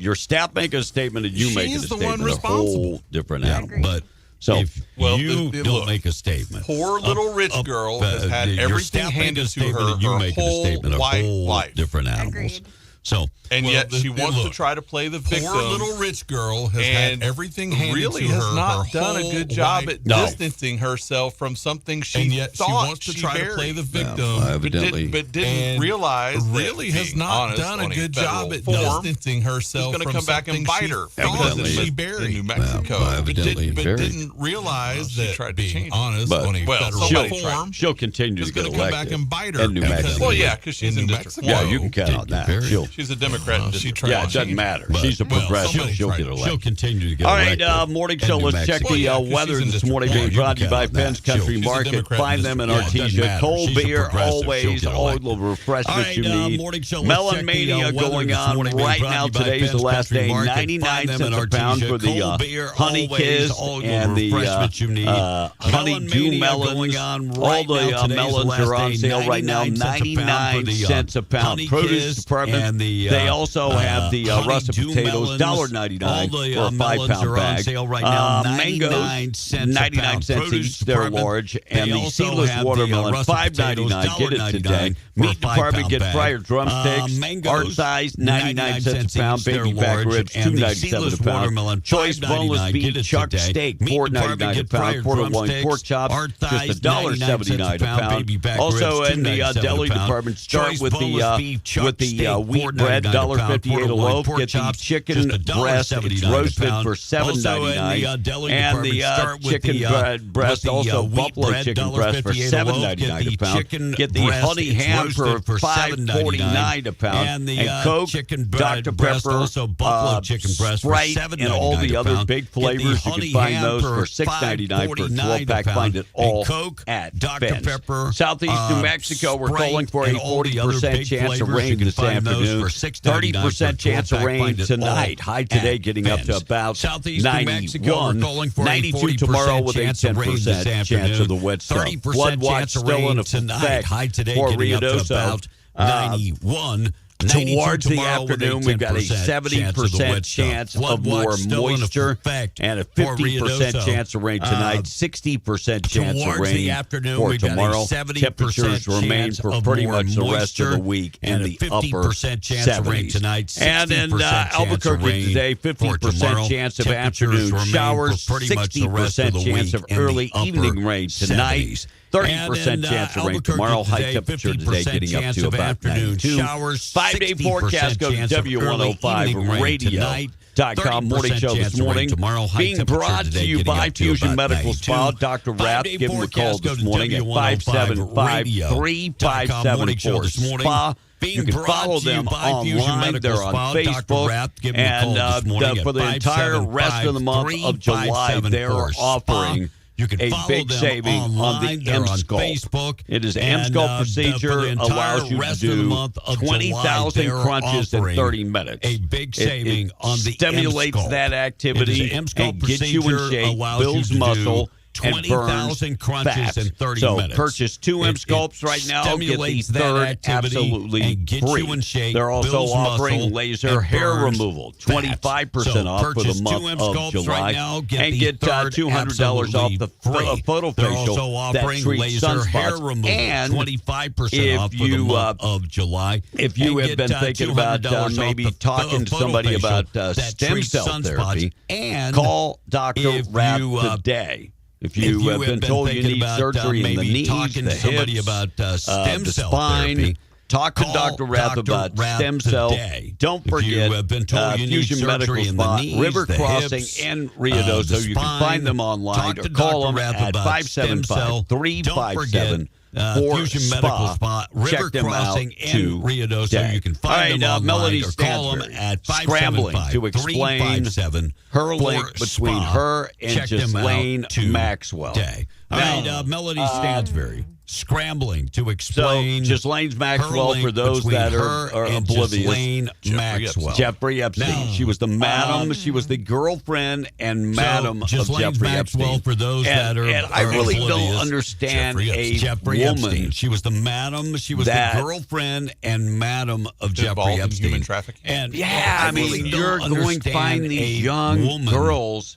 your staff make a statement and you make a she's the statement. one responsible. A whole different animal. But So if you don't look, make a statement, poor little rich girl has had your everything staff handed makes a to her statement, you her make a whole statement of white whole life. different animals. Agreed. So, And yet she wants to try to play the victim. Poor little rich girl has had everything handed really to her. has not her done a whole good job life. at distancing herself from something she and yet she thought wants to she try buried. to play the victim. but didn't and realize really that has being not honest done a on good federal job at form distancing herself is going to from come back and something bite she her thought because she in buried. New Mexico. but didn't realize Well, she that tried to being change it. honest But- on a Well, federal somebody form she'll continue is to get going to come elected. back and bite her. in New because- Mexico. Well, yeah, because she's in New District Yeah, 1. you can count on that. She's a Democrat in she District tried 1. Yeah, it doesn't matter. But- She's a well, progressive. somebody She'll tried get to- elected. she'll continue to get All right, elected. morning in show. New Let's check Mexico. the Well, yeah, 'cause weather she's in this District morning. one. Being You brought to you can by count on that. Penn's Country She's a Market. Democrat in Find them in District one. Doesn't Artesia. matter. Cold She's a beer, progressive. always She'll get all elected. the refreshments All right, you need. morning show. Let's Melon check the, Mania weather going this on morning. Being right brought now. to you by Today's the Penn's last Country day. Market. 99 Find them cents in a pound Artesia. for the Cold beer, Honey always Kiss all the and the refreshments you need. Honey Melon Dew Mania melons. going on All right the now. Today's the melons last are on day. sale right now. 99 cents a pound. Honey Produce Kiss department. and the, they also have the Honey russet Dew potatoes, melons. $1.99 All the, for a melons 5-pound are bag. on sale right now. Mangoes, 99 cents a 99 pound. cents Produce each. They're department. large. They And the also seedless have the, watermelon, russet potatoes, $5.99. Get it today. $1.99 for a Meat department, 5-pound get bag. fryer drumsticks. Mangoes, Art size, 99 cents a pound. each. Baby They're back large. ribs, And the $2.97 seedless a pound. watermelon, Choice boneless $5.99. beef, Get it chuck today. steak, Meat $4.99 a department, get pound. fryer Quarter loin drumsticks. pork chops, Art just thighs, $1.79 a pound. Baby back Also ribs, in the $2.97 deli a pound. department, start Choice with boneless beef, the chuck steak, wheat bread, $4.99 a pound. $1.58 a Quarter loin loaf. pork Get the chops, chicken just breast. It's $1.79 a roasted pound. for $7.99. Also in the deli And department, the start with chicken the, breast, also wheat buffalo bread, chicken breast for $1.58 a loaf. $7.99 a Get the pound. chicken Get the breast, honey it's ham for roasted for $5.49 a pound. And the Coke, chicken Dr. breast, Pepper, also buffalo chicken breast for Sprite, $7.99 and all the a other pound. big Get the flavors. You honey can find ham those for $6.99 for a 12-pack. Find it all and Coke, at Dr. Ben's. Pepper, Southeast New Mexico, we're Sprite, calling for a and all the other 40% big chance of flavors. rain You can this find those afternoon. for $6.99 30% chance of 12-pack. rain Find it tonight. all High today at getting up to Ben's. about Southeast New Mexico, 91. we're calling for a 92 40% tomorrow with a chance of rain 10% this chance afternoon. of the wet stuff. 30% Flood watch chance of still rain in tonight. effect High today for getting up to Ruidoso. about 91. Towards the tomorrow with afternoon, we've got a 70% chance of more moisture and a 50% chance of rain tonight, 60% chance of rain the afternoon, for we've got a tomorrow. 70% Temperatures remain chance for of pretty more much the rest of the moisture week and in a the upper 50% chance of rain 70s. tonight, And in 60% chance of Albuquerque rain today, for 50% tomorrow. chance of Temperatures afternoon remain showers, for pretty much the rest of 60% the chance week of in the early upper evening rain tonight. 70s. 30% chance of rain tomorrow. High temperature today getting up to about 92. Showers, 5-day forecast. Go to W105radio.com. Morning show this morning. Tomorrow, being brought to you by Fusion Medical Spa. Dr. Rapp, give him a call this morning at 575-3574 Spa. You can follow them online. They're on Facebook. And for the entire rest of the month of July, they're offering You can a follow big them saving on online. the They're on M-Sculpt. Facebook. It is And, M-Sculpt procedure for the entire allows you to rest of the do month of 20,000 July, crunches in offering 30 minutes. A big saving it on the stimulates M-Sculpt. that activity It is M-Sculpt and gets you in procedure, shape, allows builds you to muscle, do and burns 20,000 crunches fat. in 30 so minutes. purchase 2 M-Sculpts right now. Get the stimulates that third activity absolutely and gets free. you in shape, They're also builds offering muscle, laser and hair burns removal, fat. 25% off for the purchase month 2 of M-Sculpts July. right now, and the get third $200 off the absolutely photo free. They're facial also that offering treats laser sunspots. hair removal, And 25% off for the you, month of July. if you And have get, been thinking about $200 maybe off the talking to photo somebody facial about that stem treats cell sunspots. therapy, And call Dr. if Rapp you, today. If you have been told you thinking need about, surgery in the maybe knees, talking the to somebody hips, about stem the cell spine, therapy, talk to call Dr. Rapp about Rapp stem cell. today. Don't If you forget have been told you need Fusion Medical surgery in the Spa, knees, River the Crossing, hips, and Ruidoso. the You can spine. find them online Talk or to call Dr. them Rapp at about stem cell. 575-357. Fusion Medical Spa, River Check them Crossing, out and Ruidoso. today. You can All find right, them online Melanie or call them Stansbury, at scrambling to explain 575-357. her link between her and Check them out Ghislaine Maxwell. today. All right, Melanie Stansbury scrambling to So, explain Ghislaine Maxwell, her for link those between that her are and oblivious. Ghislaine Maxwell. Jeffrey Epstein. Now, She was the madam. She was the girlfriend and madam of Ghislaine Jeffrey Maxwell, Epstein. for those and, that are and I are really don't oblivious, understand Jeffrey a Epstein. woman. She was the madam. She was that- the girlfriend and madam of Jeffrey Involved in Epstein. human trafficking. And Yeah, I mean, really you're don't going to find understand these a young woman girls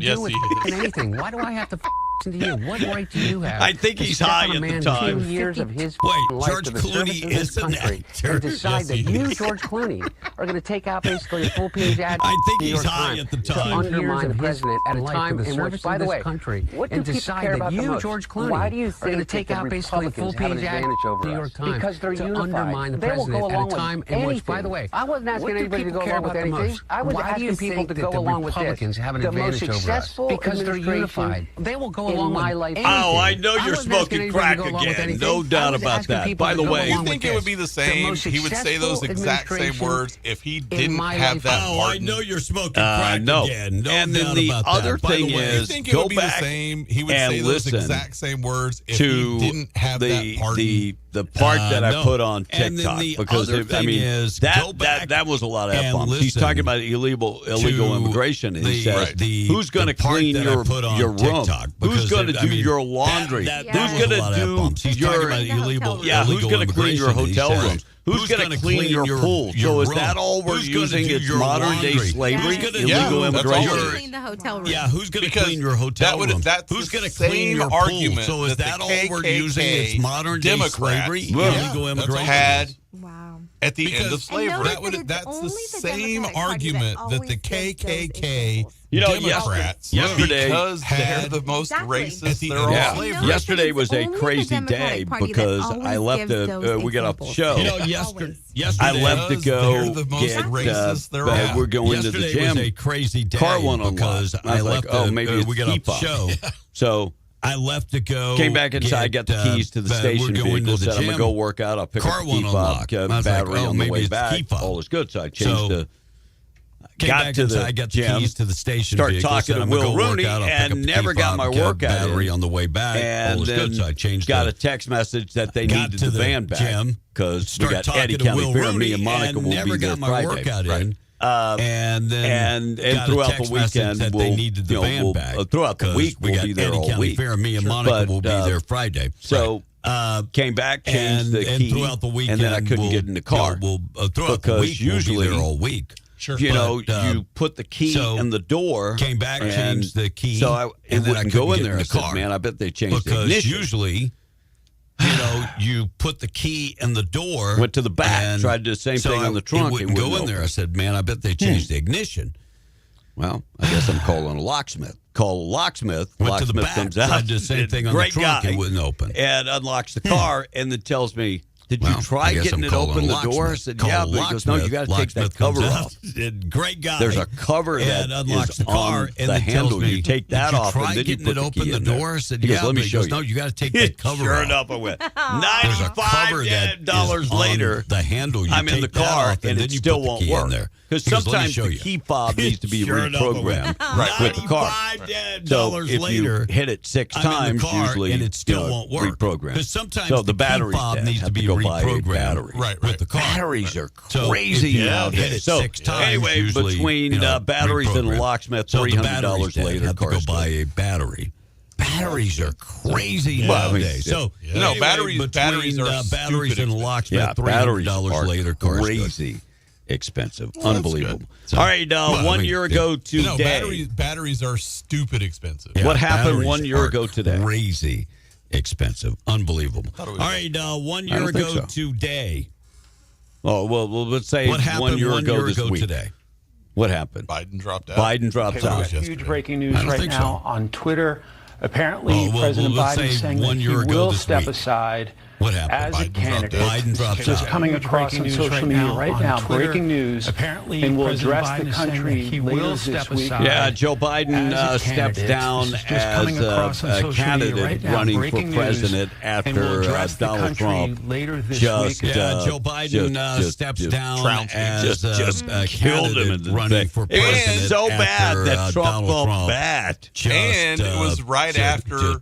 do with anything. Why do I have to to you. What right do you have? I think he's high at the time. 2 years of his Wait, life George to the Clooney service of this is an country actor. and decide Yes, that he you, is. George Clooney, are going to take out basically a full-page ad. I think in the he's New York high Times at the to time. undermine the president at a time in in which, by the way, country, what do and people decide care that about the you, most? George Clooney, Why do you are going to think take that out the basically a Republicans have an full-page ad advantage over New us? York Times Because they're to unified. undermine the They will president go at a along with time in anything. which, by the way, I wasn't asking what do anybody to people go care along with about the anything. most? I was Why do asking you people think to that go the along with this. Republicans have an The most advantage over us? successful Because they're administration unified. They will go in along my with life. anything. Oh, I know I you're wasn't asking smoking anybody crack to go along with again. anything. No doubt I was about asking that. people By to the go way, You along think with it would this. be the The same? most He would say those successful exact same administration words if he in didn't my have life. that Oh, pardon. I know you're smoking crack no. again. No And then doubt the about other that. By the thing way, You is, think it go would be the back same? He would and say those listen exact same words if to he didn't have that pardon. the part that I no. put on And then TikTok the because other I thing mean is, go back that was a lot of and F-bombs. He's listen talking about illegal immigration, and he says, "Who's going to clean your room? Who's going to do your laundry? Who's going to do your who's going to clean your hotel rooms? Who's going to clean your pool? So is that all we're using? It's modern day slavery, illegal immigration. Clean the hotel room. Yeah, who's going to Because clean your hotel room? that's Who's the going to clean same your argument pool? So is that that the all we're using? It's KKK modern day Democrats slavery, Yeah. illegal That's immigration. had Wow. at the end of Because slavery. that's only the the same Democratic Party argument that that the always gives those KKK examples. Democrats yesterday because they're had the most Exactly. racist. At the They're end all of Yeah. slavery. Yesterday was a Only the crazy day Democratic Party that because I always left gives those we got off the examples. show. You know, yesterday I left to Because go they're the most get racist they're on. we're going to the Yesterday gym. was a crazy day Car went on because lock. I was left. like, maybe it's we got off the Keep Up. show. So I left to go. came back inside, got the keys to the station we're going vehicle, to the said I'm gym. going to go work out. I'll pick Car up the won't Keep Up, unlock. I was battery like, on the maybe way it's back. Keep Up. All is good. So I changed So, Came got back to the inside, got the gym, keys to the station start vehicle, talking said, to I'm gonna Will go work Rooney, out, I'll pick and up the never got my Keep Up, workout battery in. on the way back. and All was then good, so I changed got the, a text message that they got needed to the van back gym, because we start got talking Eddie to County Will Fair. Rooney, Me and Monica and will never be there got my Friday. workout Right. in. And then and got a throughout text the message weekend, that they needed the van back. Throughout the 'cause week, we we'll got be there Eddie all County week. Fair. Me and Monica But, will be there Friday. So came back, changed the and key, throughout the weekend, and then I couldn't get in the car. Throughout because the week, usually, we'll be there all week. Sure. you know, But, you put the key so in the door. Came back, and changed the key, So I and then I wouldn't couldn't go in get there. in I the said, car. man, I bet they changed the Because ignition. usually, you put the key in the door. Went to the back, and tried the same thing on the trunk. It wouldn't it go wouldn't in there. open. I said, man, I bet they changed the ignition. Well, I guess I'm calling a locksmith. Call a locksmith. Went to the Locksmith back, comes out. tried the same thing on the Great trunk. guy. It wouldn't open. And unlocks the car and then tells me, did you Well, try I guess getting I'm it open calling the a door? I locksmith. said, Call yeah. a But he goes, no, you got to take that locksmith cover comes off. out. Great guy. There's a cover that and unlocks is the car on and the then tells handle. me, You take that did you off try and then you getting put it the open key the in there. door? I said, He goes, yeah. let me But he show goes, you. no, you got to take that cover Sure off. enough, I went. There's a cover that $95 is on later. the handle. You I'm in the take that car off, and then it you still put the won't key in work. there. Because He goes, let me sometimes show the you. key fob needs to be Sure enough, I went, reprogrammed with the car. So $95 if later, you hit it 6 I'm in times, the car usually and it still won't work. reprogram. Because sometimes so the key battery fob needs to be go buy a reprogrammed battery. Right. with the car. Batteries are So crazy if you hit nowadays. it So 6 times, anyway, usually, between batteries and reprogram. locksmith, So the $300 batteries later, have to go buy a battery. Batteries are crazy nowadays. So No, anyway, batteries between, are batteries stupid and expensive. locksmith, batteries $300 are later. Car's good. crazy expensive. Unbelievable. So- All right, Well, one I mean, year ago today. No, batteries are stupid expensive. Yeah, What happened batteries 1 year are ago today? Crazy expensive. Unbelievable. All right, 1 I year don't think ago so. today. Oh, well, let's say What happened 1 year 1 ago year this ago week. today? What happened? Biden dropped out. Biden dropped Okay, out. was Huge yesterday. breaking news I don't right think now so. on Twitter. Apparently, Oh, well, President let's Biden say saying that 1 he year ago will this step week. aside What happened? as a Biden dropped candidate. out. Biden dropped Just out. coming across on social media right now, breaking news. Apparently, and will President address Biden the is saying country that he later will this step week. aside. Yeah, Joe Biden as a steps candidate. down This is just coming as across on a social media candidate right now, running for breaking news, president and will after address the Donald country Trump later this just week. Yeah, Joe Biden steps down as a killed him in candidate the running for president. It was so bad after, that Trump Donald felt Trump bad. just, And it was right after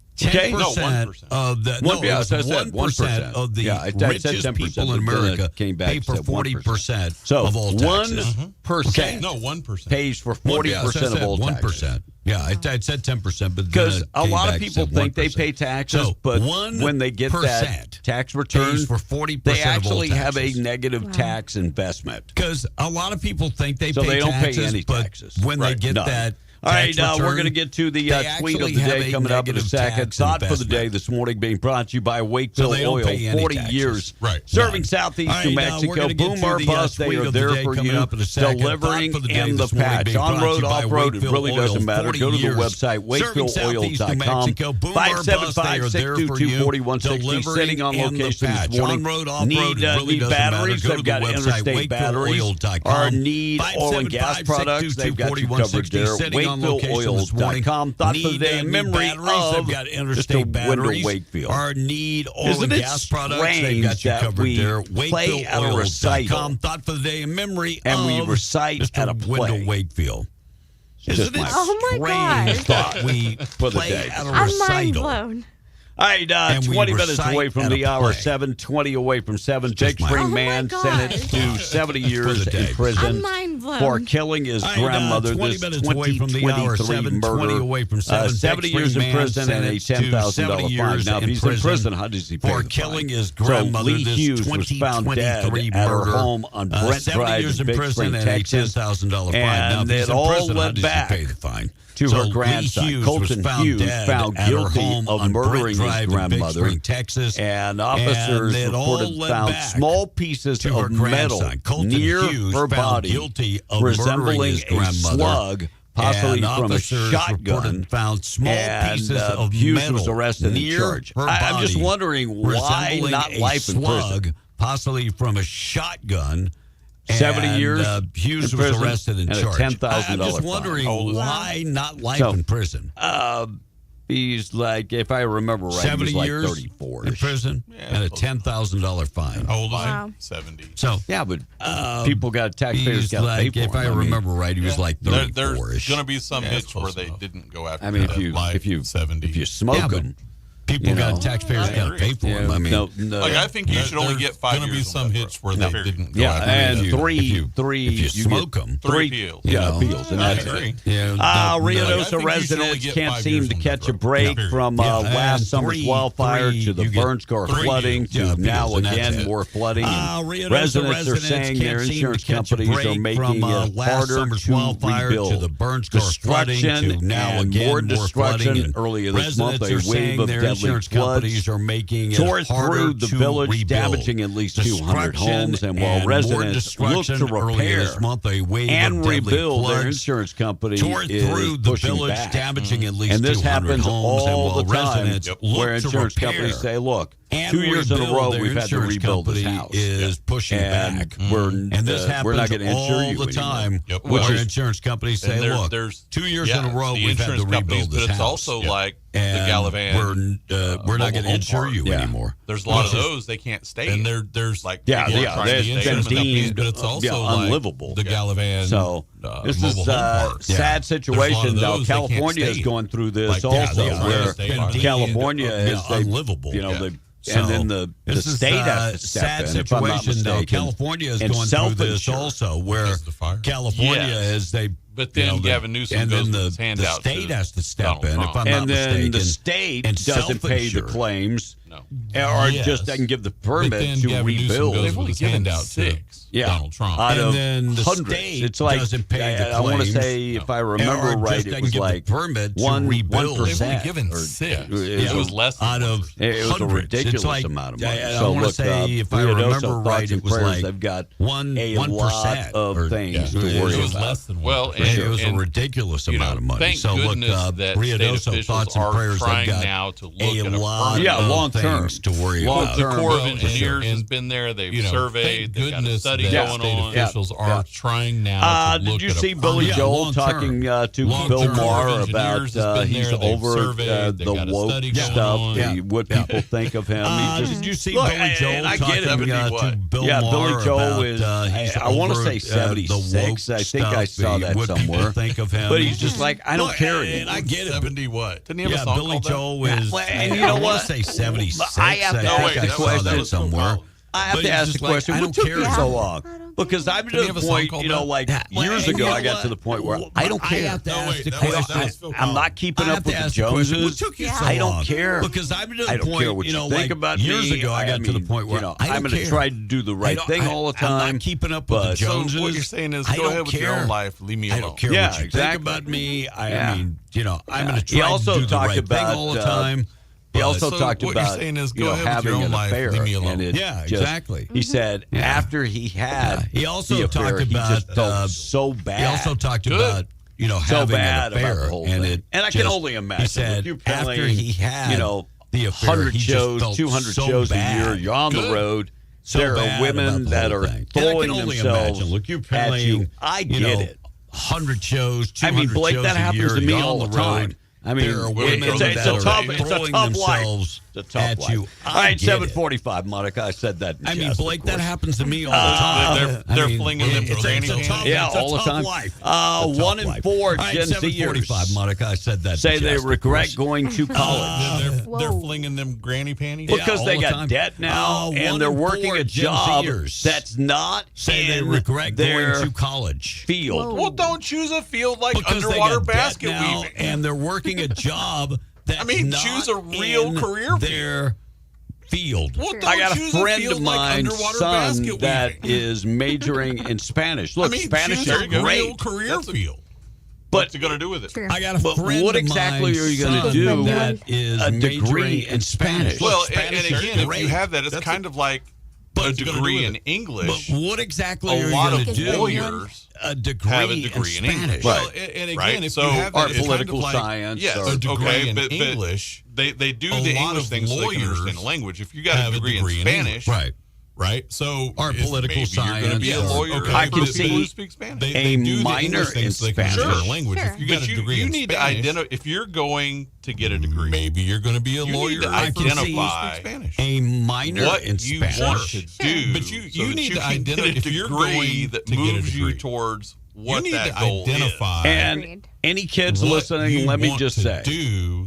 Okay? 10% of the 1% of the richest people in America pay for 40% of all taxes. 1%. No, 1% pays for 40% of all taxes. 1%. Yeah, I said 10%, but because a lot of people think they pay taxes, but when they get that tax return for 40%, they actually have a negative tax investment. Because a lot of people think they so pay they don't taxes, pay any taxes. When they get that. All right, we're going to get to the tweet of the day coming up in a second. Thought for the day this morning being brought to you by Wakefield Oil. 40 years serving Southeast New Mexico. Boom or bust, they are there for you, delivering in the patch. On-road, off-road, it really doesn't matter. Go to the website, wakefieldOil.com. 575-622-4160. Sitting on location this morning. Need batteries? They've got interstate batteries. Or need oil and gas products? They've got you covered there. WakefieldOil.com. Thought for the day in memory of got interstate batteries. Wakefield. Or need oil and gas products. They've got you covered there. WakefieldOil.com. Thought for the day in memory and we recite Mr. at a play. Wendell Wakefield. Isn't it strange thought we play at a recital? I'm mind blown. All right, 20 minutes away from the hour, 7:20 away from 7. Jake Springman sentenced to 70 years in prison for killing his grandmother. 20 minutes away from the hour, 7:20 away from 7. 70 years in prison and a $10,000 fine. Now, if he's in prison, how does he pay for killing his grandmother? So Lee Hughes was found dead at her home on Brent Drive in Big Spring, Texas. $10,000 fine. And it all led back to her grandson. Colton Hughes found guilty of murdering his grandmother. Texas, and officers reported found small pieces of metal near her body, resembling a slug, possibly from a shotgun. Found small pieces of Hughes metal was arrested and charged. I'm just wondering why not life in prison, possibly from a shotgun. 70 years. Hughes was arrested and charged. $10,000. I'm just wondering why not life in prison. He's like, if I remember right, 70 he's like years 34 in prison and a $10,000 fine. How old is he? 70. So yeah, but people got taxpayers got to pay for if I remember right, he was like 34ish. There's going to be some hits where they didn't go after. I mean, if you 70, if you smoke them. People got taxpayers got to pay for them. I mean, like I think you should only get 5 years. Going to be some hits where they didn't. Yeah, and three. If you smoke them, 3 appeals. Yeah, appeals, and that's it. Rio Dosa residents can't seem to catch a break from last summer's wildfire to the burn scar flooding to now again more flooding. Residents are saying their insurance companies are making it harder to rebuild. Destruction and more destruction. Earlier this month, a wave of insurance companies are making it tore through the village, damaging at least 200 homes. And while residents look to repair and rebuild, their insurance company is pushing back. And this happens all the time, where insurance companies say, "Look, 2 years in a row we've had to rebuild this house." Is pushing back, and this happens we're not going to insure you all the time. Which where insurance companies say, "Look, there's 2 years in a row we've had to rebuild this house." But it's also like the Galavan. We're not going to insure you anymore. There's a lot of those they can't stay. And there's like they've been deemed, but it's also unlivable. The Galavan. So this is a sad situation. Now California is going through this also, where California is unlivable. And then the state has to step in. If I'm not mistaken, California is going through this also, where California is But then Gavin Newsom goes with his hand out. The state has to step in, if I'm not mistaken. And then the state doesn't pay the claims, or just doesn't give the permit to rebuild. They've only given out 6. Donald Trump. Out of then the hundreds. State it's like, doesn't pay the I want to claims. say, if I remember right, it was like permit to 1%. They've only given 6. It was less than out of it was a ridiculous amount of money. I want to say, if I remember right, it was like they've got a 1% lot of things to worry It was about. less than 1%. Well, it was a ridiculous amount of money. Thank So look, goodness that Rio state Dosa officials thoughts and are prayers. trying They've got now to look a at a lot permanent long things to worry about. The Corps of Engineers has been there. They've surveyed. They've got a study going on. State officials are trying now to look Did you see Billy Joel talking to Bill Maher about he's over the woke stuff, what people think of him? Did you see Billy Joel talking to Bill Maher? Billy Joel is, I want to say 76. I think I saw that somewhere. Think of him. But he's just like, I don't care anymore. And I get it. 70 what? Didn't he have a song Billy Joel is, and you know what? I want to say 76. I have to ask I saw that somewhere. I have to ask the question, what took you so long? Because I'm to the point, years ago, I got to the point where I don't care. I have to ask the question. I'm not keeping up with the Joneses. I don't care. Because I'm to the I don't care what you think about me. Years ago, I got to the point where I'm going to try to do the right thing all the time. I'm not keeping up with the Joneses. So what you're saying is, go ahead with your own life. Leave me alone. I don't care what you think about me. I mean, I'm going to try to do the right thing all the time. He also talked what about you're saying is, go ahead having with your own an life, affair. leave me alone. Exactly. He said after he had he also the affair, talked about he just felt so bad. He also talked about so having bad an affair, about the whole and thing. And I can only imagine. He said you after he had the affair, 100 shows, 200 shows a year, you're on the road. There are women that are throwing themselves at you. I get it. 100 shows, 200 I mean, Blake, shows that happens to me all the time. I mean, it's a tough life. It's a tough life. All right, 7:45, Monica. I said that. I mean, Blake, that happens to me all the time. They're flinging them for all the time. 1 in 4 Gen Zers. 7:45, Monica. I said that. Say they regret going to college. They're flinging them granny panties because they got debt now and they're working a job that's not. Say they regret going to college. Field. Well, don't choose a field like underwater basket weaving. And they're working a job that's choose a real career their field. Well, I got a friend of mine's son that is majoring in Spanish. Look, Spanish is a great real career field. But what's it going to do with it? I got a friend what exactly are you going to do that is a degree in Spanish? Well, and again, if you have that, it's kind of like a degree in English. But what exactly are you going to do? Lawyers have a degree in Spanish. Well, and again, if you have that, political science, yes, a degree in English, they do the English thing so they can understand the language. If you got a degree in Spanish, right? So our political science, you're going to be a lawyer. I can see a minor in Spanish language. If you got a degree in Spanish, you need to identify. If you're going to get a degree, maybe you're going to be a lawyer. I can identify a minor what in you Spanish. want to do, but you need to identify if you're going that moves you towards what that goal is. And any kids listening, let me just say,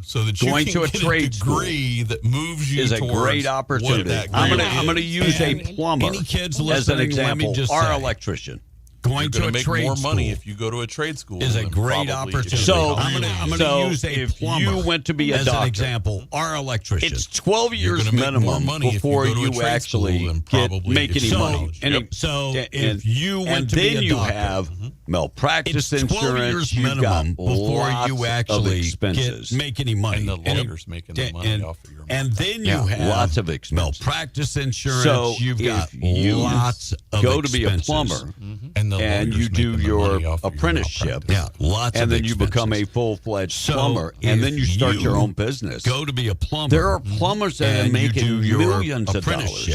so that going you to a can trade degree that moves you is a great opportunity. I'm going to use a plumber as an example, or electrician. Going to a make trade more money school if you go to a trade school is a great opportunity. So I'm going to use a plumber you went to be a as doctor, an example. Our electrician. It's 12 years minimum before you actually make any money. So if you went to be a doctor, then you have malpractice insurance. You've got before you actually make any money. And the lawyer's making the money off of your money. And then you have lots of expenses. Malpractice insurance. So you've got lots of go to be a plumber. And you do your apprenticeship, and then you become a full-fledged plumber, and then you start your own business. Go to be a plumber. There are plumbers that are making millions of dollars.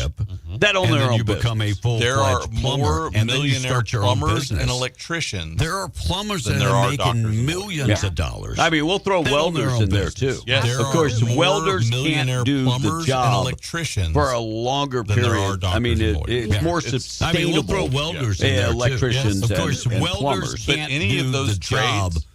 That own their own business. Become a full-fledged there are plumber, more and then you millionaire start your own plumbers business. and electricians. There are plumbers that are making millions of dollars. I mean, we'll throw welders in there too. Yes. Of course, welders can't do the job for a longer period. I mean, it's more sustainable. I mean, we'll throw welders in there electricians. Of course, and welders plumbers. can't but any do of those the job trades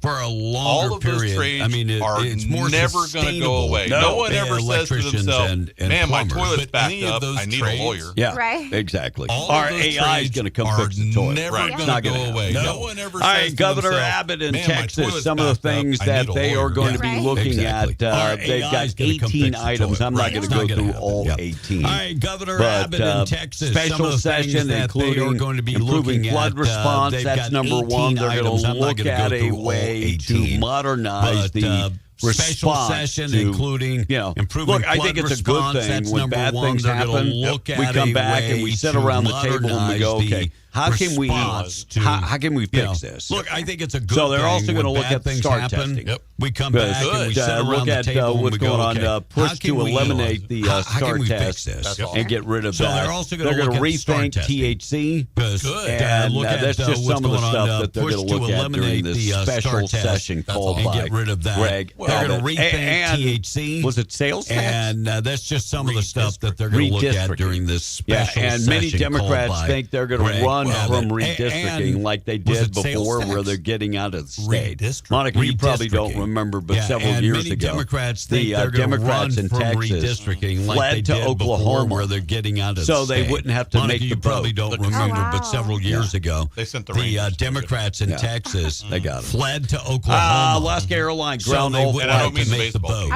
for a longer all of period. Those trades I mean, it's more never going to go away. No one ever says to themselves, and "Man, my plumbers. toilet's backed up. I need a lawyer." Yeah, right. Exactly. All our AI is going to come fix the toilet. Never it's not going to go away. No one ever. All right, Governor Abbott in Texas. Some of the things that they are going to be looking at. They've got 18 items. I'm not going to go through all 18. All right, Governor Abbott in Texas. Special session, including improving flood response. That's number one. They're going to look at a way to modernize the special session, including improving look, I think it's a good thing when bad things happen. We come back and we sit around the table and we go, okay, how can we fix this? Look, I think it's a good so they're thing also going to when look at things start happen. testing. We come back and we sit around the table and what's we go, going on. Push to eliminate the start test and get rid of so that. They're also going to rethink THC. And that's just some of the stuff that they're going to look at during this special session called by Greg. They're going to rethink THC. Was it sales tax? And that's just some of the stuff that they're going to look at during this special session. And many Democrats think they're going to run from redistricting like they did before, where they're getting out of the state. Monica, you probably don't remember, but several years ago, Democrats the Democrats in Texas fled to Oklahoma, where they're getting out of so they wouldn't have to make the vote. You probably don't remember, but several years ago, they sent the Democrats in Texas fled to Oklahoma. Alaska Airlines ground all flights to make the vote.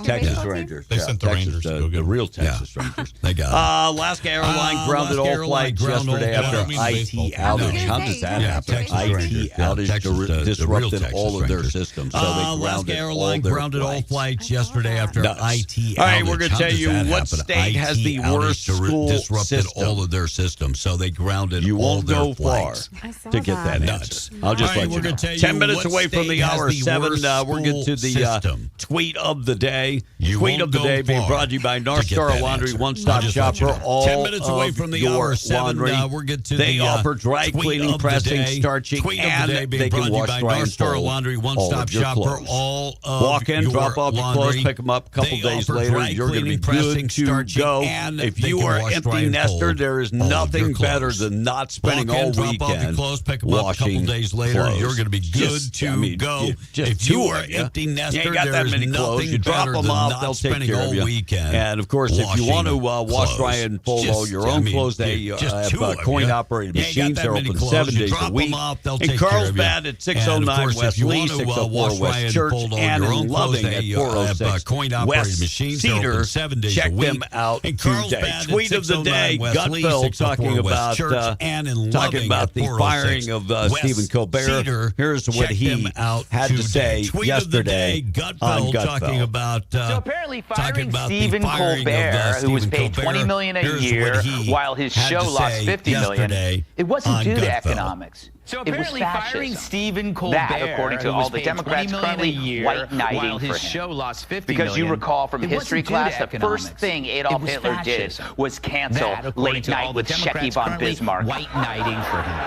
Texas Rangers. They sent the Rangers to go get the real Texas Rangers. They got Alaska Airlines grounded all flights yesterday after IT outage. How does that happen? IT outage disrupted all of their systems. So they Alaska Airlines grounded all flights yesterday after IT outage. All right, we're going to tell you what state has the worst school disrupted all of their systems. So they grounded all their flights. You won't go far to get that answer. I'll just let you know. 10 minutes away from the hour 7, we're getting to the tweet of the day. Tweet of the day being brought to you by North Star Laundry, one-stop shop for all 10 minutes away from the hour 7, we're getting to they offer dry cleaning, pressing, starching, and they can wash, dry, and fold Laundry, one-stop shop for all of walk in, drop off your clothes, pick them up a couple days later. You're going to be good to go. If you are an empty nester, there is nothing better than not spending all weekend washing clothes. You're going to be good to go. If you are an empty nester, there is nothing better than not spending all weekend. And of course, if you want to wash, dry, and fold all your own clothes, they have coin-operated machines. They're open 7 days a week. In Carlsbad at 609 West Lee, 604 West Church, and in Loving at 406 West Cedar. Check them out today. Tweet of the day, Gutfeld talking about the firing of Stephen Colbert. Here's what he had to say yesterday on Gutfeld. So apparently firing Stephen Colbert, who was paid $20 million a year while his show lost $50 million, it wasn't due to economics. So apparently firing Stephen Colbert, that, according to all the Democrats, currently white knighting for him. Show lost $50 because you recall from history class, the first thing Adolf Hitler did was cancel Late Night with Shecky von Bismarck. White knighting for him.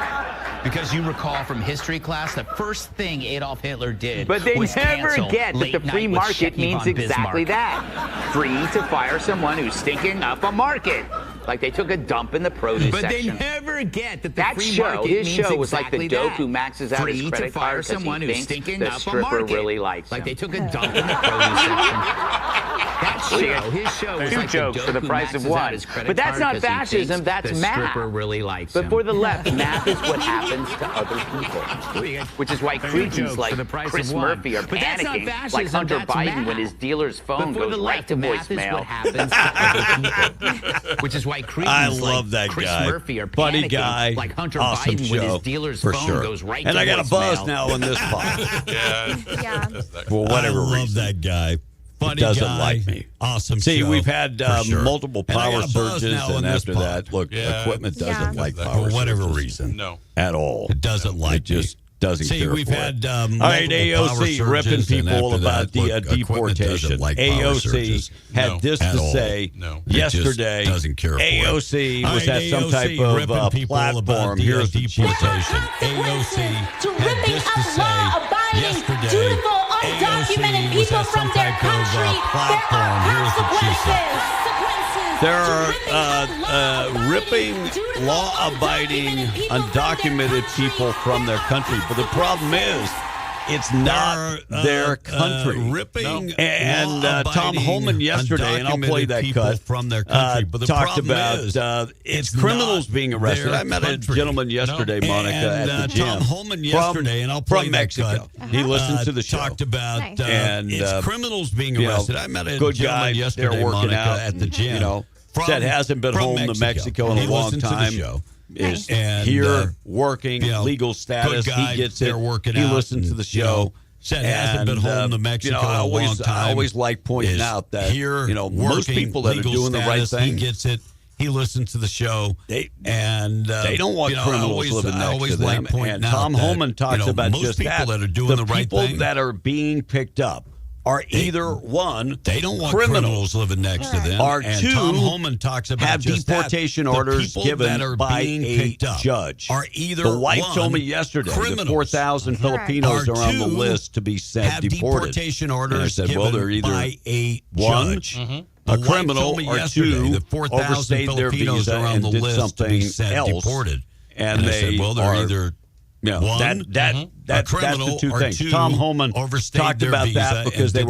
Because you recall from history class, the first thing Adolf Hitler did was cancel. But they never get that the free market means exactly that. Free to fire someone who's stinking up a market. Like they took a dump in the produce section. But they never get that the free market his means show was exactly like the dope who maxes out his credit card because he thinks the stripper really likes him. Like they took a dump in the produce section. His show was like jokes for the price of one. But that's not fascism, that's math. Really likes but for the left, math is what happens to other people. Which is why cretins like Chris Murphy are panicking like Hunter Biden when his dealer's phone goes right to voicemail. Which is why I love that Chris guy. Murphy are Funny panicking guy. like Hunter Awesome Biden when his dealer's for phone sure. goes right and to I got a buzz voicemail. now in this pod. Yeah. For whatever I love reason. that guy. Funny doesn't guy. like me. Awesome. See, show, we've had multiple power surges, and after that, look, Yeah. equipment doesn't like power for whatever surges reason. No. At all. It doesn't like It just doesn't See, care we've for had it. All right, AOC ripping people about the deportation. Like AOC had this to say yesterday. Doesn't care for AOC was at some type of platform. Here's the deportation. AOC had this to say yesterday. Undocumented people from their country, there are consequences. There are ripping, law-abiding, undocumented people from their country. But the problem is, it's not their country. Ripping and Tom Holman yesterday, and I'll play that cut, from their country. But the talked problem about is, it's criminals being arrested. I met a gentleman yesterday, Monica, at the gym. Tom Holman yesterday, and I'll play from that Mexico. cut. He listened to the show. Talked about and it's criminals being arrested. I met a good gentleman guy yesterday, there working Monica, out at the gym. You know, that hasn't been home to Mexico in a long time. Is here working, legal status. He gets it. He listens to the show. Said hasn't been home to Mexico in a long time. I always like pointing out that most people that are doing the right thing. He gets it. He listens to the show. They don't want criminals living next to them. And Tom Homan talks about just that. That are doing the right thing. People that are being picked up are either one, they don't want criminals living next to them, or and two, Tom Homan talks about have deportation orders given by a judge. Are either the wife told me yesterday that 4,000 Filipinos are on the list to be sent deported. Deportation orders and I said, well, they're either by a judge. Judge. A criminal or two the 4,000 overstayed their Filipinos visa are on and the did list something to be else. Deported. And they said, well, they're either one, that's the two things. Tom Homan talked about that because they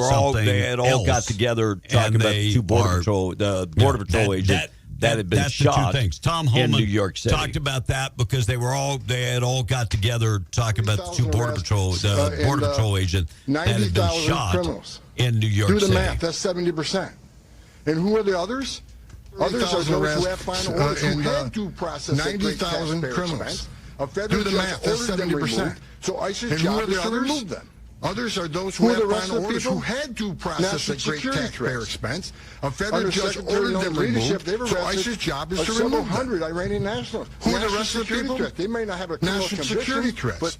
had all got together talking about the two border patrol agents that had been shot Tom Homan in New York City. Talked about that because they had all got together talking about the two border patrol agent that had been shot in New York City. Do the math. That's 70%. And who are the others? Others are those who have final orders who had due process 90,000 criminals. Do the math. That's 70%. So ICE's job is to remove them. Others are those who have final orders who had due process at great taxpayer expense. A federal judge ordered them removed. So ICE's job is to remove them. 100 Iranian nationals. Who are the rest of the people? They may not have a national security threat, but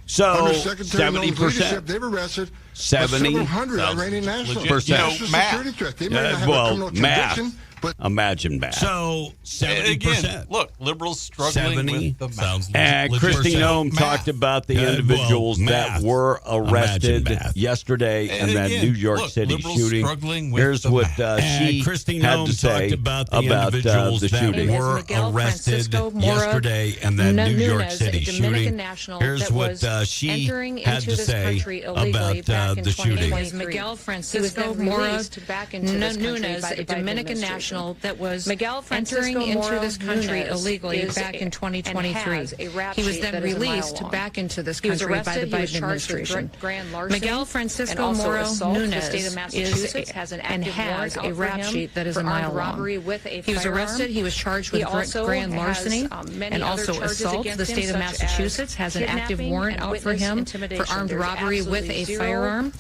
so 70%. They've arrested 700 Iranian nationals. National security threat. They may not have a criminal conviction. But imagine that. So 70%. Again, look, liberals struggling with the math. And Kristi Noem talked about the individuals that were arrested yesterday in that New York City shooting. Here's what she had to say about the shooting. Were arrested yesterday in that New York City shooting. Here's what she had to say about the shooting. Miguel Francisco Mora Nunez, a Dominican national that was entering into this country illegally back in 2023. He was then released back into this country by the Biden administration. Miguel Francisco Mora Nunez has a rap sheet that is a mile long. He was arrested. He was charged with grand larceny and also assault. The state of Massachusetts has an active warrant out for him for armed robbery with a firearm.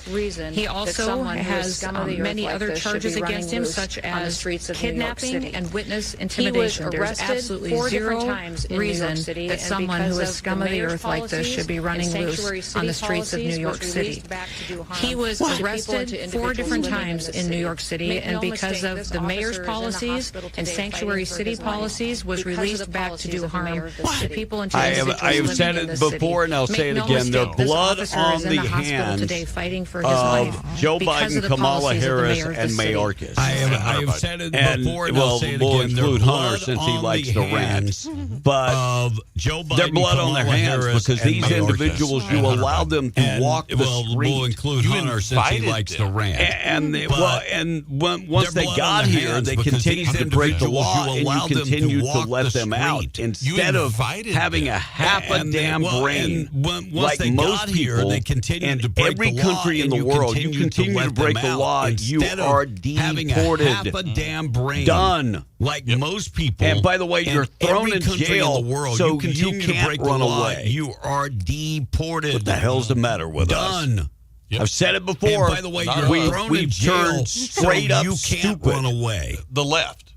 He also has many other charges against him, such as kidnapping and witness intimidation. There's absolutely zero reason that someone who is scum of the earth like this should be running loose on the streets of New York City. He was arrested 4 different times in New York City, and because of the mayor's policies and sanctuary city policies, was released back to do harm to people and to I have said it before, and I'll say it again. The blood on the hands of Joe Biden, Kamala Harris, and Mayorkas. I have said it before. Well, we'll include Hunter since he likes the rants. But Joe Biden, their blood on their hands because these individuals, you allowed them to walk the street. We'll include Hunter since he likes the rant. And once they got here, they continued to break the law, and you continued to let them out instead of having a half a damn brain like most people. They continued to break every country in the world. You continue to break the law, you are deported. Half a damn brain. Done. Like most people. And by the way, you're thrown in jail, in the world, so you continue you can't to break run the law. away. You are deported. What the hell's the matter with us? Done. Yep. I've said it before. And by the way, we've turned straight up you can't stupid. Run away. The left.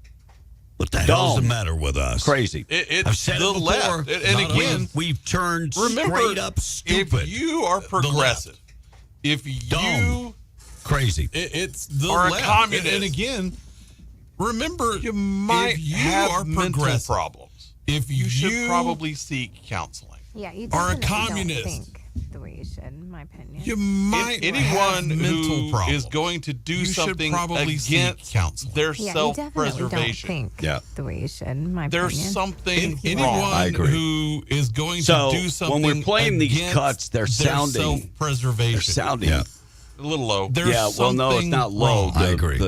What the hell's the matter with us? Crazy. I've said it before. Left. And again, we've turned straight up stupid. If you are progressive, if you crazy, it's the left. A communist. And again, remember, you might have mental problems. If you should probably seek counseling. Yeah, you are a communist. Don't think the way you should, in my opinion. You might anyone who is going to do something against their self-preservation. The way you should, in my opinion. There's something anyone who is going to do something. When we're playing these cuts, they're sounding self-preservation. They're sounding a little low. No, it's not low. I agree.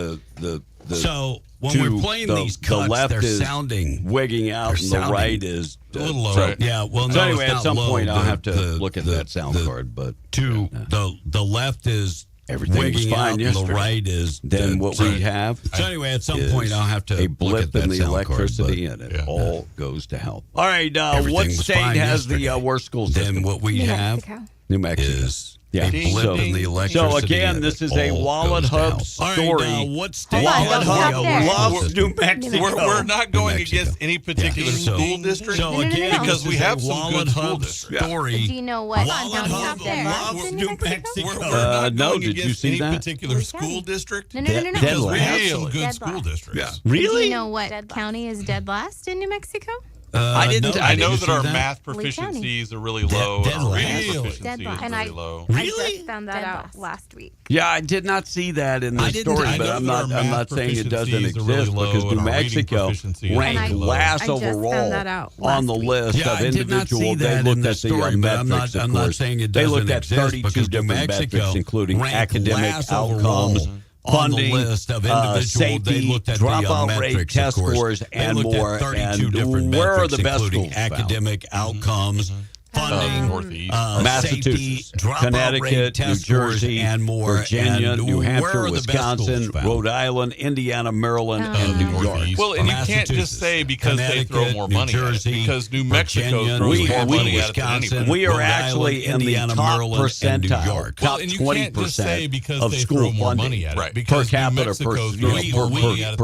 So when we're playing these cuts, the left they're is sounding wigging out, and the right is a little low. So, yeah, well, no, anyway, at some point I'll have to look at that sound card. But the left is everything's fine yesterday. The right is then what we have. So anyway, at some point I'll have to a blip in the electricity, and it all goes to hell. All right, what state has the worst school system? Than what we have. New Mexico. A blip in the electricity. So again, this is a Wallet Hub story. What state? Wallet Hub loves New Mexico. We're not going against any particular school district. So again, because we have some good school districts. Story. Do you know what? Wallet Hub loves New Mexico. We're not going did you see any that? particular school district. No. Because we have some good school districts. Yeah. Really? Do you know what county is dead last in New Mexico? I didn't. I know that our math proficiencies are really low. Dead Our last. reading proficiency is And really low. I just found that out last week. Yeah, I did not see that in the story, but I'm not saying it doesn't exist because New Mexico ranked last overall on the list of individual. They looked at the metrics, of course. They looked at 32 different metrics, including academic outcomes, funding, safety, dropout rate, test scores, and more. And where are the best schools? Academic outcomes, funding, Massachusetts, Connecticut, New Jersey, and more, Virginia, New Hampshire, Wisconsin, Rhode Island, Indiana, Maryland, and New York. Well, and you can't just say because they throw more money at it, because New Mexico throws more money at it than anybody. We are actually in the top percentile, top 20% of school funding per capita per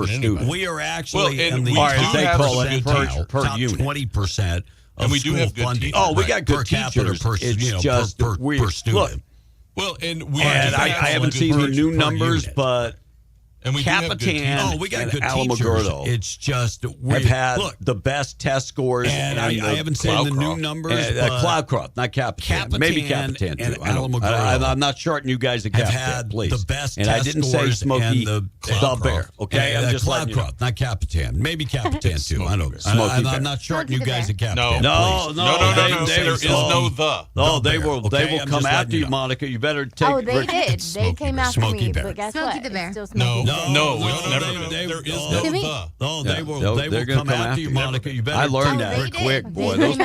student. We are actually in the top percentile, per top unit. 20%. And we do have good funding. teachers. We got good teachers. It's just per student. Look, well, and I haven't seen the new numbers, but Capitan and Alamogordo it's just have had the best test scores. And I haven't seen the new numbers. Cloudcroft, not Capitan. Maybe Capitan too. I'm not shorting you guys at Capitan, please. The best and I didn't say Smokey the Bear. Okay, I'm just Cloudcroft, not Capitan. Maybe Capitan too. I don't. I'm not shorting you guys at Capitan. No. There is no the. Oh, they will come after you, Monica. You better take. Oh, they did. They came after me. But guess what? Smokey the Bear. No, it's never. There is no the. Oh, they will come after you, Monica. You better. I learned that quick, boy. Those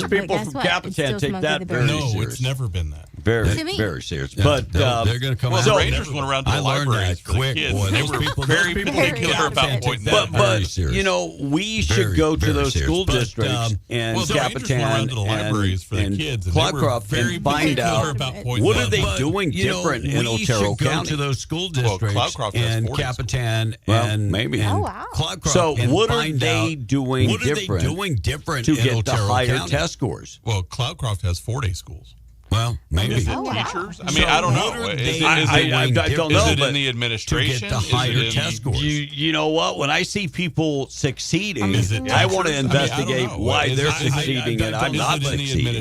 people from Capitan take that very serious. No, it's never been that. Very serious. But they're going to come. Well, the Rangers went around to the libraries for the kids. Boy, they were very particular about pointing that. But you know, we should go to those school districts and Capitan and Cloudcroft and find out what are they doing different in Otero County. Go to those school districts and Capitan and maybe Cloudcroft. So what are they doing different to get the higher test scores? Well, Cloudcroft has 4-day schools. Well, maybe. Is it teachers? I mean, I don't know. I don't know. Is it in the administration? To get the higher test scores? You know what? When I see people succeeding, I want to investigate why they're succeeding and I'm not succeeding.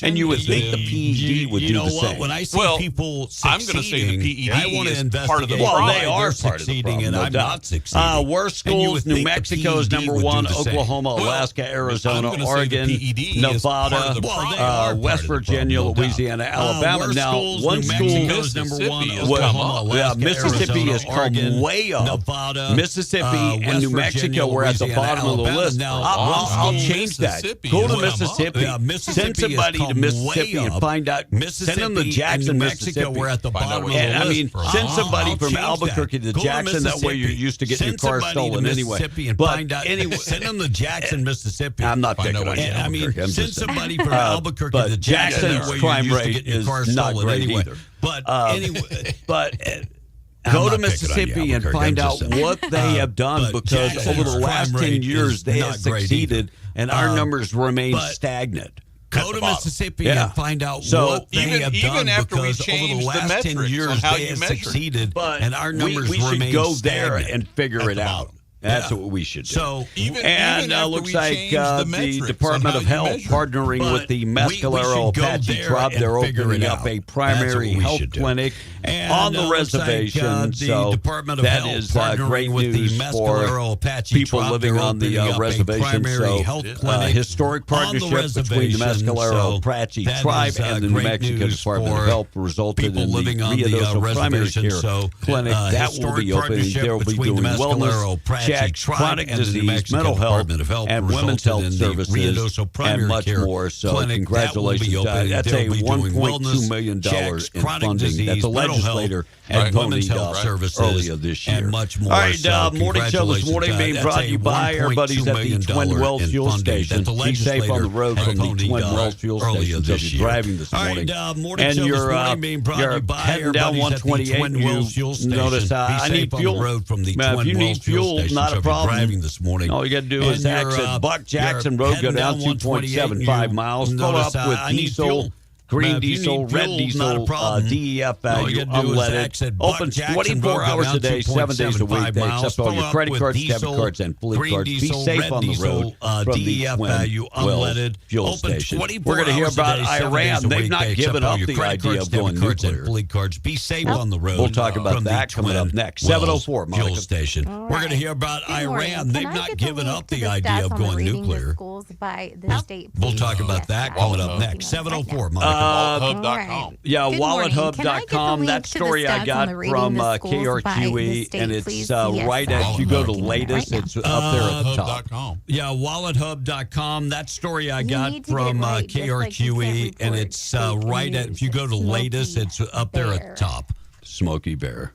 And you would think the PED would do the same. When I see people succeeding, I'm going to say the PED I want to investigate part of the problem. problem. They are succeeding and I'm not succeeding. Worst schools, New Mexico is number 1, Oklahoma, Alaska, Arizona, Oregon, Nevada, West Virginia, Louisiana, Alabama. Now, one school is number 1. Mississippi has come way up. Nevada, Mississippi and New Mexico were at the bottom of the list. I'll change that. Go to Mississippi. Send somebody to Mississippi and find out. Send them to Jackson, Mississippi. We're at the bottom of the list. I mean, send somebody from Albuquerque to Jackson. That way you're used to getting your car stolen anyway. But anyway, send them to Jackson, Mississippi. I'm not picking on I mean, send somebody from Albuquerque to Jackson. Jackson's crime rate is not great either. But anyway, go to Mississippi and find out what they have done because over the last 10 years they have succeeded and our numbers remain stagnant. Go to Mississippi and find out what they have done because over the last 10 years they have succeeded and our numbers remain stagnant. We should go there and figure it out. That's what we should do. So, looks like the Department of Health partnering with the Mescalero Apache tribe. They're opening up a primary health clinic on the reservation. So that is great news for people living on the reservation. So historic partnership between the Mescalero Apache tribe and the New Mexico Department of Health resulted in the Ruidoso primary care clinic. That will be opening. They will be doing wellness checks, chronic disease, mental health, and women's health services, and much more. So congratulations. That's a $1.2 million in funding that the legislator had ponied up earlier this year. And much more. All right, Morning Show this morning being brought to you by our buddies at the Twin Wells Fuel Station. Be safe on the road from the Twin Wells Fuel Station as you're driving this morning. And you're heading down 128, you notice I need fuel. If you need fuel, not a problem. All you got to do is exit Buck Jackson Road, go down 2.75 miles, fill up with diesel. Green diesel, red diesel, DEF value, unleaded. Open 24 hours a day, 7 days a week. They accept all your credit cards, debit cards, and fleet cards. Be safe on the road from the Twin Wells Fuel Station. We're going to hear about Iran. They've not given up the idea of going nuclear. Be safe on the road. We'll talk about that coming up next. 7:04, Monica. Fuel Station. We're going to hear about Iran. They've not given up the idea of going nuclear. We'll talk about that coming up next. 7:04, Monica. WalletHub.com. Yeah, WalletHub.com. That story I got from KRQE, and it's right as you go to latest. It's up there at the top. Yeah, WalletHub.com. That story I got from KRQE, and it's right at, if you go to latest, it's up there at the top. Smokey Bear.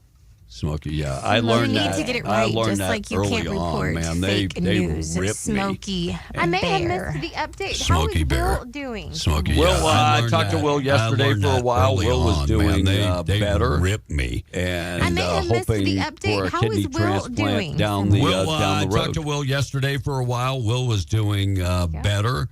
Smokey, yeah. I learned that. You need to get it right, just like you can't report fake news. Smokey I may have missed the update. Smokey How is Will doing? Smokey, Will, I talked to Will yesterday for a while. Will was doing better. Ripped me. And hoping for a kidney transplant down the road. I talked to Will yesterday for a while. Will was doing better.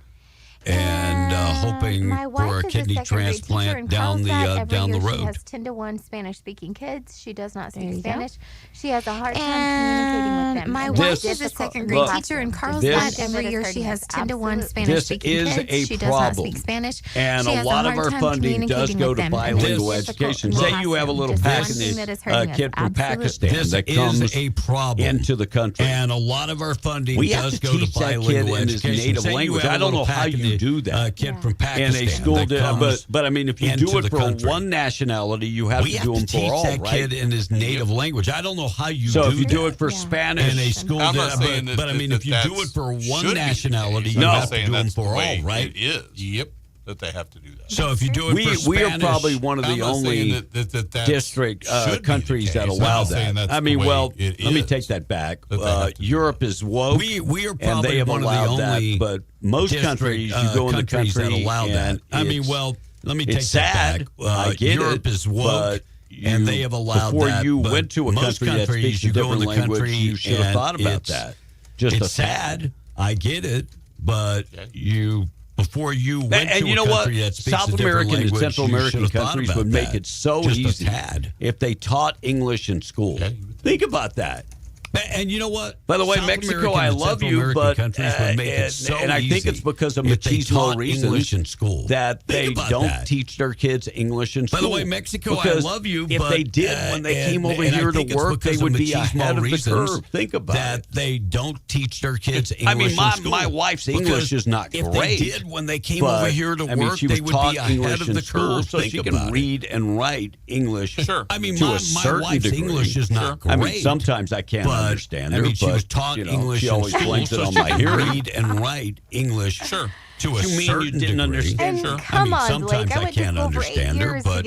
And hoping for a kidney transplant down the road. She has 10-to-1 Spanish-speaking kids. She does not speak Spanish. She has a hard time communicating with them. My wife is a second-grade teacher in Carlsbad. Every year she has 10-to-1 Spanish-speaking kids. She does not speak Spanish. And a lot of our funding does go to bilingual education. Say you have a little kid from Pakistan that comes into the country. And a lot of our funding does go to bilingual education. Native language. I don't know how you do that. A kid from Pakistan. In a school, but I mean, if you do it for one nationality, you have to do them for all, right? We have to teach that kid in his native language. I don't know how you do that. So if you do it for Spanish in a school, but I mean, if you do it for one nationality, you have to do them for all, right? It is. Yep. That they have to do that. So if you do it for Spanish, we are probably one of the only district countries that allow that. I mean, well, let me take that back. Europe is woke, we are and they have one allowed of the only that. But most countries, you go in the country that allow that. I mean, well, let me take that back. Europe is woke. And they have allowed before that. you went to a country that speaks a different language, you should have thought about that. It's sad. I get it, but before you went to a country that speaks South a different American language, and Central American countries would make it so easy if they taught English in school. Think about that. And you know what? By the way, Mexico, I love you, but and I think it's because of machismo reasons in school that they don't teach their kids English in school. By the way, Mexico, I love you, if they did when they came over here to work, they would be ahead of the curve. Think about that. They don't teach their kids English. I mean, my wife's English is not great. If they did when they came over here to work, they would be ahead of the curve. So she can read and write English. Sure. I mean, my wife's English is not great. I mean, sometimes I can't understand her. I mean, she was taught English she always blames it on my hearing. Read and write English. Sure. To a certain didn't understand her? Come on, sometimes Blake. I can't understand her, but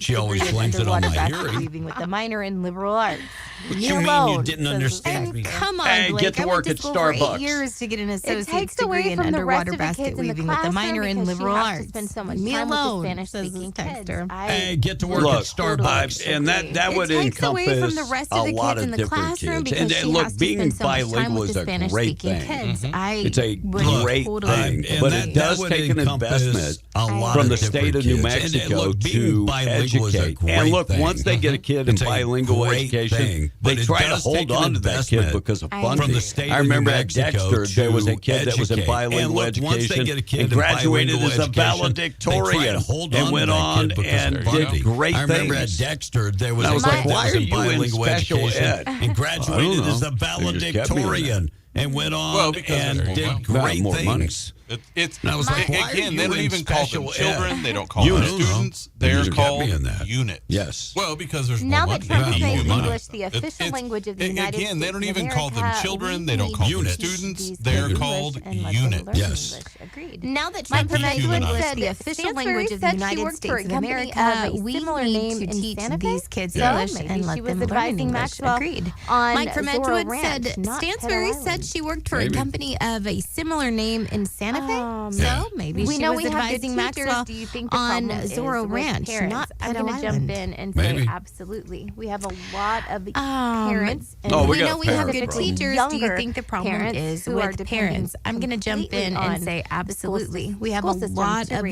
she always blames it on my hearing. With a minor in liberal arts. What you mean you didn't understand me? Come on, Hey, Blake. get to work at Starbucks. I went to school for 8 years to get an associate's degree in underwater basket weaving with a minor in liberal arts. Me alone, says this texter. Hey, get to work at Starbucks. And that would encompass a lot of different kids. And look, being bilingual is a great thing. It's a great thing. But it does take an investment from the state of New Mexico to educate. And look, once they get a kid in bilingual education, they try to hold on to that kid because of funding. I remember at Dexter, there was a kid that was in bilingual education and graduated as a valedictorian and went on and did great things. I remember at Dexter, there was a kid that was in bilingual education and graduated as a valedictorian and went on and did great things. It's and I was like, again, they don't even call them children. They don't call them students. They're called units. Yes. Well, because there's now more that money. Trump is making English the official language of the United States. Again, they don't even call them children. They don't call them students. They're called units. Yes. Agreed. Now that Trump is making English the official language of the United States of America, we need to teach these kids English and let them learn English. Agreed. Mike from Edgewood said Stansbury said she worked for a company of a similar name in Santa Fe. So maybe she was advising Maxwell on Zorro Ranch, not I'm Pedo going to jump in and say absolutely. We have a lot of parents. And we know we have good teachers. Do you think the problem is with parents? I'm going to jump in and say absolutely. We have a lot of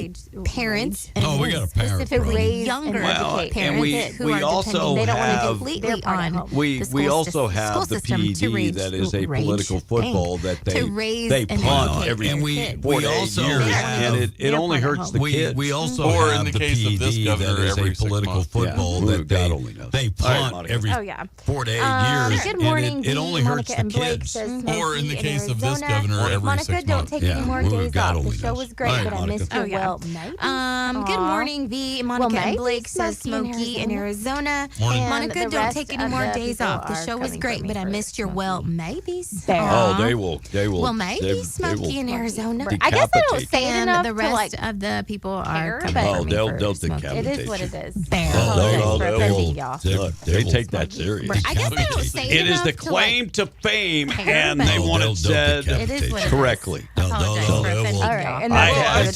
parents. We got a parent specifically younger parents who are depending. They don't want to completely on we also have the PD that is a political football that they punt every 4 to 8 years, and it only hurts the kids. We also have the PD that is a political football that they punt every 4 to 8 years. Good morning, and it only hurts the kids. Or in the case of this governor, every 6 months. Monica, don't take any more days off. The show was great, but I missed your Will. Good morning, V. Monica and Blake says Smokey in Arizona. Monica, don't take any more days off. The show was great, but I missed your well, maybes. They will. Well, maybe Smokey in Arizona. I guess I don't say it enough. The rest of the people are they'll decapitate. It is what it is. They take that serious. I guess I don't say it enough. It is the claim to fame, and they want it said correctly. All right. I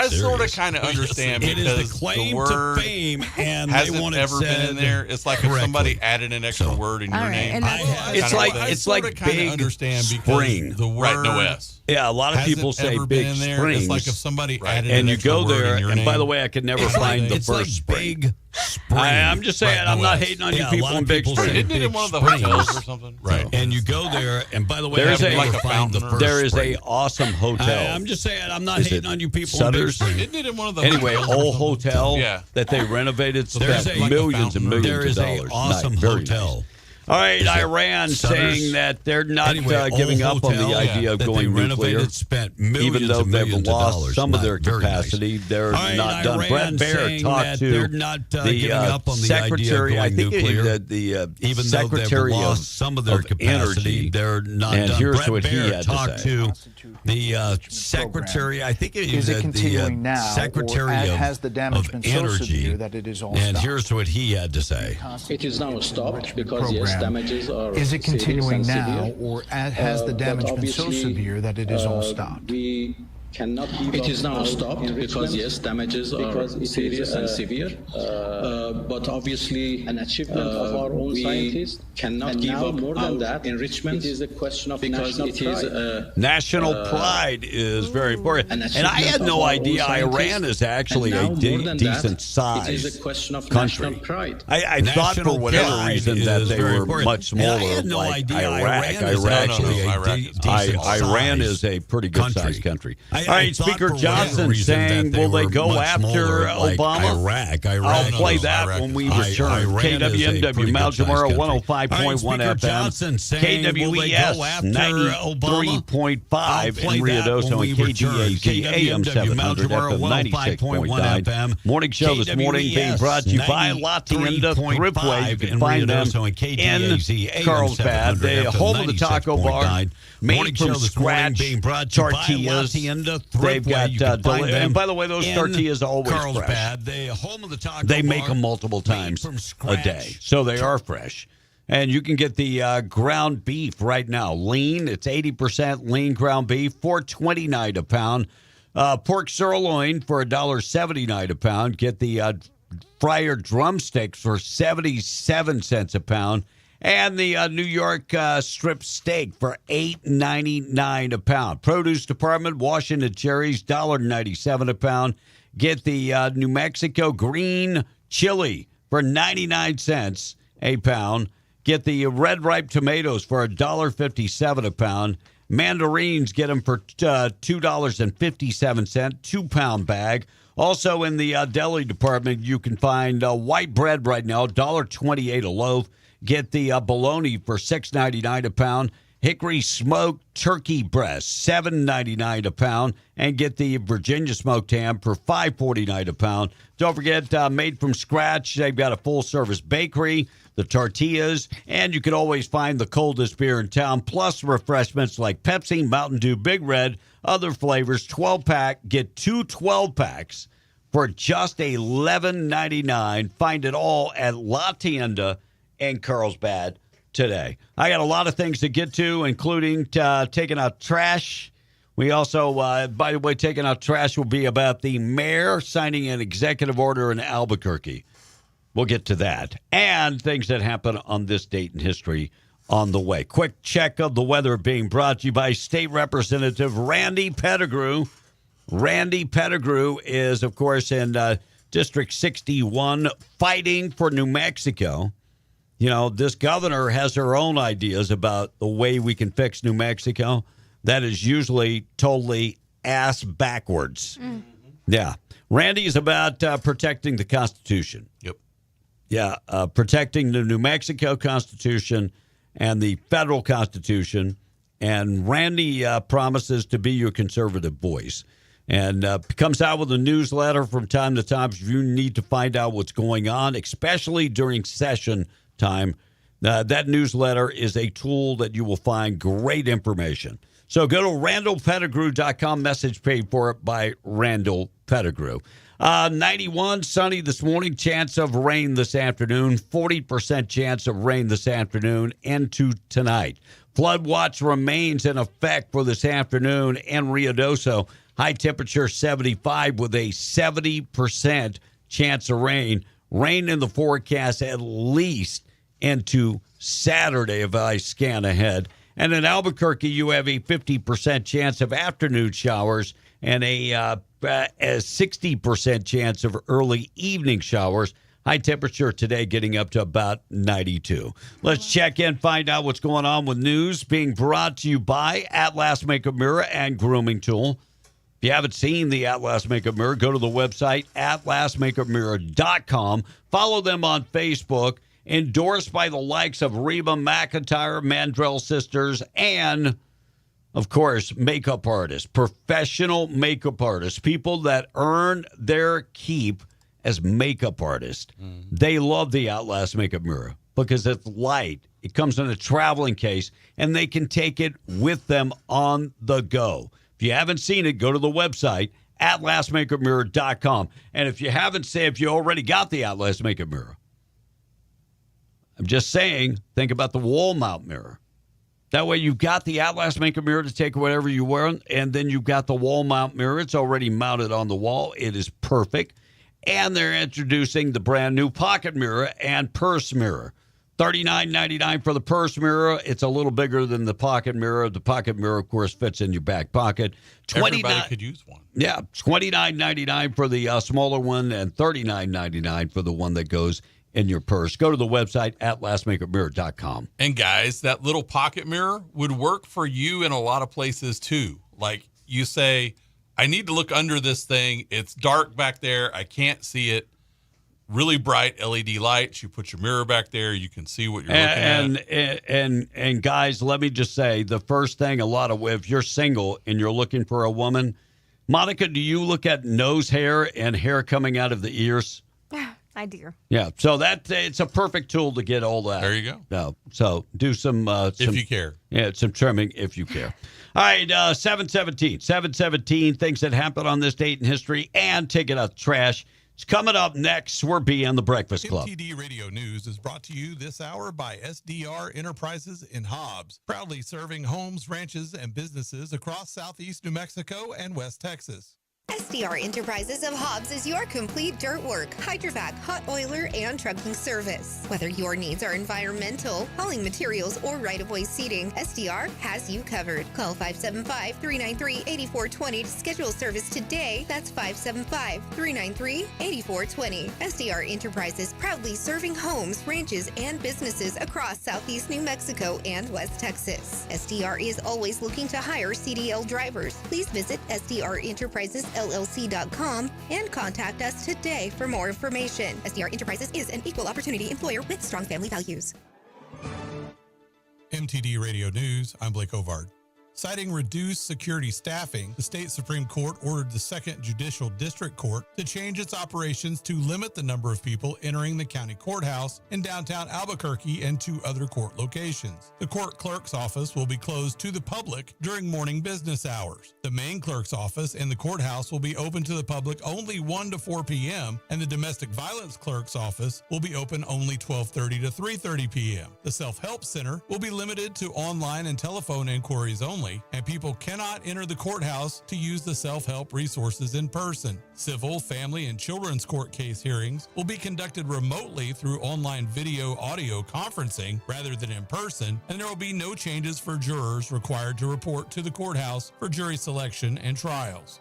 sort of kind of understand because it is the claim to fame, and they want it ever been in there. It's like if somebody added an extra word in your name. It's like big understand spring. The word right, no S. Yeah, a lot of people say big springs. It's like if somebody added and an you go there, and by the way, I could never find the first spring. Big spring. I'm just saying, I'm not hating on you people in Big Spring. Isn't it in one of the hotels or something? Right. And you go there, and by the way, there is a awesome hotel. I'm just saying, I'm not hating on you people in Big Spring. Isn't it in one of the anyway, old hotel that they renovated, spent millions and millions of dollars. There is an awesome hotel. All right, Iran saying that they're not giving up on the idea of going nuclear, even though they've lost some of their capacity. They're not done. Brett Baer talked to the secretary, I think the secretary of some of their capacity. They're not done. And here's what he had to say. The secretary, I think it is the secretary of energy, and here's what he had to say. It is now stopped because yes, damages are. Is it continuing now, or has the damage been so severe that it is all stopped? It is now stopped because yes, damages are serious and severe. But obviously, an achievement of our own scientists cannot give up more than that. Enrichment is a question of national pride. National pride is very important, and I had no idea Iran is actually a decent sized country. I thought for whatever reason that they were much smaller, like Iraq. Iran is a pretty good sized country. All right, Speaker Johnson saying, will they go after Obama? I'll play that when we return. KWMW, Mount Jamara 105.1 FM, KWES 93.5 in Rio Doso, and KGAZ AM 700 FM 96.9. Morning show this morning being brought to you by La Tienda Thriftway. You can find them in Carlsbad, the home of the taco bar, made from scratch tortillas. They've got, and by the way, those tortillas are always fresh. They make them multiple times a day, so they are fresh. And you can get the ground beef right now. Lean, it's 80% lean ground beef, $4.29 a pound. Pork sirloin for $1.79 a pound. Get the fryer drumsticks for 77 cents a pound. And the New York strip steak for $8.99 a pound. Produce department, Washington cherries, $1.97 a pound. Get the New Mexico green chili for 99 cents a pound. Get the red ripe tomatoes for $1.57 a pound. Mandarins, get them for $2.57, 2-pound bag. Also in the deli department, you can find white bread right now, $1.28 a loaf. Get the bologna for $6.99 a pound. Hickory smoked turkey breast, $7.99 a pound, and get the Virginia smoked ham for $5.49 a pound. Don't forget, made from scratch. They've got a full-service bakery, the tortillas, and you can always find the coldest beer in town, plus refreshments like Pepsi, Mountain Dew, Big Red, other flavors. 12-pack. Get 2 12-packs for just $11.99. Find it all at La Tienda in Carlsbad today. I got a lot of things to get to, including taking out trash. We also, by the way, taking out trash will be about the mayor signing an executive order in Albuquerque. We'll get to that. And things that happen on this date in history on the way. Quick check of the weather being brought to you by State Representative Randy Pettigrew. Randy Pettigrew is, of course, in District 61 fighting for New Mexico. You know, this governor has her own ideas about the way we can fix New Mexico. That is usually totally ass backwards. Mm-hmm. Yeah. Randy is about protecting the Constitution. Yep. Yeah, protecting the New Mexico Constitution and the federal Constitution. And Randy promises to be your conservative voice. And comes out with a newsletter from time to time if you need to find out what's going on, especially during session time. That newsletter is a tool that you will find great information. So go to RandallPettigrew.com, message paid for it by Randall Pettigrew. 91, sunny this morning, chance of rain this afternoon, 40% chance of rain this afternoon into tonight. Flood watch remains in effect for this afternoon in Rio Doso. High temperature 75 with a 70% chance of rain. Rain in the forecast at least into Saturday if I scan ahead. And in Albuquerque, you have a 50% chance of afternoon showers and a 60% chance of early evening showers. High temperature today getting up to about 92. Let's check in, find out what's going on with news being brought to you by Atlas Makeup Mirror and Grooming Tool. If you haven't seen the Atlas Makeup Mirror, go to the website, atlasmakeupmirror.com. Follow them on Facebook. Endorsed by the likes of Reba McEntire, Mandrell Sisters, and, of course, makeup artists, professional makeup artists, people that earn their keep as makeup artists. Mm-hmm. They love the Atlas Makeup Mirror because it's light. It comes in a traveling case, and they can take it with them on the go. If you haven't seen it, go to the website, atlasmakeupmirror.com. And if you haven't seen, if you already got the Atlas Makeup Mirror, I'm just saying, think about the wall mount mirror. That way you've got the Atlas Makeup Mirror to take whatever you want, and then you've got the wall mount mirror. It's already mounted on the wall. It is perfect. And they're introducing the brand new pocket mirror and purse mirror. $39.99 for the purse mirror. It's a little bigger than the pocket mirror. The pocket mirror, of course, fits in your back pocket. Everybody could use one. Yeah, $29.99 for the smaller one and $39.99 for the one that goes in your purse. Go to the website, atlasmakeupmirror.com. And guys, that little pocket mirror would work for you in a lot of places too. Like you say, I need to look under this thing. It's dark back there. I can't see it. Really bright LED lights. You put your mirror back there. You can see what you're looking at. And guys, let me just say, the first thing if you're single and you're looking for a woman, Monica, do you look at nose hair and hair coming out of the ears? I do. Yeah, so it's a perfect tool to get all that. There you go. So do some if you care. Yeah, some trimming if you care. All right, 717, things that happened on this date in history, and take it out the trash. It's coming up next. We're being the Breakfast Club. MTD Radio News is brought to you this hour by SDR Enterprises in Hobbs, proudly serving homes, ranches, and businesses across southeast New Mexico and West Texas. SDR Enterprises of Hobbs is your complete dirt work, hydrovac, hot oiler, and trucking service. Whether your needs are environmental, hauling materials, or right-of-way seating, SDR has you covered. Call 575-393-8420 to schedule service today. That's 575-393-8420. SDR Enterprises, proudly serving homes, ranches, and businesses across southeast New Mexico and West Texas. SDR is always looking to hire CDL drivers. Please visit SDREnterprisesLLC.com and contact us today for more information. SDR Enterprises is an equal opportunity employer with strong family values. MTD Radio News, I'm Blake Ovard. Citing reduced security staffing, the state Supreme Court ordered the 2nd Judicial District Court to change its operations to limit the number of people entering the county courthouse in downtown Albuquerque and 2 other court locations. The court clerk's office will be closed to the public during morning business hours. The main clerk's office and the courthouse will be open to the public only 1 to 4 p.m., and the domestic violence clerk's office will be open only 12:30 to 3:30 p.m. The self-help center will be limited to online and telephone inquiries only, and people cannot enter the courthouse to use the self-help resources in person. Civil, family, and children's court case hearings will be conducted remotely through online video audio conferencing rather than in person, and there will be no changes for jurors required to report to the courthouse for jury selection and trials.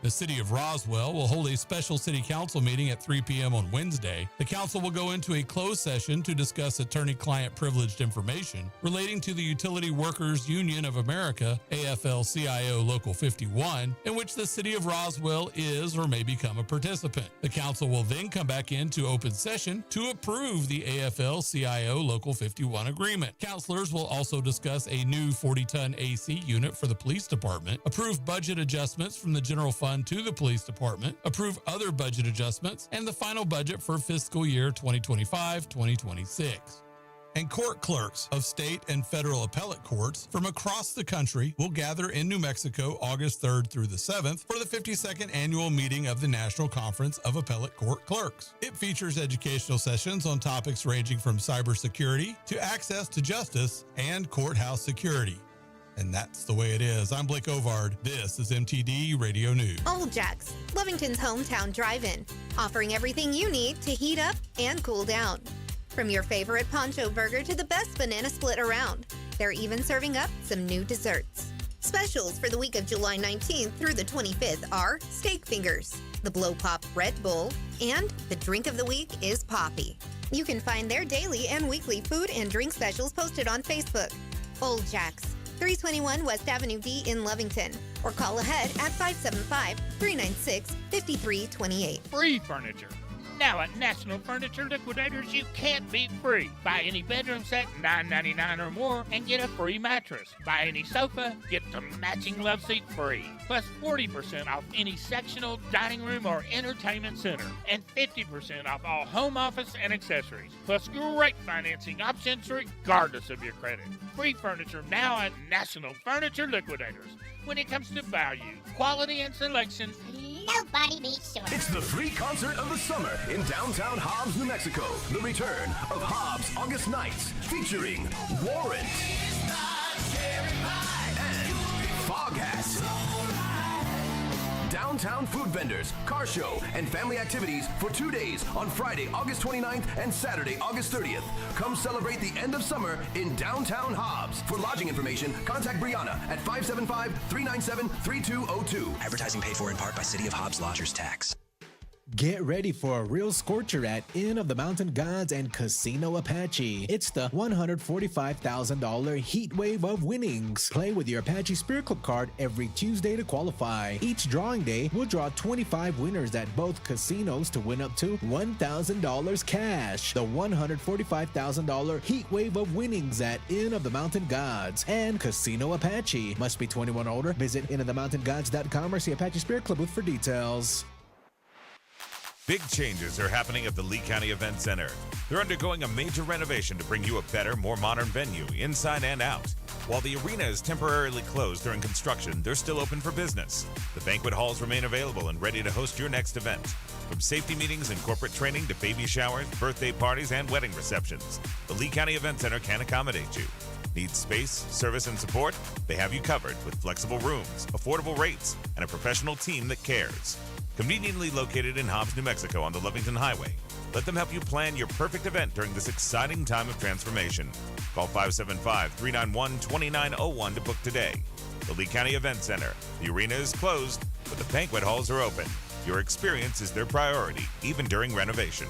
The City of Roswell will hold a special City Council meeting at 3 p.m. on Wednesday. The Council will go into a closed session to discuss attorney-client privileged information relating to the Utility Workers Union of America, AFL-CIO Local 51, in which the City of Roswell is or may become a participant. The Council will then come back into open session to approve the AFL-CIO Local 51 agreement. Councilors will also discuss a new 40-ton AC unit for the police department, approve budget adjustments from the general fund to the police department, approve other budget adjustments, and the final budget for fiscal year 2025-2026. And court clerks of state and federal appellate courts from across the country will gather in New Mexico August 3rd through the 7th for the 52nd annual meeting of the National Conference of Appellate Court Clerks. It features educational sessions on topics ranging from cybersecurity to access to justice and courthouse security. And that's the way it is. I'm Blake Ovard. This is MTD Radio News. Old Jack's, Lovington's hometown drive-in, offering everything you need to heat up and cool down. From your favorite poncho burger to the best banana split around, they're even serving up some new desserts. Specials for the week of July 19th through the 25th are steak fingers, the Blow Pop Red Bull, and the drink of the week is Poppy. You can find their daily and weekly food and drink specials posted on Facebook. Old Jack's, 321 West Avenue B in Lovington, or call ahead at 575-396-5328. Free furniture. Now at National Furniture Liquidators, you can't beat free. Buy any bedroom set, $9.99 or more, and get a free mattress. Buy any sofa, get the matching love seat free. Plus 40% off any sectional, dining room, or entertainment center. And 50% off all home office and accessories. Plus great financing options regardless of your credit. Free furniture now at National Furniture Liquidators. When it comes to value, quality, and selection, nobody beats yours. It's the free concert of the summer in downtown Hobbs, New Mexico. The return of Hobbs August Nights, featuring Warrant and Foghat. Downtown food vendors, car show, and family activities for 2 days on Friday, August 29th and Saturday, August 30th. Come celebrate the end of summer in downtown Hobbs. For lodging information, contact Brianna at 575-397-3202. Advertising paid for in part by City of Hobbs Lodgers Tax. Get ready for a real scorcher at Inn of the Mountain Gods and Casino Apache. It's the $145,000 heat wave of winnings. Play with your Apache Spirit Club card every Tuesday to qualify. Each drawing day, we'll draw 25 winners at both casinos to win up to $1,000 cash. The $145,000 heat wave of winnings at Inn of the Mountain Gods and Casino Apache. Must be 21 or older. Visit innofthemountaingods.com or see Apache Spirit Club booth for details. Big changes are happening at the Lee County Event Center. They're undergoing a major renovation to bring you a better, more modern venue, inside and out. While the arena is temporarily closed during construction, they're still open for business. The banquet halls remain available and ready to host your next event. From safety meetings and corporate training to baby showers, birthday parties, and wedding receptions, the Lee County Event Center can accommodate you. Need space, service, and support? They have you covered with flexible rooms, affordable rates, and a professional team that cares. Conveniently located in Hobbs, New Mexico on the Lovington Highway. Let them help you plan your perfect event during this exciting time of transformation. Call 575-391-2901 to book today. The Lee County Event Center. The arena is closed, but the banquet halls are open. Your experience is their priority, even during renovation.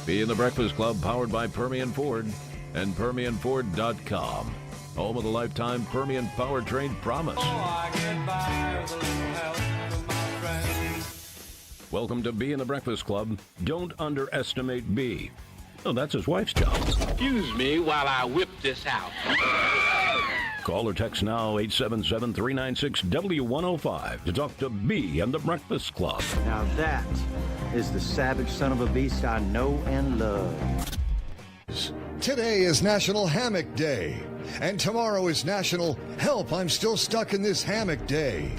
Be in the Breakfast Club, powered by Permian Ford and PermianFord.com. Home of the lifetime Permian powertrain promise. Welcome to B in the Breakfast Club. Don't underestimate B. Oh, that's his wife's job. Excuse me while I whip this out. Call or text now 877-396-W105 to talk to B and the Breakfast Club. Now that is the savage son of a beast I know and love. Today is National Hammock Day, and tomorrow is National Help I'm Still Stuck in This Hammock Day.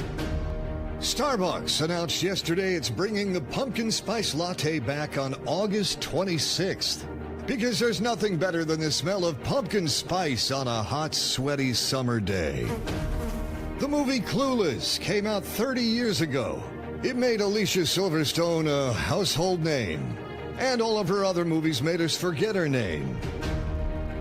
Starbucks announced yesterday it's bringing the pumpkin spice latte back on August 26th. Because there's nothing better than the smell of pumpkin spice on a hot, sweaty summer day. The movie Clueless came out 30 years ago. It made Alicia Silverstone a household name. And all of her other movies made us forget her name.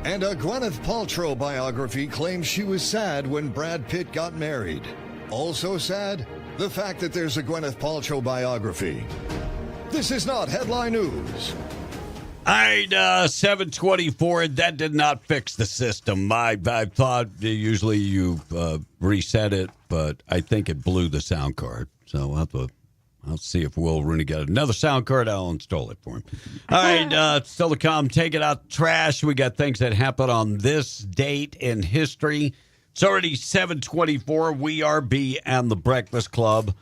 And a Gwyneth Paltrow biography claims she was sad when Brad Pitt got married. Also sad, the fact that there's a Gwyneth Paltrow biography. This is not headline news. All right, 7:24. That did not fix the system. I thought usually you reset it, but I think it blew the sound card. So I'll see if Will Rooney got another sound card. I'll install it for him. All right, still to come. Take it out the trash. We got things that happened on this date in history. It's already 7:24. We are B and the Breakfast Club.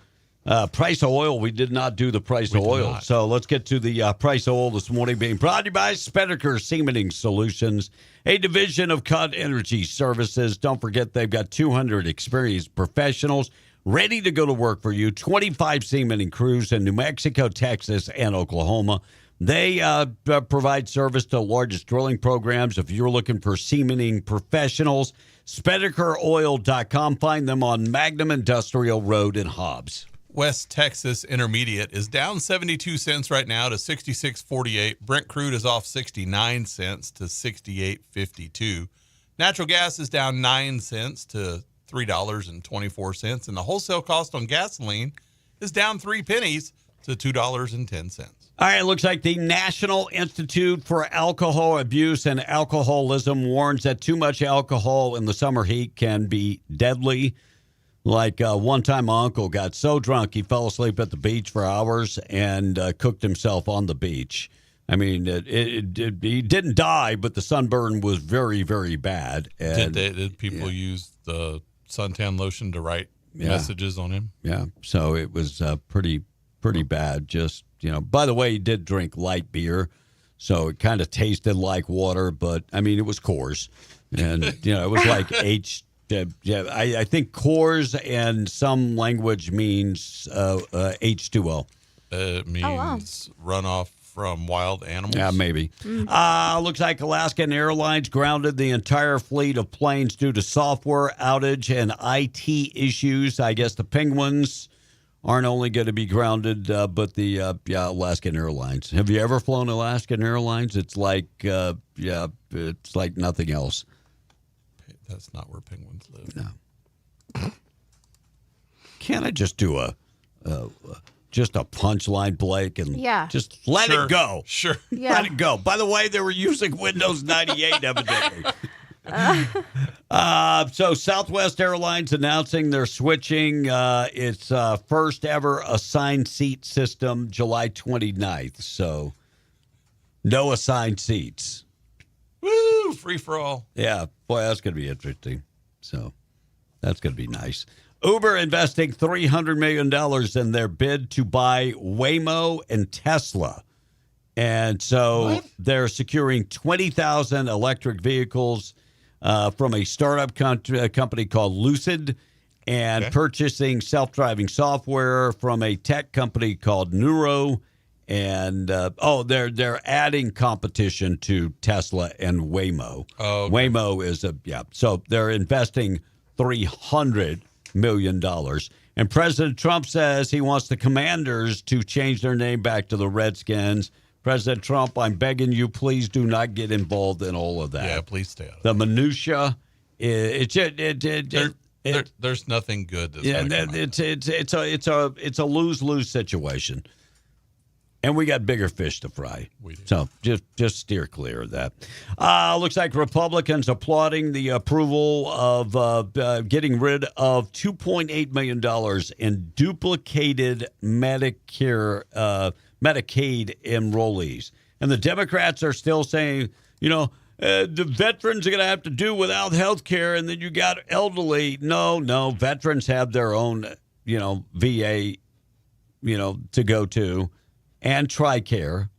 Price of oil, we did not do the price of oil. So let's get to the price of oil this morning, being brought to you by Spinnaker Cementing Solutions, a division of Cut Energy Services. Don't forget, they've got 200 experienced professionals ready to go to work for you, 25 cementing crews in New Mexico, Texas, and Oklahoma. They provide service to the largest drilling programs. If you're looking for cementing professionals, SpinnakerOil.com. Find them on Magnum Industrial Road in Hobbs. West Texas Intermediate is down 72 cents right now to 66.48. Brent crude is off 69 cents to 68.52. Natural gas is down 9 cents to $3.24, and the wholesale cost on gasoline is down 3 pennies to $2.10. All right, it looks like the National Institute for Alcohol Abuse and Alcoholism warns that too much alcohol in the summer heat can be deadly. Like one time, my uncle got so drunk he fell asleep at the beach for hours and cooked himself on the beach. I mean, he didn't die, but the sunburn was very, very bad. And, did people use the suntan lotion to write messages on him? Yeah, so it was pretty bad. Just, by the way, he did drink light beer, so it kind of tasted like water, but, I mean, it was Coors. And, it was like I think Coors in some language means H2O. It means runoff from wild animals. Yeah, maybe. Looks like Alaskan Airlines grounded the entire fleet of planes due to software outage and IT issues. I guess the Penguins aren't only going to be grounded, but the Alaskan Airlines. Have you ever flown Alaskan Airlines? It's like it's like nothing else. That's not where penguins live. No. Can't I just do a punchline, Blake, and just let it go? Sure. Yeah. Let it go. By the way, they were using Windows 98 evidently. So Southwest Airlines announcing they're switching its first ever assigned seat system July 29th. So no assigned seats. Woo! Free for all. Yeah. Boy, that's going to be interesting. So that's going to be nice. Uber investing $300 million in their bid to buy Waymo and Tesla. And so they're securing 20,000 electric vehicles from a startup company called Lucid and purchasing self-driving software from a tech company called Nuro. And they're adding competition to Tesla and Waymo. Oh, okay. Waymo is so they're investing $300 million. And President Trump says he wants the Commanders to change their name back to the Redskins. President Trump, I'm begging you, please do not get involved in all of that. Yeah, please stay out of the minutia. There's nothing good. It's a lose-lose situation. And we got bigger fish to fry. So just steer clear of that. Looks like Republicans applauding the approval of getting rid of $2.8 million in duplicated Medicaid enrollees. And the Democrats are still saying, the veterans are going to have to do without health care, and then you got elderly. No, veterans have their own, VA, to go to, and TRICARE.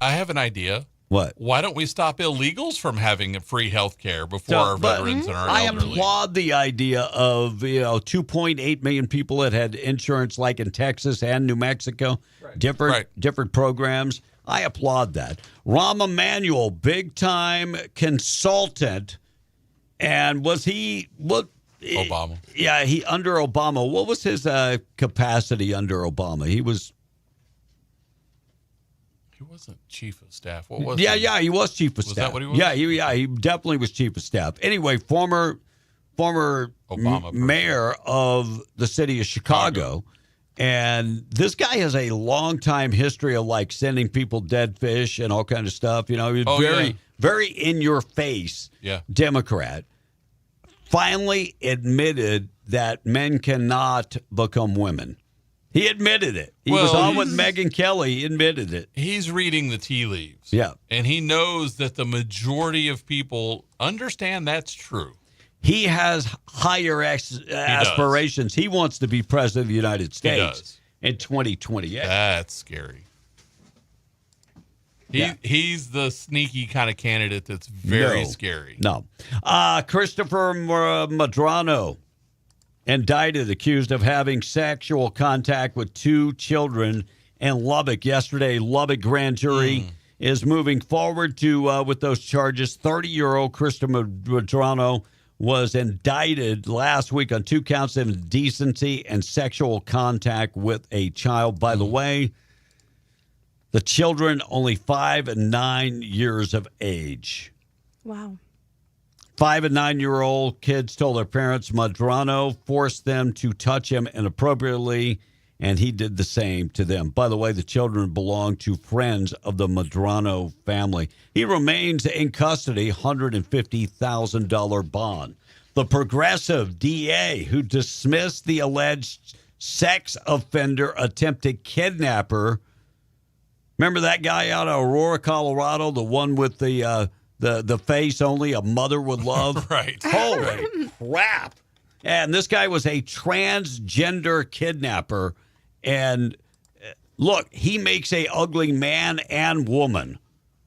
I have an idea. What? Why don't we stop illegals from having free health care before our veterans and our elderly? I applaud the idea of 2.8 million people that had insurance, like in Texas and New Mexico, different programs. I applaud that. Rahm Emanuel, big time consultant, and was he Obama? Yeah, he under Obama. What was his capacity under Obama? He wasn't chief of staff. What was he? Yeah, he was chief of staff. Was that what he was? Yeah, he definitely was chief of staff. Anyway, former Obama mayor of the city of Chicago. And this guy has a long time history of like sending people dead fish and all kind of stuff. He was very in your face Democrat. Finally admitted that men cannot become women. He admitted it. He was on with Megyn Kelly. He admitted it. He's reading the tea leaves. Yeah. And he knows that the majority of people understand that's true. He has higher aspirations. He wants to be president of the United States in 2028. That's scary. He's the sneaky kind of candidate that's very scary. No. Christopher Medrano, indicted, accused of having sexual contact with 2 children in Lubbock yesterday. Lubbock grand jury is moving forward to with those charges. 30-year-old Christopher Medrano was indicted last week on 2 counts of indecency and sexual contact with a child. By the way, the children only 5 and 9 years of age. Wow. 5 and 9-year-old kids told their parents Medrano forced them to touch him inappropriately, and he did the same to them. By the way, the children belong to friends of the Medrano family. He remains in custody, $150,000 bond. The progressive DA who dismissed the alleged sex offender attempted kidnapper. Remember that guy out of Aurora, Colorado, the one with the face only a mother would love? Right. Holy crap. And this guy was a transgender kidnapper. And look, he makes a ugly man and woman.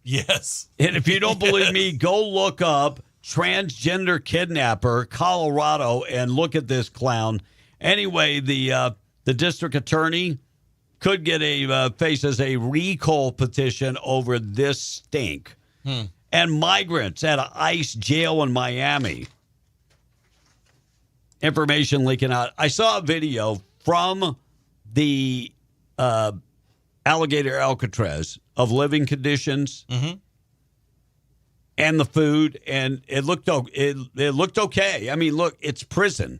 Yes. And if you don't believe me, go look up transgender kidnapper, Colorado, and look at this clown. Anyway, the district attorney could get faces a recall petition over this stink. And migrants at an ICE jail in Miami. Information leaking out. I saw a video from the Alligator Alcatraz of living conditions and the food, and it looked okay. I mean, look, it's prison.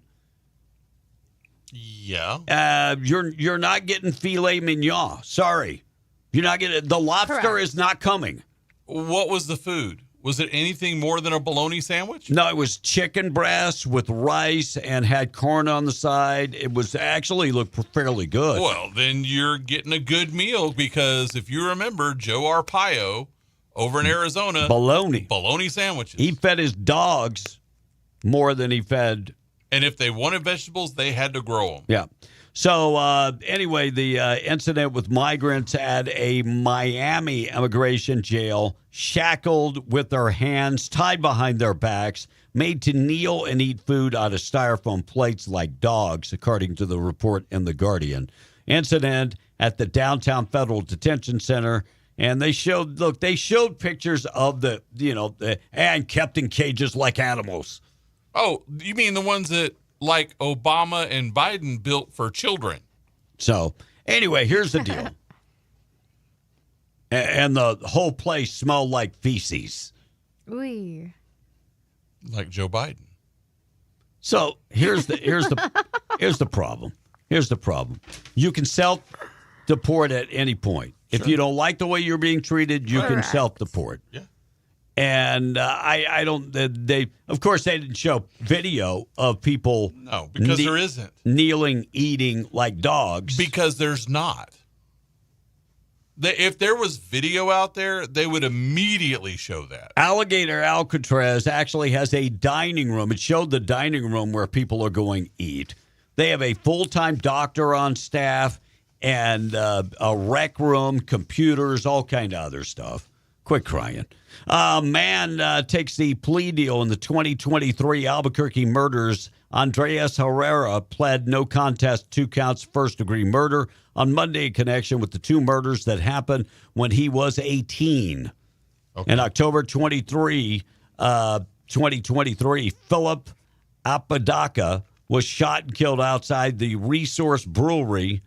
Yeah. You're not getting filet mignon. Sorry, you're not getting. The lobster is not coming. What was the food? Was it anything more than a bologna sandwich? No, it was chicken breast with rice and had corn on the side. It was actually looked fairly good. Well, then you're getting a good meal because if you remember Joe Arpaio over in Arizona, bologna sandwiches. He fed his dogs more than he fed. And if they wanted vegetables, they had to grow them. Yeah. So anyway, the incident with migrants at a Miami immigration jail, shackled with their hands tied behind their backs, made to kneel and eat food out of styrofoam plates like dogs, according to the report in The Guardian. Incident at the downtown Federal Detention Center. And they showed pictures of and kept in cages like animals. Oh, you mean the ones that like Obama and Biden built for children? So anyway, here's the deal. And the whole place smelled like feces. Ooh. Like Joe Biden. So here's the problem. Here's the problem. You can self-deport at any point. Sure. If you don't like the way you're being treated, you can self-deport. Yeah. And I don't. They of course they didn't show video of people. No, because there isn't kneeling, eating like dogs. Because there's not. If there was video out there, they would immediately show that. Alligator Alcatraz actually has a dining room. It showed the dining room where people are going to eat. They have a full-time doctor on staff and a rec room, computers, all kind of other stuff. Quit crying. Man takes the plea deal in the 2023 Albuquerque murders. Andres Herrera pled no contest, 2 counts, first-degree murder on Monday in connection with the 2 murders that happened when he was 18. Okay. In October 2023, Philip Apodaca was shot and killed outside the Resource Brewery.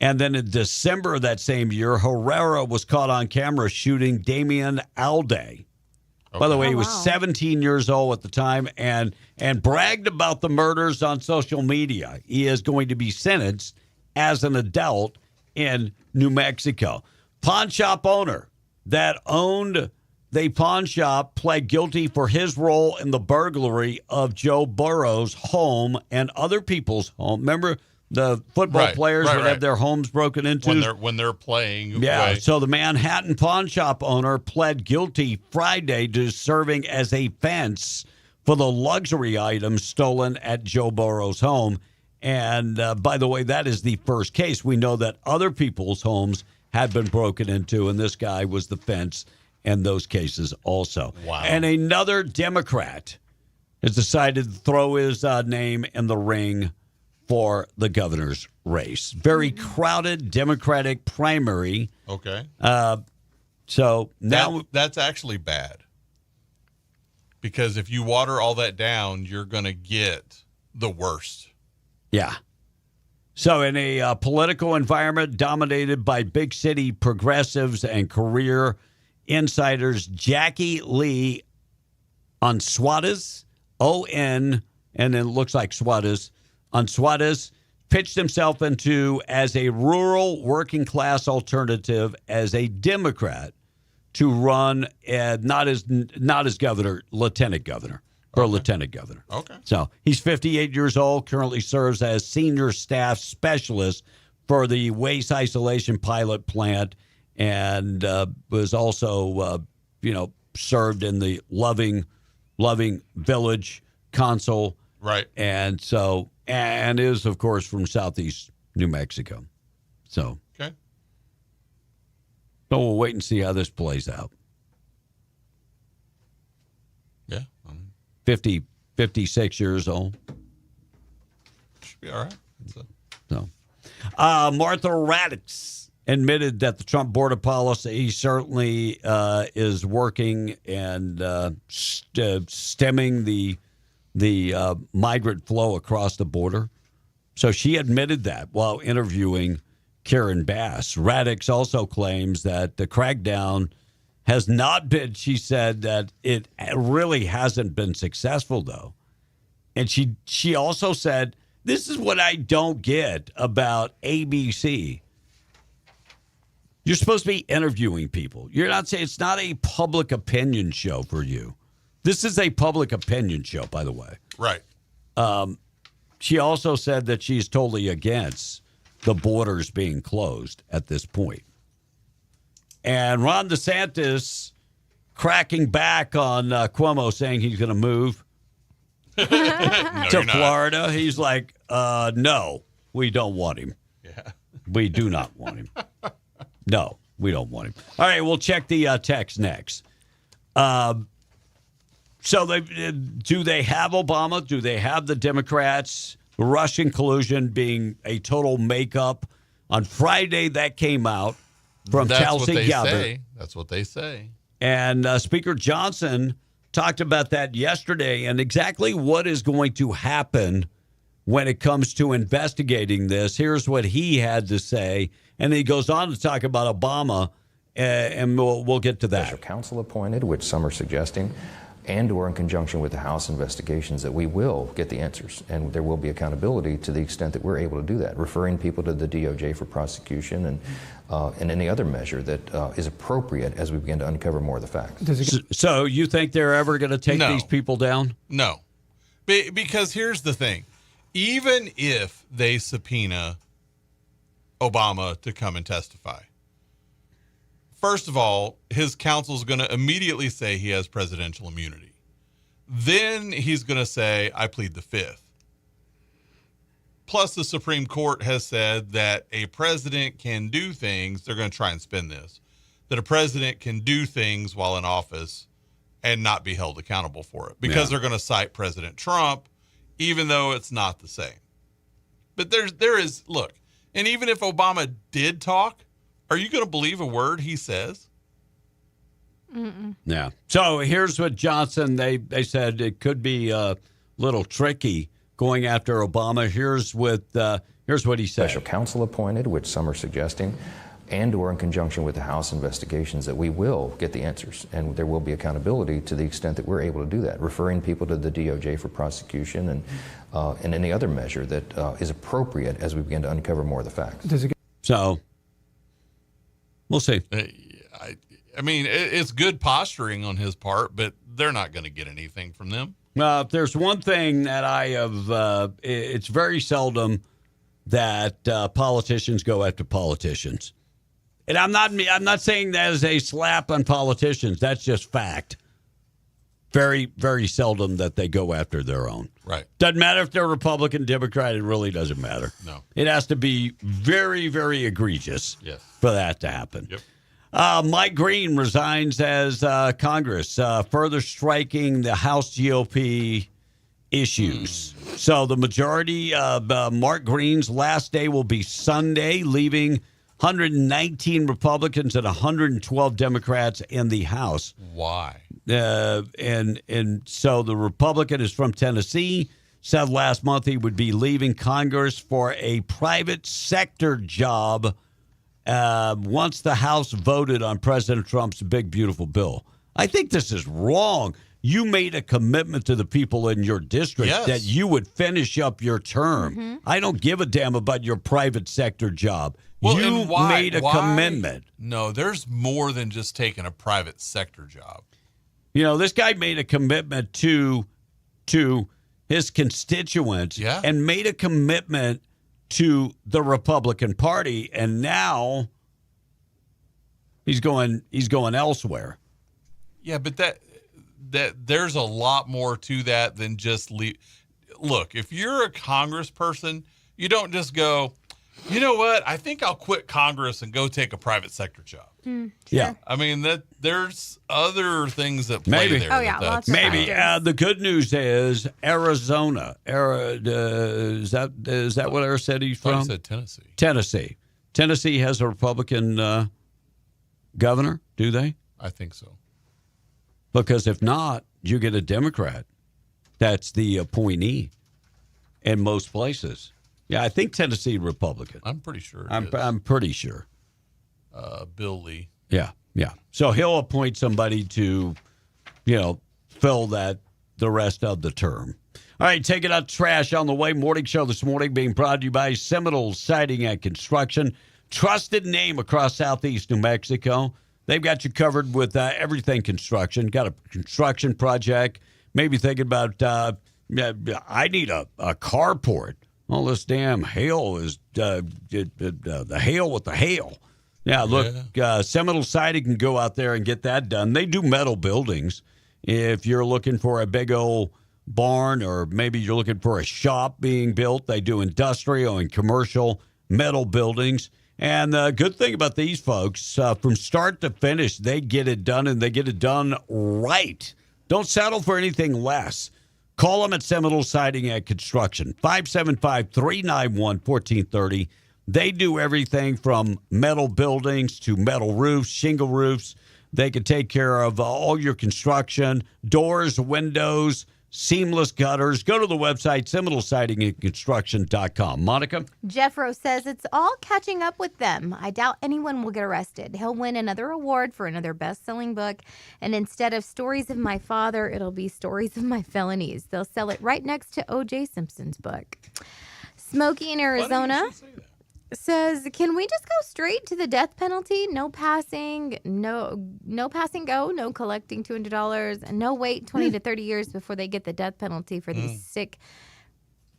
And then in December of that same year, Herrera was caught on camera shooting Damian Alday. Okay. By the way, he was 17 years old at the time and bragged about the murders on social media. He is going to be sentenced as an adult in New Mexico. Pawn shop owner that owned the pawn shop pled guilty for his role in the burglary of Joe Burrow's home and other people's home. Remember, the football players would have their homes broken into when they're playing. Yeah. Away. So the Manhattan pawn shop owner pled guilty Friday to serving as a fence for the luxury items stolen at Joe Burrow's home. And by the way, that is the first case. We know that other people's homes had been broken into, and this guy was the fence in those cases also. Wow. And another Democrat has decided to throw his name in the ring for the governor's race. Very crowded Democratic primary. Okay. So now that's actually bad. Because if you water all that down, you're going to get the worst. Yeah. So in a political environment dominated by big city progressives and career insiders, Jackie Lee Onsuadez, O-N, and it looks like Suarez, Onsuadez pitched himself into as a rural working class alternative as a Democrat to run not as governor, lieutenant governor. For lieutenant governor. Okay. So he's 58 years old, currently serves as senior staff specialist for the waste isolation pilot plant, and was also, served in the Loving Village Council. Right. And so, and is, of course, from southeast New Mexico. So. Okay. So we'll wait and see how this plays out. Yeah. 56 years old. Should be all right. So, Martha Raddatz admitted that the Trump border policy certainly is working and stemming the migrant flow across the border. So she admitted that while interviewing Karen Bass. Raddatz also claims that the crackdown has not been, she said that it really hasn't been successful, though. And she also said, this is what I don't get about ABC. You're supposed to be interviewing people. You're not saying, it's not a public opinion show for you. This is a public opinion show, by the way. Right. She also said that she's totally against the borders being closed at this point. And Ron DeSantis cracking back on Cuomo, saying he's going to move to Florida. He's like, no, we don't want him. Yeah. We do not want him. No, we don't want him. All right, we'll check the text next. So do they have Obama? Do they have the Democrats? Russian collusion being a total makeup. On Friday, that came out from Tulsi Gabbard. That's what they say. And Speaker Johnson talked about that yesterday and exactly what is going to happen when it comes to investigating this. Here's what he had to say. And then he goes on to talk about Obama, and we'll get to that. Special counsel appointed, which some are suggesting, and or in conjunction with the House investigations, that we will get the answers and there will be accountability to the extent that we're able to do that, referring people to the DOJ for prosecution and any other measure that is appropriate as we begin to uncover more of the facts. So you think they're ever going to take these people down? No. Because here's the thing. Even if they subpoena Obama to come and testify, first of all, his counsel is going to immediately say he has presidential immunity. Then he's going to say, I plead the fifth. Plus, the Supreme Court has said that a president can do things. They're going to try and spin this. That a president can do things while in office and not be held accountable for it. Because they're going to cite President Trump, even though it's not the same. But there is, look, and even if Obama did talk, are you going to believe a word he says? Mm-mm. Yeah. So here's what Johnson, they said it could be a little tricky going after Obama. Here's what he said. Special counsel appointed, which some are suggesting, and or in conjunction with the House investigations, that we will get the answers and there will be accountability to the extent that we're able to do that, referring people to the DOJ for prosecution and any other measure that is appropriate as we begin to uncover more of the facts. So we'll see. I mean, it's good posturing on his part, but they're not going to get anything from them. If there's one thing that I have, it's very seldom that politicians go after politicians. And I'm not saying that as a slap on politicians. That's just fact. Very, very seldom that they go after their own. Right. Doesn't matter if they're Republican, Democrat. It really doesn't matter. No. It has to be very, very egregious for that to happen. Yep. Mike Green resigns as Congress, further striking the House GOP issues. So the majority of Mark Green's last day will be Sunday, leaving 119 Republicans and 112 Democrats in the House. Why? And so the Republican is from Tennessee, said last month he would be leaving Congress for a private sector job once the House voted on President Trump's big, beautiful bill. I think this is wrong. You made a commitment to the people in your district that you would finish up your term. Mm-hmm. I don't give a damn about your private sector job. Well, you made a commitment. No, there's more than just taking a private sector job. You know, this guy made a commitment to his constituents and made a commitment to the Republican Party, and now he's going elsewhere. Yeah, but that there's a lot more to that than just leave. Look, if you're a congressperson, you don't just go, you know what? I think I'll quit Congress and go take a private sector job. Sure. Yeah. I mean, that there's other things that play there. Oh, yeah. Lots of Maybe. factors. The good news is Arizona. Is that what Eric said he's from? I said Tennessee. Tennessee has a Republican governor, do they? I think so. Because if not, you get a Democrat. That's the appointee in most places. Yeah, I think Tennessee Republican. I'm pretty sure. I'm pretty sure. Bill Lee. Yeah. So he'll appoint somebody to, fill the rest of the term. All right, take it out trash on the way. Morning show this morning being brought to you by Seminole Siding and Construction. Trusted name across southeast New Mexico. They've got you covered with everything construction. Got a construction project. Maybe thinking about, I need a carport. All this damn hail is the hail with the hail. Yeah, look, Seminole Siding can go out there and get that done. They do metal buildings. If you're looking for a big old barn or maybe you're looking for a shop being built, they do industrial and commercial metal buildings. And the good thing about these folks, from start to finish, they get it done and they get it done right. Don't settle for anything less. Call them at Seminole Siding and Construction, 575-391-1430. They do everything from metal buildings to metal roofs, shingle roofs. They can take care of all your construction, doors, windows, seamless gutters. Go to the website, SeminoleSidingAndConstruction.com. Monica? Jeffro says it's all catching up with them. I doubt anyone will get arrested. He'll win another award for another best-selling book, and instead of stories of my father, it'll be stories of my felonies. They'll sell it right next to O.J. Simpson's book. Smokey in Arizona says, can we just go straight to the death penalty? No passing, no passing go, no collecting $200, and no wait 20 to 30 years before they get the death penalty for these sick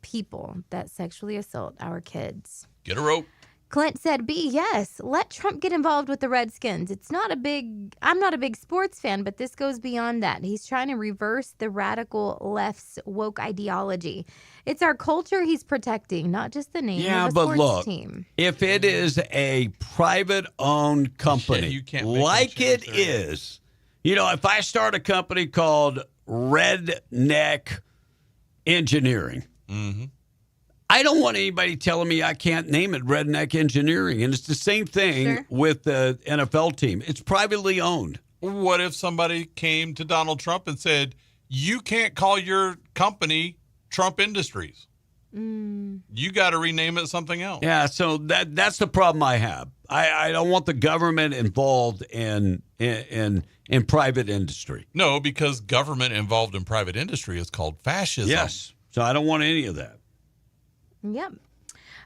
people that sexually assault our kids. Get a rope. Clint said, B, yes, let Trump get involved with the Redskins. I'm not a big sports fan, but this goes beyond that. He's trying to reverse the radical left's woke ideology. It's our culture he's protecting, not just the name of a sports team. If it is a private-owned company, like it is, if I start a company called Redneck Engineering, I don't want anybody telling me I can't name it Redneck Engineering. And it's the same thing with the NFL team. It's privately owned. What if somebody came to Donald Trump and said, you can't call your company Trump Industries? You got to rename it something else. Yeah, so that's the problem I have. I don't want the government involved in private industry. No, because government involved in private industry is called fascism. Yes, so I don't want any of that. Yep.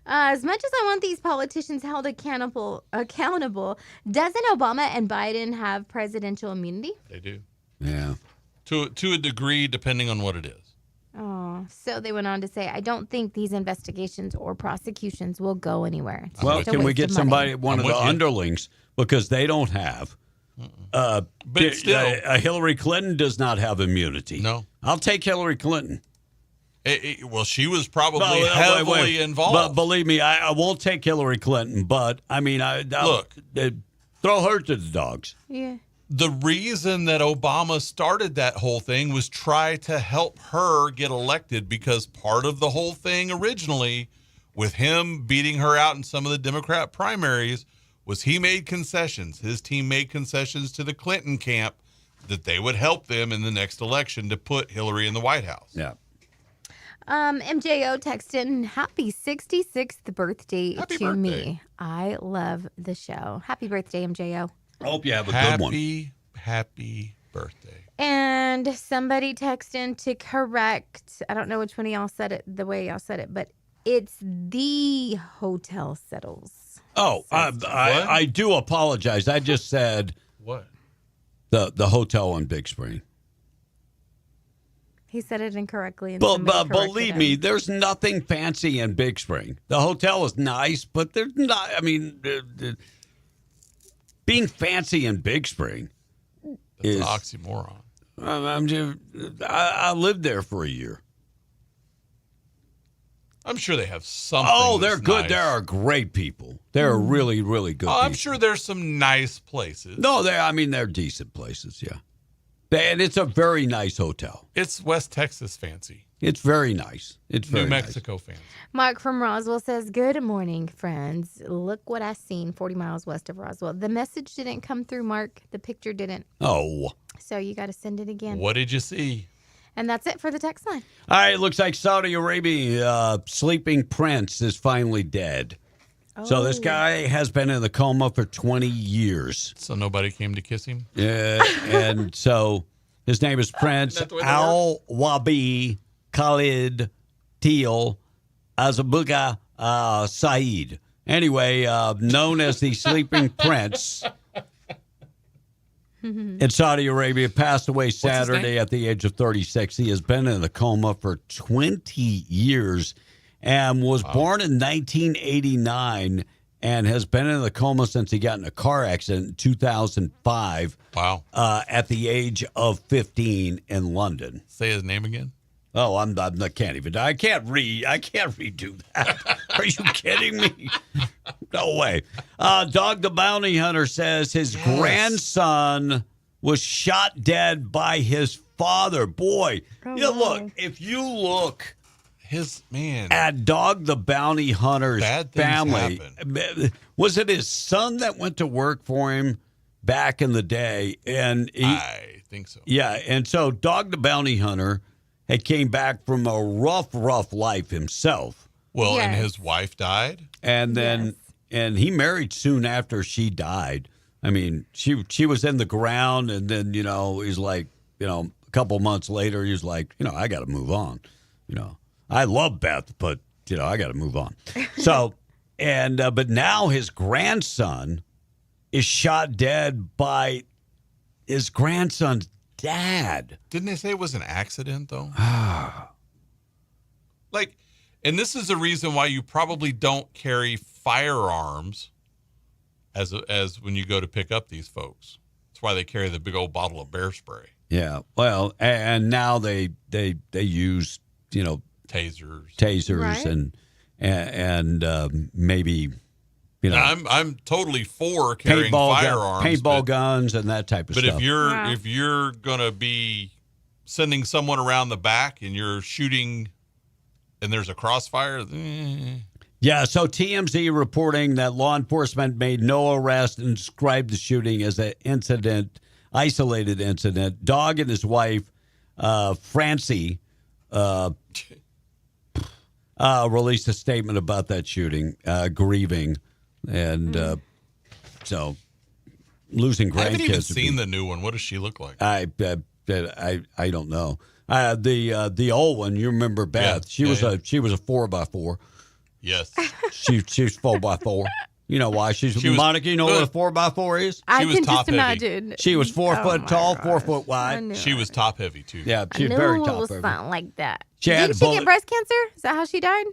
As much as I want these politicians held accountable, doesn't Obama and Biden have presidential immunity? They do. Yeah. To a degree, depending on what it is. Oh, so they went on to say, I don't think these investigations or prosecutions will go anywhere. Well, can we get somebody, one of the underlings, because they don't have. But still. Hillary Clinton does not have immunity. No. I'll take Hillary Clinton. Well, she was probably heavily involved. But believe me, I won't take Hillary Clinton. But I mean, throw her to the dogs. Yeah. The reason that Obama started that whole thing was try to help her get elected, because part of the whole thing originally, with him beating her out in some of the Democrat primaries, was he made concessions. His team made concessions to the Clinton camp that they would help them in the next election to put Hillary in the White House. Yeah. MJO texted, happy 66th birthday to me. I love the show. Happy birthday, MJO. I hope you have a good one. Happy birthday. And somebody texted to correct, I don't know which one of y'all said it the way y'all said it, but it's the Hotel Settles. Oh, I do apologize. I just said what? The hotel in Big Spring. He said it incorrectly. But believe me, there's nothing fancy in Big Spring. The hotel is nice, but there's not. I mean, being fancy in Big Spring is an oxymoron. I lived there for a year. I'm sure they have something. Oh, they're good. Nice. They are great people. They're really, really good. I'm sure there's some nice places. No, they're decent places. Yeah. And it's a very nice hotel. It's West Texas fancy. It's very nice. It's very New Mexico fancy. Mark from Roswell says, good morning, friends. Look what I seen 40 miles west of Roswell. The message didn't come through, Mark. The picture didn't. Oh. So you got to send it again. What did you see? And that's it for the text line. All right. It looks like Saudi Arabia, sleeping prince is finally dead. Oh. So this guy has been in the coma for 20 years. So nobody came to kiss him? Yeah. And so his name is Prince Al-Wabi Khalid Teal Azabuga Saeed. Anyway, known as the sleeping prince in Saudi Arabia, passed away Saturday at the age of 36. He has been in a coma for 20 years and was born in 1989 and has been in the coma since he got in a car accident in 2005. Wow. At the age of 15 in London. Say his name again. Oh, I can't even. I can't redo that. Are you kidding me? No way. Dog the Bounty Hunter says his grandson was shot dead by his father. Boy, look, if you look at Dog the Bounty Hunter's family, was it his son that went to work for him back in the day? And I think so. Yeah, and so Dog the Bounty Hunter had came back from a rough life himself. Well, and his wife died. And then, and he married soon after she died. I mean, she was in the ground, and then, he's like, a couple months later, he's like, I got to move on. I love Beth, but, I got to move on. So, but now his grandson is shot dead by his grandson's dad. Didn't they say it was an accident, though? And this is the reason why you probably don't carry firearms as when you go to pick up these folks. That's why they carry the big old bottle of bear spray. Yeah. Well, and now they use, tasers right. and maybe, I'm totally for carrying firearms, paintball guns and that type of stuff. But if you're going to be sending someone around the back and you're shooting and there's a crossfire, Yeah, so TMZ reporting that law enforcement made no arrest and described the shooting as an isolated incident. Dog and his wife, Francie, released a statement about that shooting, grieving, and so losing grandkids. I haven't even seen the new one. What does she look like? I don't know. The old one, you remember Beth? Yeah, she was a 4x4. Yes. She's 4x4. You know why? Monica, you know what a 4x4 is? I can just imagine. She was 4 foot tall, 4 foot wide. She was top heavy, too. Yeah, she was very top heavy. It was something like that. Didn't she get breast cancer? Is that how she died?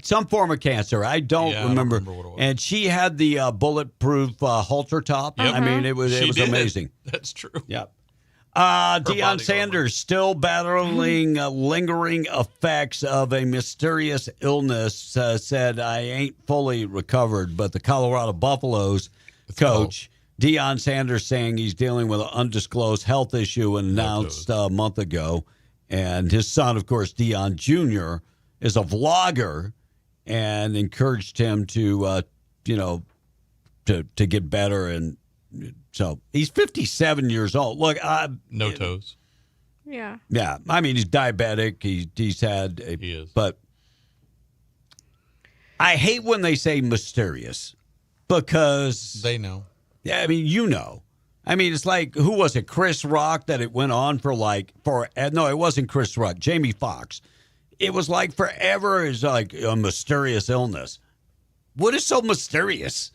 Some form of cancer. I don't remember. I don't remember what it was. And she had the bulletproof halter top. Yep. I mean, it was amazing. That's true. Yep. Deion Sanders still battling lingering effects of a mysterious illness, said, I ain't fully recovered. But the Colorado Buffaloes coach, Deion Sanders, saying he's dealing with an undisclosed health issue announced a month ago. And his son, of course, Deion Jr., is a vlogger and encouraged him to, to get better. And so he's 57 years old. Look, no toes. Yeah. Yeah. I mean, he's diabetic. He is. But I hate when they say mysterious because they know. Yeah. I mean, I mean, it's like, who was it? Chris Rock, that it went on for no, it wasn't Chris Rock. Jamie Foxx. It was like forever is like a mysterious illness. What is so mysterious?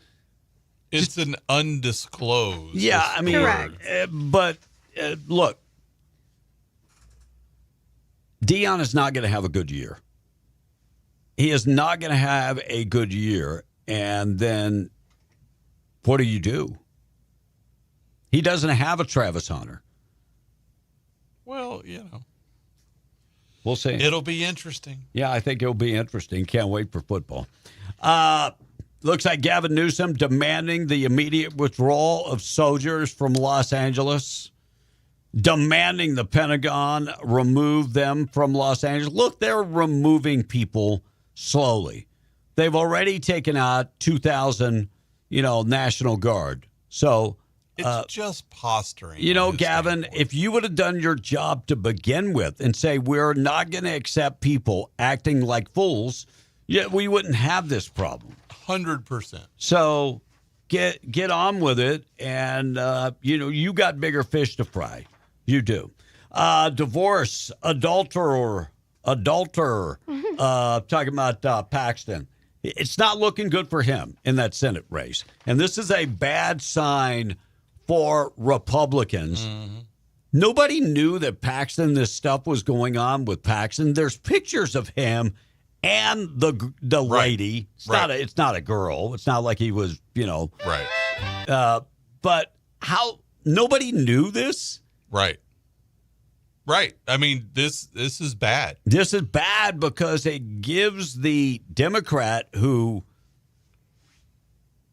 It's an undisclosed. Yeah, I mean, correct. But look, Deion is not going to have a good year. He is not going to have a good year. And then what do? He doesn't have a Travis Hunter. Well, we'll see. It'll be interesting. Yeah, I think it'll be interesting. Can't wait for football. Looks like Gavin Newsom demanding the immediate withdrawal of soldiers from Los Angeles, demanding the Pentagon remove them from Los Angeles. Look, they're removing people slowly. They've already taken out 2,000, National Guard. So it's just posturing. Gavin, if you would have done your job to begin with and say we're not going to accept people acting like fools, we wouldn't have this problem. 100%. So get on with it, and you got bigger fish to fry. You do. Divorce, adulterer. Talking about Paxton. It's not looking good for him in that Senate race, and this is a bad sign for Republicans. Mm-hmm. Nobody knew that this stuff was going on with Paxton. There's pictures of him and the lady. It's not a girl. It's not like he was, Right. But how nobody knew this? Right. I mean, this is bad. This is bad because it gives the Democrat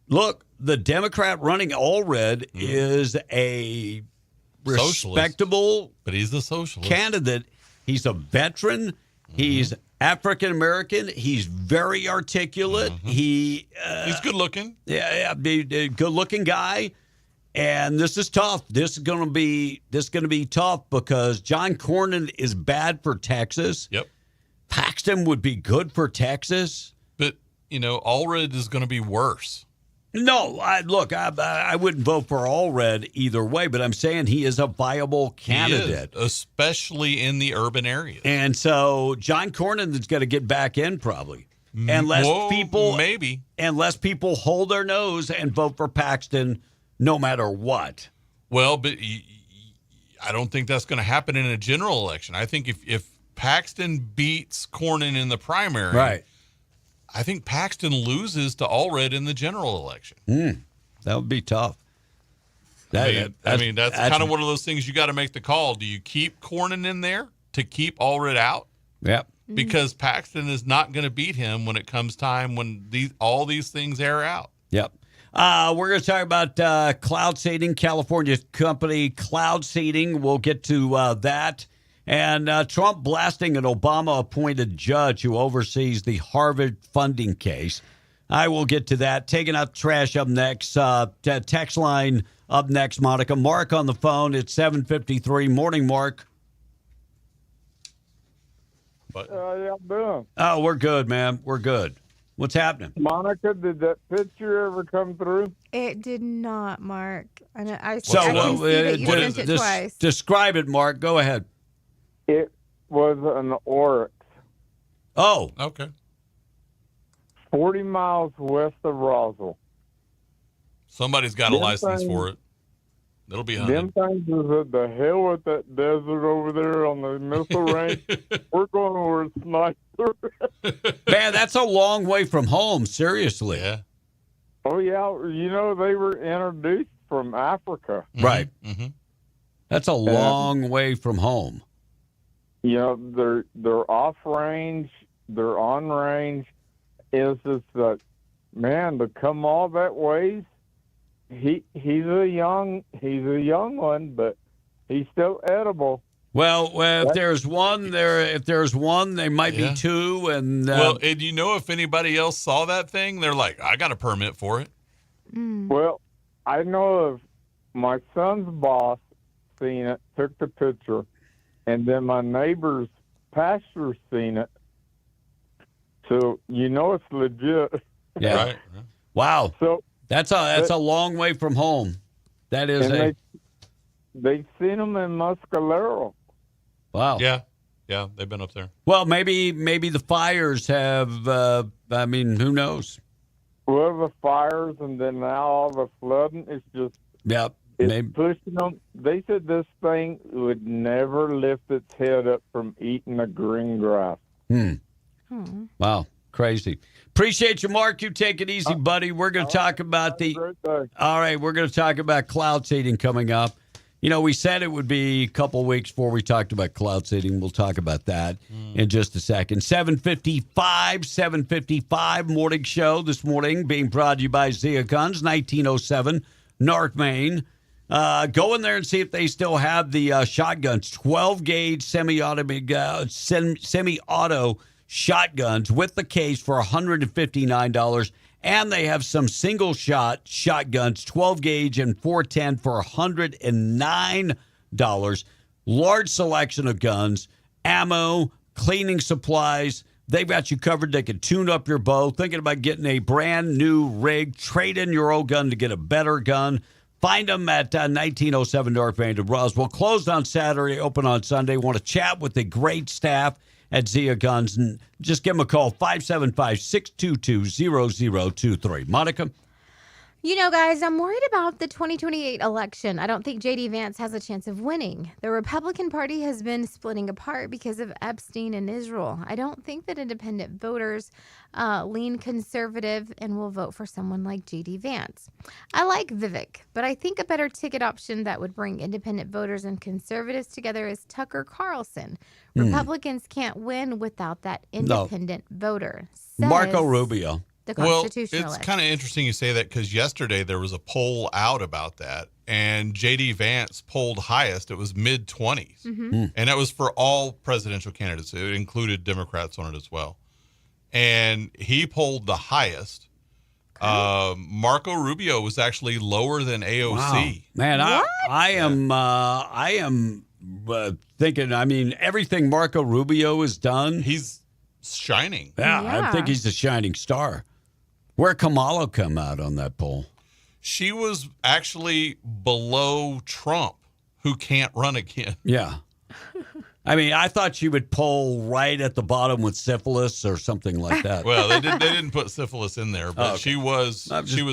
the Democrat running Allred is a respectable, socialist, but he's a socialist candidate. He's a veteran. Mm-hmm. He's African American. He's very articulate. Mm-hmm. He's good looking. Yeah, good looking guy. And this is tough. This is going to be tough because John Cornyn is bad for Texas. Yep. Paxton would be good for Texas. But Allred is going to be worse. No, I wouldn't vote for Allred either way, but I'm saying he is a viable candidate. He is, especially in the urban areas. And so John Cornyn is going to get back in probably. Unless people hold their nose and vote for Paxton no matter what. Well, but I don't think that's going to happen in a general election. I think if Paxton beats Cornyn in the primary, right, I think Paxton loses to Allred in the general election. That would be tough. That's kind of one of those things you got to make the call. Do you keep Cornyn in there to keep Allred out? Yep. Because Paxton is not going to beat him when it comes time when all these things air out. Yep. We're going to talk about cloud seeding, California company Cloud Seeding. We'll get to that. And Trump blasting an Obama-appointed judge who oversees the Harvard funding case. I will get to that. Taking out trash up next. Text line up next, Monica. Mark on the phone. It's 7:53. Morning, Mark. How y'all doing? Oh, we're good, man. We're good. What's happening? Monica, did that picture ever come through? It did not, Mark. I can see that you sent it twice. Describe it, Mark. Go ahead. It was an Oryx. Oh. Okay. 40 miles west of Roswell. Somebody's got a license for it. It'll be hunted. Them things is at the hell with that desert over there on the missile range. We're going over a sniper. Man, that's a long way from home. Seriously. Yeah. Oh, yeah. You know, they were introduced from Africa. Right. Mm-hmm. That's a long way from home. You know, they're off range. They're on range. It's just that, man, to come all that ways, he's a young one, but he's still edible. Well, if there's one, there might be two. And and you know, if anybody else saw that thing, they're like, I got a permit for it. Well, I know of my son's boss seen it, took the picture, and then my neighbor's pastor seen it. So you know it's legit. Yeah. Right. Wow. So that's a long way from home. That is they've seen them in Muscalero. Wow. Yeah, they've been up there. Well, maybe the fires have. Who knows? Well, the fires, and then now all the flooding. It's just. Yep. It's pushing them. They said this thing would never lift its head up from eating the green grass. Wow, crazy. Appreciate you, Mark. You take it easy, buddy. We're going to talk about all right, we're going to talk about cloud seeding coming up. You know, we said it would be a couple weeks before we talked about cloud seeding. We'll talk about that in just a second. 7:55 morning show this morning being brought to you by Zia Guns, 1907 North Main. Go in there and see if they still have the shotguns, 12-gauge semi-auto shotguns with the case for $159. And they have some single-shot shotguns, 12-gauge and 410 for $109. Large selection of guns, ammo, cleaning supplies. They've got you covered. They can tune up your bow. Thinking about getting a brand new rig. Trade in your old gun to get a better gun. Find them at 1907 North Main in Roswell. Closed on Saturday, open on Sunday. Want to chat with the great staff at Zia Guns, and just give them a call, 575-622-0023. Monica? You know, guys, I'm worried about the 2028 election. I don't think J.D. Vance has a chance of winning. The Republican Party has been splitting apart because of Epstein and Israel. I don't think that independent voters lean conservative and will vote for someone like J.D. Vance. I like Vivek, but I think a better ticket option that would bring independent voters and conservatives together is Tucker Carlson. Republicans can't win without that independent voter. Marco Rubio. Well, it's kind of interesting you say that because yesterday there was a poll out about that, and J.D. Vance polled highest. It was mid-20s, and that was for all presidential candidates. It included Democrats on it as well. And he polled the highest. Marco Rubio was actually lower than AOC. Wow. Man, I am thinking, everything Marco Rubio has done. He's shining. Yeah, I think he's a shining star. Where Kamala come out on that poll? She was actually below Trump, who can't run again. Yeah. I thought she would poll right at the bottom with syphilis or something like that. Well, they didn't put syphilis in there, but she was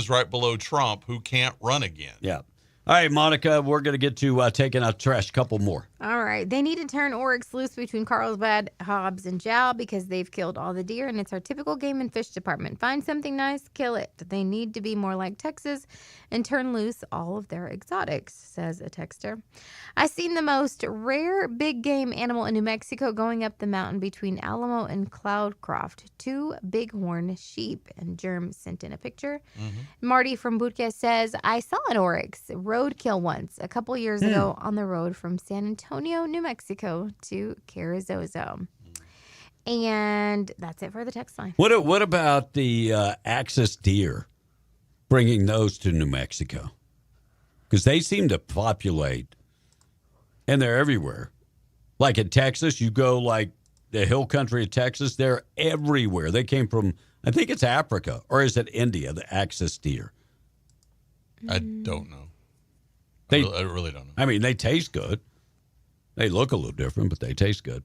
right below Trump, who can't run again. Yeah. All right, Monica, we're going to get to taking out trash. Couple more. All right. right. They need to turn Oryx loose between Carlsbad, Hobbs, and Jowl because they've killed all the deer, and it's our typical game and fish department. Find something nice, kill it. They need to be more like Texas and turn loose all of their exotics, says a texter. I seen the most rare big game animal in New Mexico going up the mountain between Alamo and Cloudcroft. 2 bighorn sheep. And Germ sent in a picture. Marty from Bootcamp says, I saw an Oryx roadkill once a couple years ago on the road from San Antonio, New Mexico to Carrizozo. And that's it for the text line. What about the axis deer? Bringing those to New Mexico? Because they seem to populate, and they're everywhere. Like in Texas, you go like the hill country of Texas, they're everywhere. They came from, I think it's Africa, or is it India, the axis deer? I don't know. I really don't know. I mean, they taste good. They look a little different, but they taste good.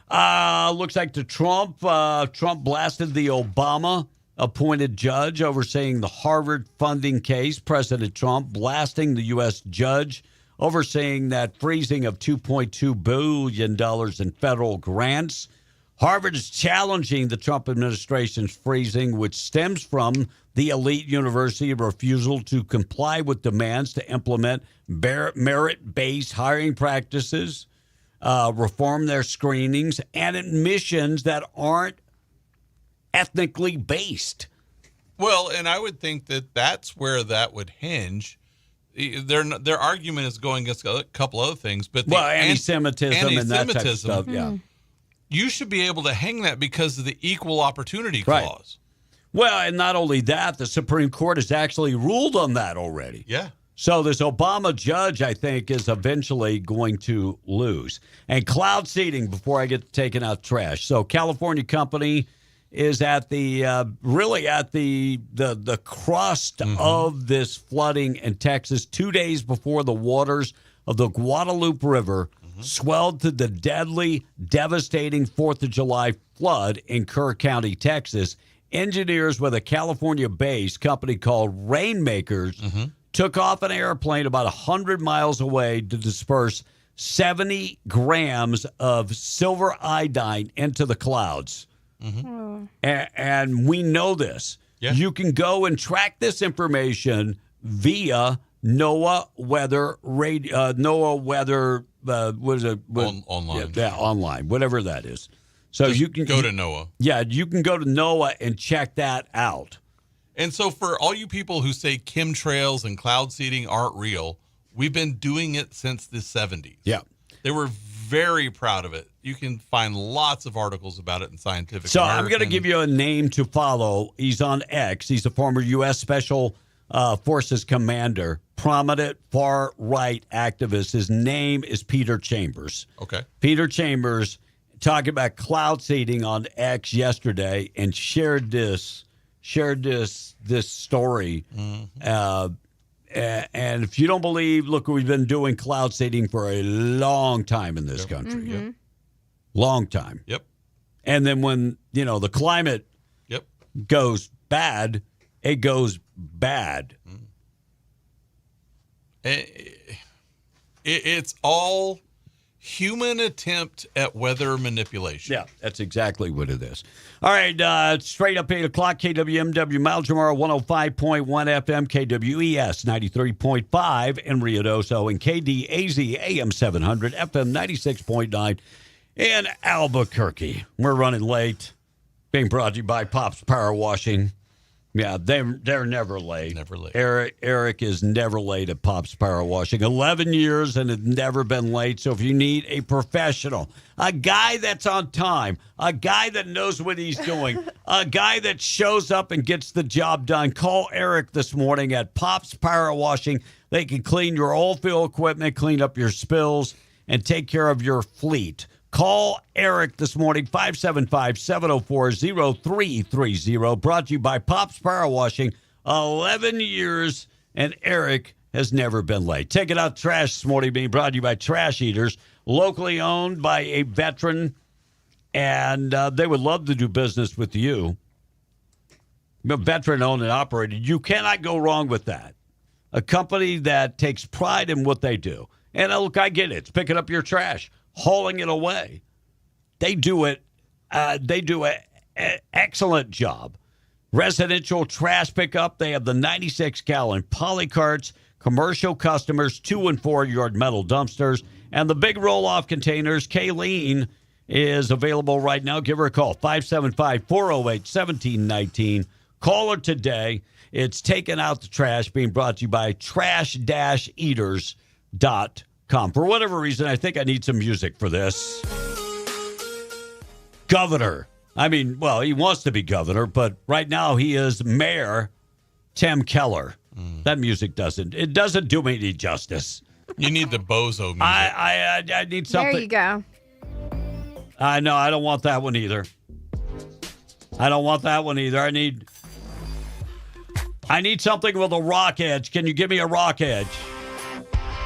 Looks like Trump blasted the Obama-appointed judge overseeing the Harvard funding case. President Trump blasting the U.S. judge overseeing that freezing of $2.2 billion in federal grants. Harvard is challenging the Trump administration's freezing, which stems from the elite university refusal to comply with demands to implement merit-based hiring practices, reform their screenings, and admissions that aren't ethnically based. Well, and I would think that that's where that would hinge. Their argument is going against a couple other things, but anti-Semitism and that type of stuff. Yeah, you should be able to hang that because of the equal opportunity clause. Right. Well, and not only that, the Supreme Court has actually ruled on that already. Yeah. So this Obama judge, I think, is eventually going to lose. And cloud seeding, before I get taken out trash. So California company is at the the crust of this flooding in Texas 2 days before the waters of the Guadalupe River swelled to the deadly, devastating 4th of July flood in Kerr County, Texas. Engineers with a California-based company called Rainmakers took off an airplane about 100 miles away to disperse 70 grams of silver iodine into the clouds. And we know this. Yeah. You can go and track this information via NOAA weather radio. NOAA weather. What is it? Online. Yeah, online. Whatever that is. So just you can go to NOAA. Yeah, you can go to NOAA and check that out. And so for all you people who say chemtrails and cloud seeding aren't real, we've been doing it since the 70s. Yeah. They were very proud of it. You can find lots of articles about it in Scientific So American. I'm going to give you a name to follow. He's on X. He's a former U.S. Special Forces commander, prominent far-right activist. His name is Peter Chambers. Okay. Peter Chambers talking about cloud seeding on X yesterday and shared this story. And if you don't believe, look, we've been doing cloud seeding for a long time in this country. Yep. Long time. Yep. And then when, the climate goes bad, it goes bad. It's all human attempt at weather manipulation. Yeah, that's exactly what it is. All right, straight up 8 o'clock, KWMW Mount Jamara 105.1 FM, KWES 93.5 in Ruidoso, and KDAZ AM 700 FM 96.9 in Albuquerque. We're running late. Being brought to you by Pop's Power Washing. Yeah, they're never late. Never late. Eric is never late at Pop's Power Washing. 11 years and has never been late. So if you need a professional, a guy that's on time, a guy that knows what he's doing, a guy that shows up and gets the job done, call Eric this morning at Pop's Power Washing. They can clean your oil field equipment, clean up your spills, and take care of your fleet. Call Eric this morning, 575-704-0330. Brought to you by Pop's Power Washing. 11 years, and Eric has never been late. Take it out trash this morning, being brought to you by Trash Eaters, locally owned by a veteran, and they would love to do business with you. Veteran owned and operated. You cannot go wrong with that. A company that takes pride in what they do. And look, I get it. It's picking up your trash. hauling it away. They do it. They do an excellent job. Residential trash pickup. They have the 96-gallon polycarts. Commercial customers, 2 and 4 yard metal dumpsters, and the big roll-off containers. Kayleen is available right now. Give her a call, 575-408-1719. Call her today. It's Taking Out the Trash, being brought to you by trash-eaters.com. For whatever reason, I think I need some music for this. Governor. I mean, well, he wants to be governor, but right now he is Mayor Tim Keller. That music doesn't do me any justice. You need the bozo music. I need something. There you go. I know. I don't want that one either. I need something with a rock edge. Can you give me a rock edge?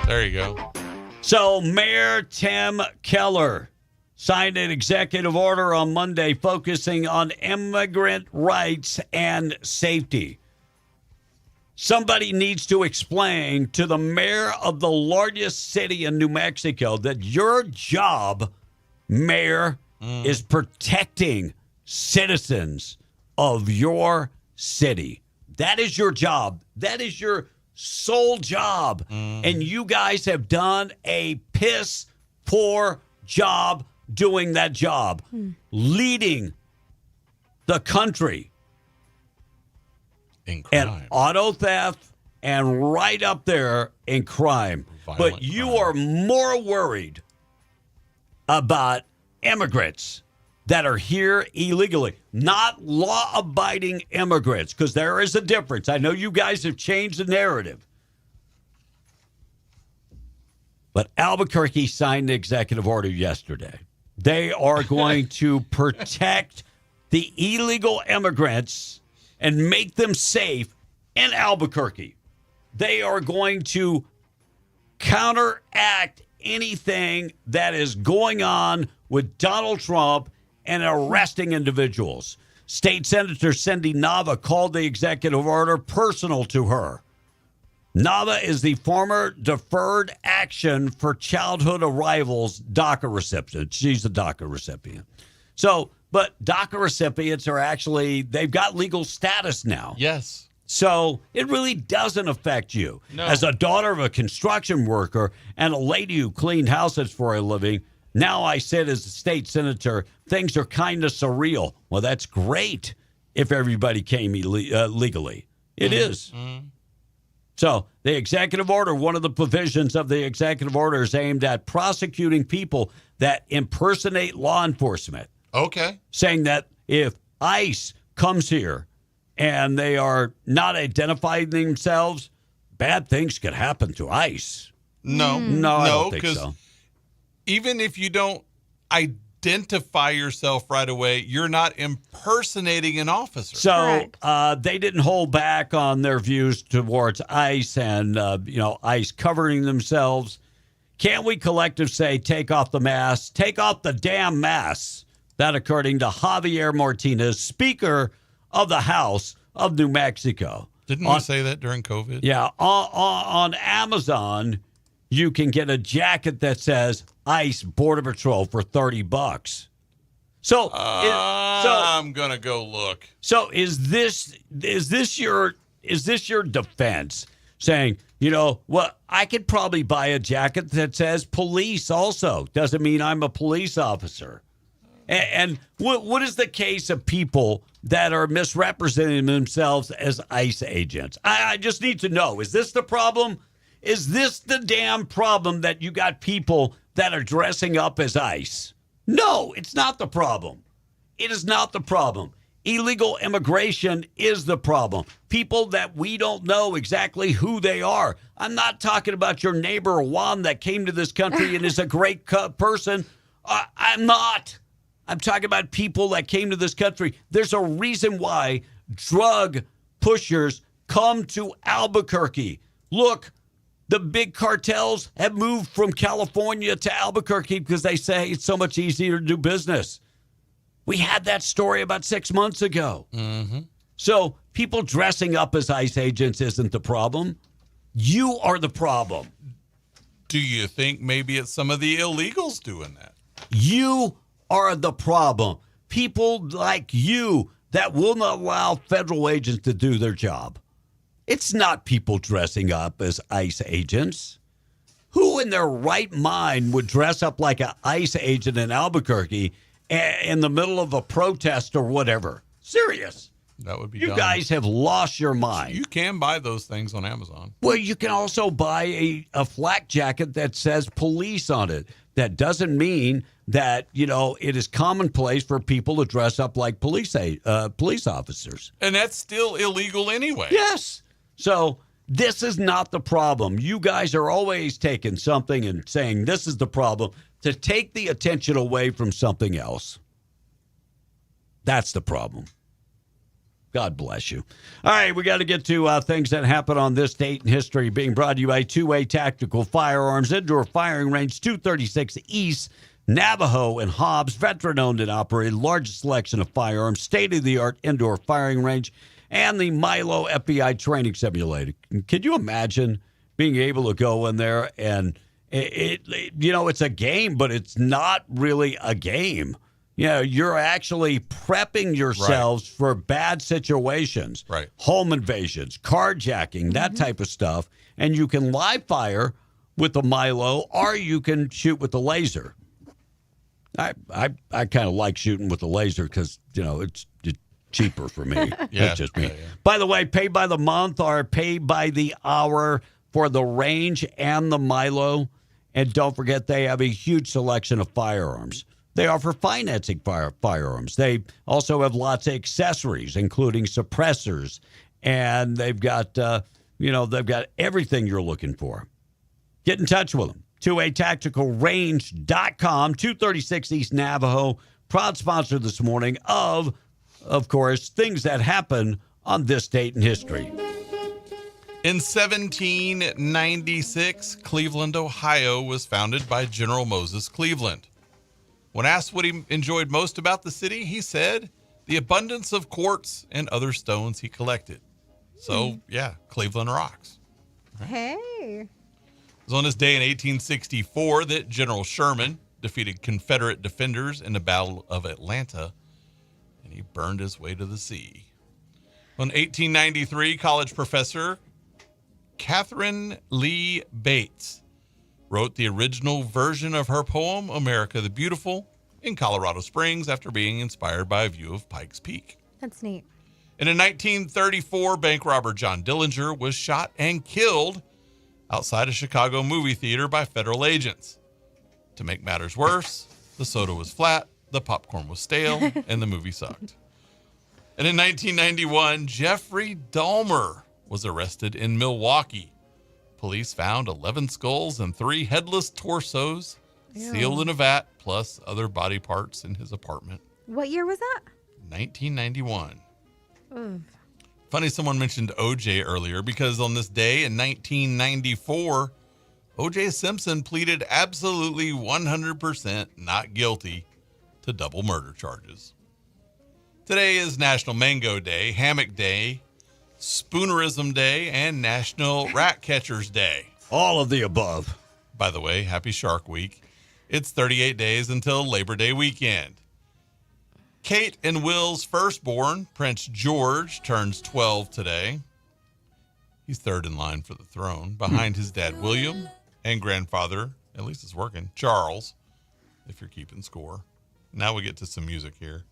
There you go. So Mayor Tim Keller signed an executive order on Monday focusing on immigrant rights and safety. Somebody needs to explain to the mayor of the largest city in New Mexico that your job, mayor, is protecting citizens of your city. That is your job. That is your sole job. And you guys have done a piss poor job doing that job, leading the country in crime. And auto theft and right up there in crime. But you are more worried about immigrants that are here illegally, not law-abiding immigrants, because there is a difference. I know you guys have changed the narrative. But Albuquerque signed the executive order yesterday. They are going to protect the illegal immigrants and make them safe in Albuquerque. They are going to counteract anything that is going on with Donald Trump and arresting individuals. State Senator Cindy Nava called the executive order personal to her. Nava is the former Deferred Action for Childhood Arrivals DACA recipient. She's a DACA recipient. But DACA recipients are actually, they've got legal status now. Yes. So it really doesn't affect you. No. As a daughter of a construction worker and a lady who cleaned houses for a living, now I said as a state senator, things are kind of surreal. Well, that's great if everybody came legally. It is. So the executive order, one of the provisions of the executive order is aimed at prosecuting people that impersonate law enforcement. Okay. Saying that if ICE comes here and they are not identifying themselves, bad things could happen to ICE. No, I don't think so. Even if you don't identify yourself right away, you're not impersonating an officer. So they didn't hold back on their views towards ICE and, ICE covering themselves. Can't we collectively say, take off the mask, take off the damn masks? That according to Javier Martinez, Speaker of the House of New Mexico. Didn't we say that during COVID? Yeah. On Amazon, you can get a jacket that says ICE Border Patrol for $30. So I'm gonna go look. So is this your defense? Saying, I could probably buy a jacket that says police also. Doesn't mean I'm a police officer. And what is the case of people that are misrepresenting themselves as ICE agents? I just need to know. Is this the problem? Is this the damn problem that you got people that are dressing up as ICE? No, it's not the problem. It is not the problem. Illegal immigration is the problem. People that we don't know exactly who they are. I'm not talking about your neighbor Juan that came to this country and is a great person. I'm not. I'm talking about people that came to this country. There's a reason why drug pushers come to Albuquerque. Look, the big cartels have moved from California to Albuquerque because they say it's so much easier to do business. We had that story about 6 months ago. Mm-hmm. So people dressing up as ICE agents isn't the problem. You are the problem. Do you think maybe it's some of the illegals doing that? You are the problem. People like you that will not allow federal agents to do their job. It's not people dressing up as ICE agents. Who in their right mind would dress up like an ICE agent in Albuquerque in the middle of a protest or whatever? Serious. That would be You dumb. guys have lost your mind. You can buy those things on Amazon. Well, you can also buy a flak jacket that says police on it. That doesn't mean that, it is commonplace for people to dress up like police officers. And that's still illegal anyway. Yes. So this is not the problem. You guys are always taking something and saying this is the problem to take the attention away from something else. That's the problem. God bless you. All right, we got to get to things that happen on this date in history, being brought to you by 2A Tactical Firearms, Indoor Firing Range, 236 East, Navajo and Hobbs, veteran-owned and operated, largest selection of firearms, state-of-the-art indoor firing range, and the Milo FBI training simulator. Can you imagine being able to go in there and, it's a game, but it's not really a game. You're actually prepping yourselves for bad situations, right? Home invasions, carjacking, that type of stuff. And you can live fire with the Milo, or you can shoot with the laser. I kind of like shooting with the laser because, it's cheaper for me. That's just me. Yeah. By the way, pay by the month or pay by the hour for the range and the Milo. And don't forget, they have a huge selection of firearms. They offer financing firearms. They also have lots of accessories, including suppressors, and they've got, they've got everything you're looking for. Get in touch with them. 2atacticalrange.com, 236 East Navajo. Proud sponsor this morning of course, things that happen on this date in history. In 1796, Cleveland, Ohio was founded by General Moses Cleveland. When asked what he enjoyed most about the city, he said the abundance of quartz and other stones he collected. So, Cleveland rocks. Hey. It was on this day in 1864 that General Sherman defeated Confederate defenders in the Battle of Atlanta, and he burned his way to the sea. In 1893, college professor Catherine Lee Bates wrote the original version of her poem, America the Beautiful, in Colorado Springs after being inspired by a view of Pikes Peak. That's neat. And in 1934, bank robber John Dillinger was shot and killed outside a Chicago movie theater by federal agents. To make matters worse, the soda was flat, the popcorn was stale, and the movie sucked. And in 1991, Jeffrey Dahmer was arrested in Milwaukee. Police found 11 skulls and 3 headless torsos sealed in a vat, plus other body parts in his apartment. What year was that? 1991. Ugh. Funny someone mentioned O.J. earlier, because on this day in 1994, O.J. Simpson pleaded absolutely 100% not guilty to double murder charges. Today is National Mango Day, Hammock Day, Spoonerism Day, and National Rat Catchers Day. All of the above. By the way, happy Shark Week. It's 38 days until Labor Day weekend. Kate and Will's firstborn, Prince George, turns 12 today. He's third in line for the throne, behind his dad, William, and grandfather, at least it's working, Charles, if you're keeping score. Now we get to some music here.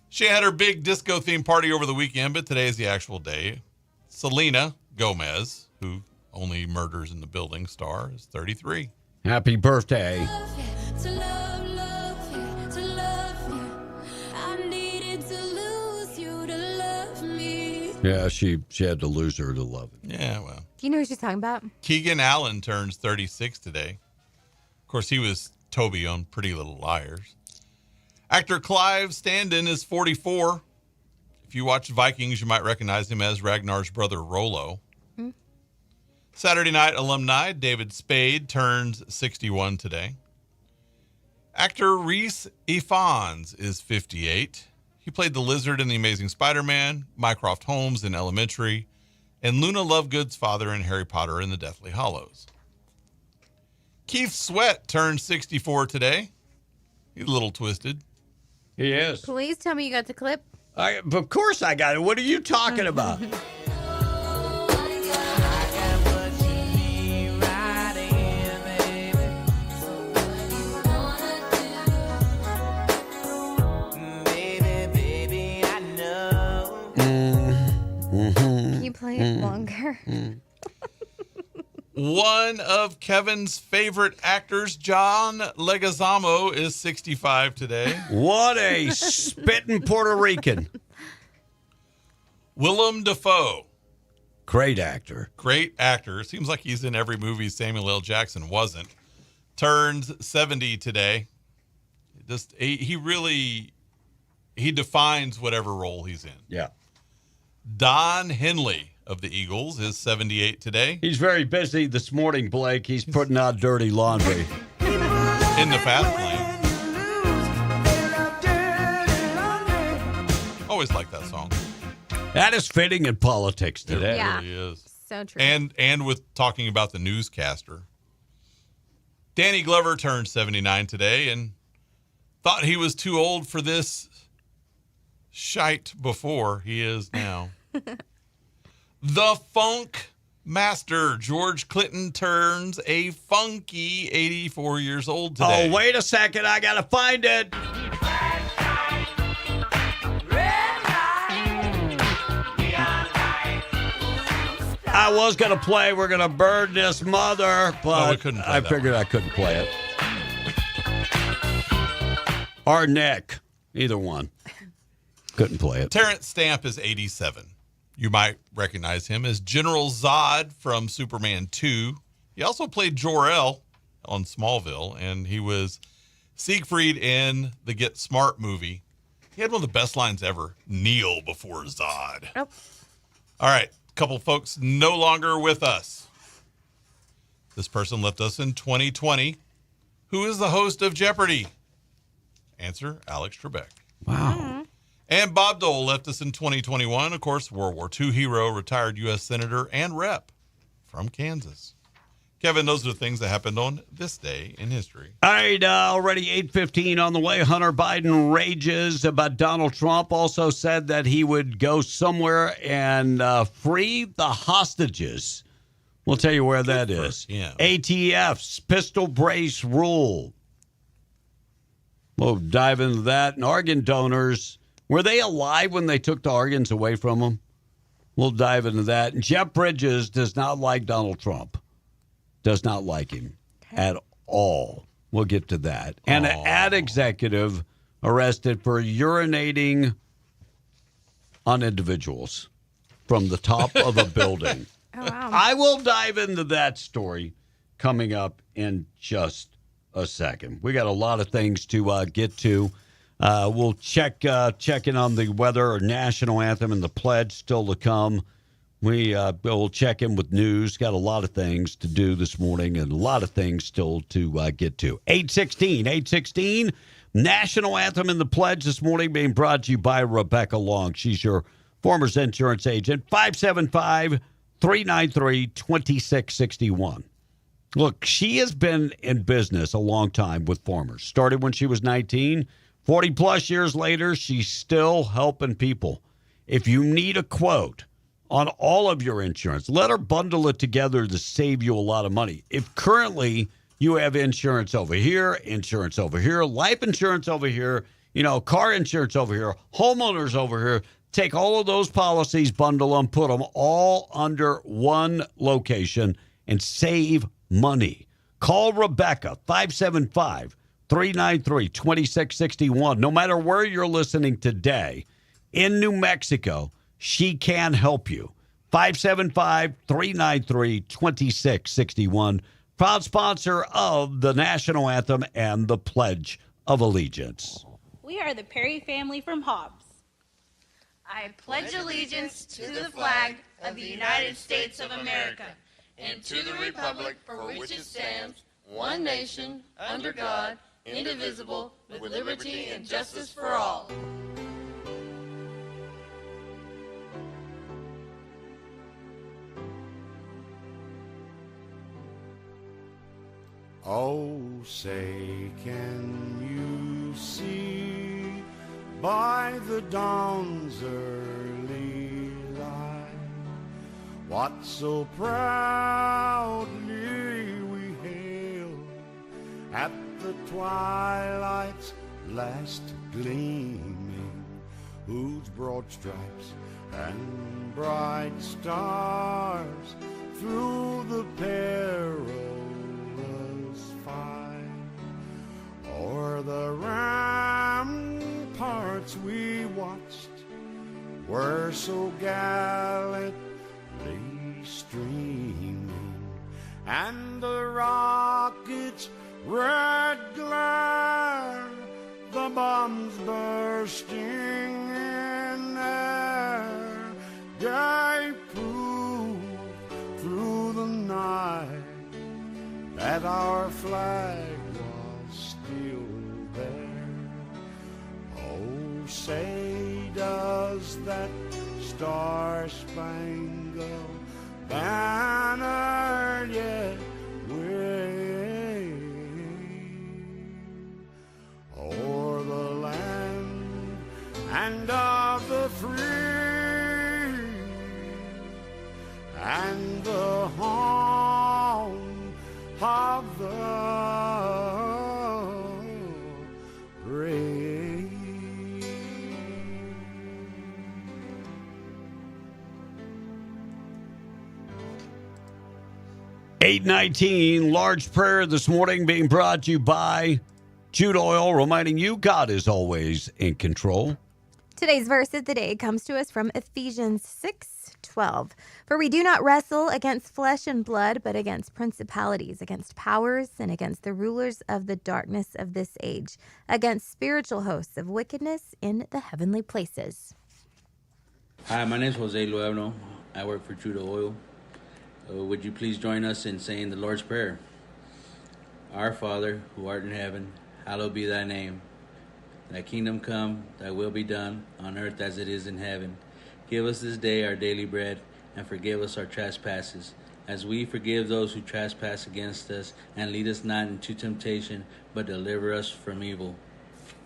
She had her big disco theme party over the weekend, but today is the actual day. Selena Gomez, who only Murders in the Building star, is 33. Happy birthday. Yeah, she had to lose her to love it. Yeah, well. Do you know who she's talking about? Keegan Allen turns 36 today. Of course, he was Toby on Pretty Little Liars. Actor Clive Standen is 44. If you watch Vikings, you might recognize him as Ragnar's brother, Rollo. Mm-hmm. Saturday Night alumni David Spade turns 61 today. Actor Rhys Ifans is 58. He played the Lizard in The Amazing Spider-Man, Mycroft Holmes in Elementary, and Luna Lovegood's father in Harry Potter and the Deathly Hallows. Keith Sweat turned 64 today. He's a little twisted. He is. Please tell me you got the clip. Of course I got it. What are you talking about? Can you play it longer? One of Kevin's favorite actors, John Leguizamo, is 65 today. What a spitting Puerto Rican. Willem Dafoe. Great actor. Great actor. Seems like he's in every movie Samuel L. Jackson wasn't. Turns 70 today. He defines whatever role he's in. Yeah. Don Henley of the Eagles is 78 today. He's very busy this morning, Blake. He's putting out dirty laundry. In the fast lane. Always like that song. That is fitting in politics today. Yeah. It really is. So true. And with talking about the newscaster. Danny Glover turned 79 today and thought he was too old for this shite before. He is now. The Funk Master, George Clinton, turns a funky 84 years old today. Oh, wait a second. I got to find it. I was going to play We're Going to Burn This Mother, but I figured I couldn't play it. Or Nick. Either one. Couldn't play it. Terrence Stamp is 87. You might recognize him as General Zod from Superman 2. He also played Jor-El on Smallville, and he was Siegfried in the Get Smart movie. He had one of the best lines ever, kneel before Zod. Oh. All right, a couple folks no longer with us. This person left us in 2020. Who is the host of Jeopardy? Answer, Alex Trebek. Wow. And Bob Dole left us in 2021. Of course, World War II hero, retired U.S. Senator, and rep from Kansas. Kevin, those are the things that happened on this day in history. All right, already 8:15 on the way. Hunter Biden rages about Donald Trump. Also said that he would go somewhere and free the hostages. We'll tell you where that is. Yeah. ATF's pistol brace rule. We'll dive into that. And organ donors, were they alive when they took the organs away from them? We'll dive into that. And Jeff Bridges does not like Donald Trump. Does not like him at all. We'll get to that. And an ad executive arrested for urinating on individuals from the top of a building. Oh, wow. I will dive into that story coming up in just a second. We got a lot of things to get to. We'll check in on the weather, or national anthem, and the pledge still to come. We'll check in with news. Got a lot of things to do this morning and a lot of things still to get to. 8:16, national anthem and the pledge this morning being brought to you by Rebecca Long. She's your Farmers Insurance agent. 575-393-2661. Look, she has been in business a long time with farmers. Started when she was 19. 40 plus years later, she's still helping people. If you need a quote on all of your insurance, let her bundle it together to save you a lot of money. If currently you have insurance over here, life insurance over here, car insurance over here, homeowners over here, take all of those policies, bundle them, put them all under one location and save money. Call Rebecca, 575-393-2661. No matter where you're listening today, in New Mexico, she can help you. 575-393-2661. Proud sponsor of the National Anthem and the Pledge of Allegiance. We are the Perry family from Hobbs. I pledge allegiance to the flag of the United States of America and to the republic for which it stands, one nation, under God, indivisible, with liberty and justice for all. Oh, say, can you see by the dawn's early light what so proudly we hailed at the twilight's last gleaming, whose broad stripes and bright stars through the perilous fight o'er the ramparts we watched were so gallantly streaming, and the rockets' red glare, the bombs bursting in air, gave proof through the night that our flag was still there. Oh, say, does that star-spangled banner yet wave o'er the land and of the free and the home of the brave? 8:19, large prayer this morning being brought to you by Jude Oil, reminding you God is always in control. Today's verse of the day comes to us from Ephesians 6:12. For we do not wrestle against flesh and blood, but against principalities, against powers, and against the rulers of the darkness of this age, against spiritual hosts of wickedness in the heavenly places. Hi, my name is Jose Luevno. I work for Jude Oil. Would you please join us in saying the Lord's Prayer? Our Father, who art in heaven, hallowed be thy name. Thy kingdom come, thy will be done, on earth as it is in heaven. Give us this day our daily bread, and forgive us our trespasses, as we forgive those who trespass against us. And lead us not into temptation, but deliver us from evil.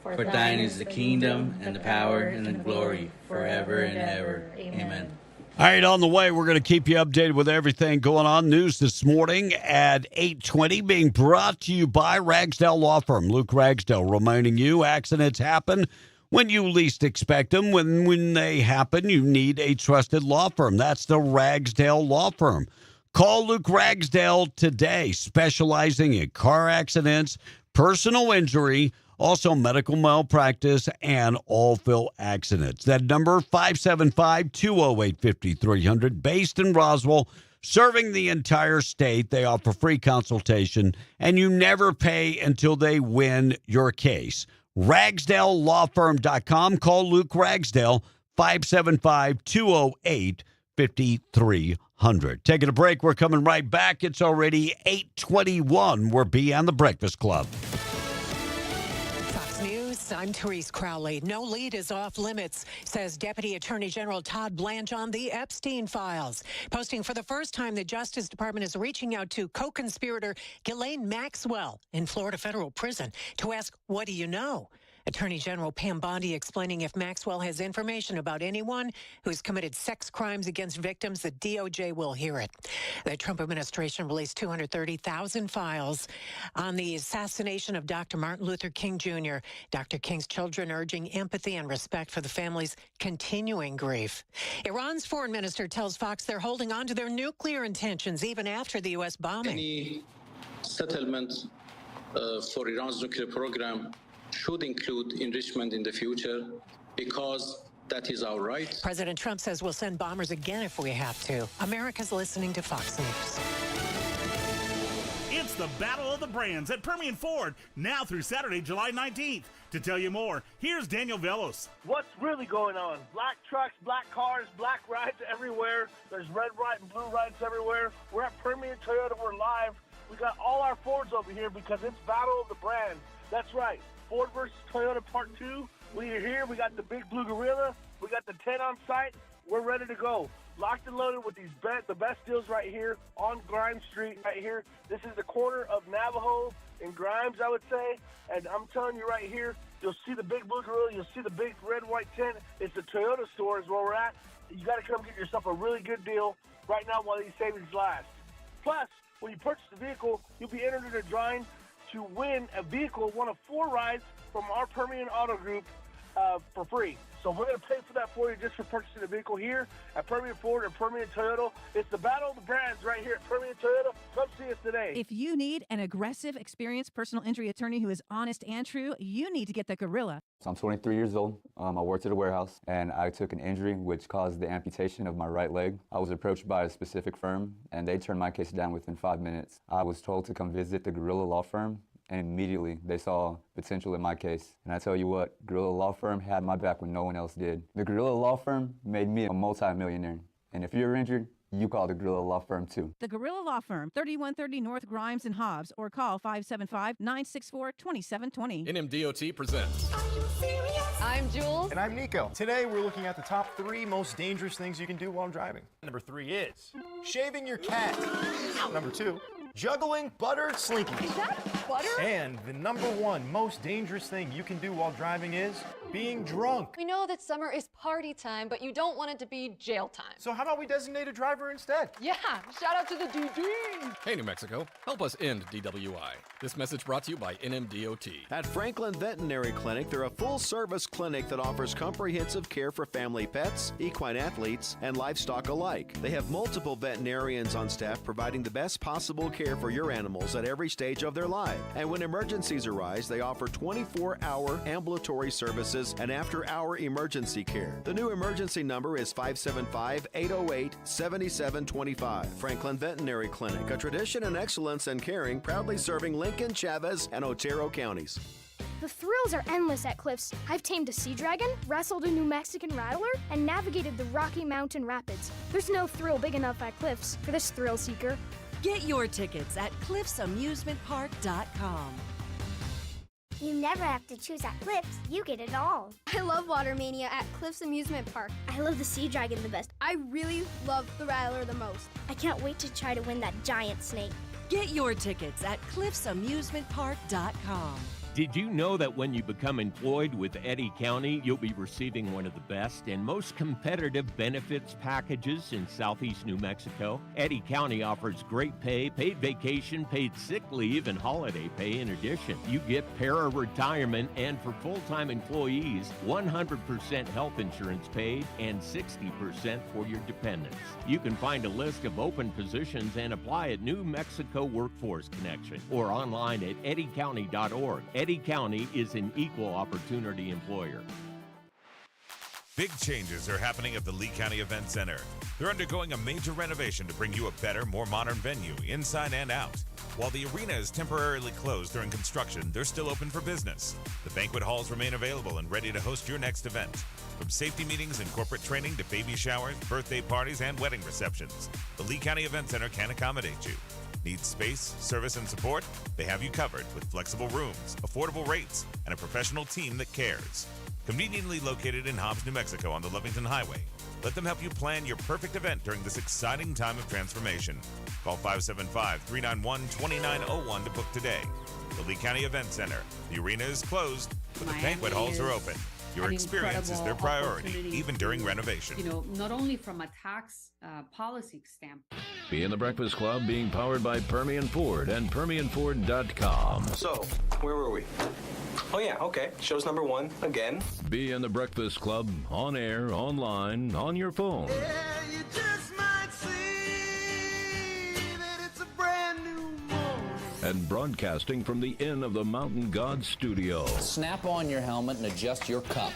For thine is the kingdom, and the power, and the glory, forever and ever. Amen. All right, on the way, we're going to keep you updated with everything going on. News this morning at 8:20 being brought to you by Ragsdale Law Firm. Luke Ragsdale reminding you accidents happen when you least expect them. When they happen, you need a trusted law firm. That's the Ragsdale Law Firm. Call Luke Ragsdale today, specializing in car accidents, personal injury, also medical malpractice, and all-fill accidents. That number, 575-208-5300, based in Roswell, serving the entire state. They offer free consultation, and you never pay until they win your case. RagsdaleLawFirm.com. Call Luke Ragsdale, 575-208-5300. Taking a break. We're coming right back. It's already 8:21. We're Beyond the Breakfast Club. I'm Therese Crowley. No lead is off limits, says Deputy Attorney General Todd Blanche on the Epstein files. Posting for the first time, the Justice Department is reaching out to co-conspirator Ghislaine Maxwell in Florida federal prison to ask, what do you know? Attorney General Pam Bondi explaining if Maxwell has information about anyone who's committed sex crimes against victims, the DOJ will hear it. The Trump administration released 230,000 files on the assassination of Dr. Martin Luther King Jr. Dr. King's children urging empathy and respect for the family's continuing grief. Iran's foreign minister tells Fox they're holding on to their nuclear intentions even after the U.S. bombing. Any settlement for Iran's nuclear program should include enrichment in the future because that is our right. President Trump says we'll send bombers again if we have to. America's listening to Fox News. It's the Battle of the Brands at Permian Ford, now through Saturday, July 19th. To tell you more, here's Daniel Velos. What's really going on? Black trucks, black cars, black rides everywhere. There's red, white, and blue rides everywhere. We're at Permian Toyota. We're live. We got all our Fords over here because it's Battle of the Brands. That's right. Ford versus Toyota Part 2. We are here. We got the big blue Gorilla. We got the 10 on site. We're ready to go. locked and loaded with the best deals right here on Grimes Street right here. This is the corner of Navajo and Grimes, I would say. And I'm telling you right here, you'll see the big blue gorilla. You'll see the big red, white tent. It's the Toyota store is where we're at. You got to come get yourself a really good deal right now while these savings last. Plus, when you purchase the vehicle, you'll be entered in a drawing to win a vehicle, one of 4 rides from our Permian Auto Group for free. So we're going to pay for that for you just for purchasing a vehicle here at Permian Ford and Permian Toyota. It's the battle of the brands right here at Permian Toyota. Come see us today. If you need an aggressive, experienced personal injury attorney who is honest and true, you need to get the Gorilla. So I'm 23 years old. I worked at a warehouse, and I took an injury which caused the amputation of my right leg. I was approached by a specific firm, and they turned my case down within 5 minutes. I was told to come visit the Gorilla Law Firm, and immediately they saw potential in my case. And I tell you what, Gorilla Law Firm had my back when no one else did. The Gorilla Law Firm made me a multi-millionaire. And if you're injured, you call the Gorilla Law Firm too. The Gorilla Law Firm, 3130 North Grimes and Hobbs, or call 575-964-2720. NMDOT presents. I'm Jules. And I'm Nico. Today we're looking at the top 3 most dangerous things you can do while driving. Number 3 is shaving your cat. Number 2, juggling buttered slinkies. Is that butter? And the number 1 most dangerous thing you can do while driving is being drunk. We know that summer is party time, but you don't want it to be jail time. So how about we designate a driver instead? Yeah, shout out to the DD. Hey, New Mexico, help us end DWI. This message brought to you by NMDOT. At Franklin Veterinary Clinic, they're a full-service clinic that offers comprehensive care for family pets, equine athletes, and livestock alike. They have multiple veterinarians on staff providing the best possible care for your animals at every stage of their life. And when emergencies arise, they offer 24-hour ambulatory services and after-hour emergency care. The new emergency number is 575-808-7725. Franklin Veterinary Clinic, a tradition and excellence in caring, proudly serving Lincoln, Chavez, and Otero counties. The thrills are endless at Cliffs. I've tamed a sea dragon, wrestled a New Mexican rattler, and navigated the Rocky Mountain Rapids. There's no thrill big enough at Cliffs for this thrill seeker. Get your tickets at cliffsamusementpark.com. You never have to choose at Cliffs. You get it all. I love Water Mania at Cliffs Amusement Park. I love the sea dragon the best. I really love the Rattler the most. I can't wait to try to win that giant snake. Get your tickets at cliffsamusementpark.com. Did you know that when you become employed with Eddy County, you'll be receiving one of the best and most competitive benefits packages in Southeast New Mexico? Eddy County offers great pay, paid vacation, paid sick leave, and holiday pay. In addition, you get para-retirement, and for full-time employees, 100% health insurance paid and 60% for your dependents. You can find a list of open positions and apply at New Mexico Workforce Connection or online at eddycounty.org. Eddy County is an equal opportunity employer. Big changes are happening at the Lee County Event Center. They're undergoing a major renovation to bring you a better, more modern venue, inside and out. While the arena is temporarily closed during construction, they're still open for business. The banquet halls remain available and ready to host your next event. From safety meetings and corporate training to baby showers, birthday parties, and wedding receptions, the Lee County Event Center can accommodate you. Need space, service, and support? They have you covered with flexible rooms, affordable rates, and a professional team that cares. Conveniently located in Hobbs, New Mexico on the Lovington Highway, let them help you plan your perfect event during this exciting time of transformation. Call 575-391-2901 to book today. The Lee County Event Center. The arena is closed, but the banquet halls are open. Your experience is their priority, even during renovation. Not only from a tax policy standpoint. Be in the Breakfast Club, being powered by Permian Ford and PermianFord.com. So, where were we? Oh yeah, okay. Show's number 1, again. Be in the Breakfast Club, on air, online, on your phone. Yeah, you just might see that it's a brand new morning. And broadcasting from the Inn of the Mountain God studio. Snap on your helmet and adjust your cup.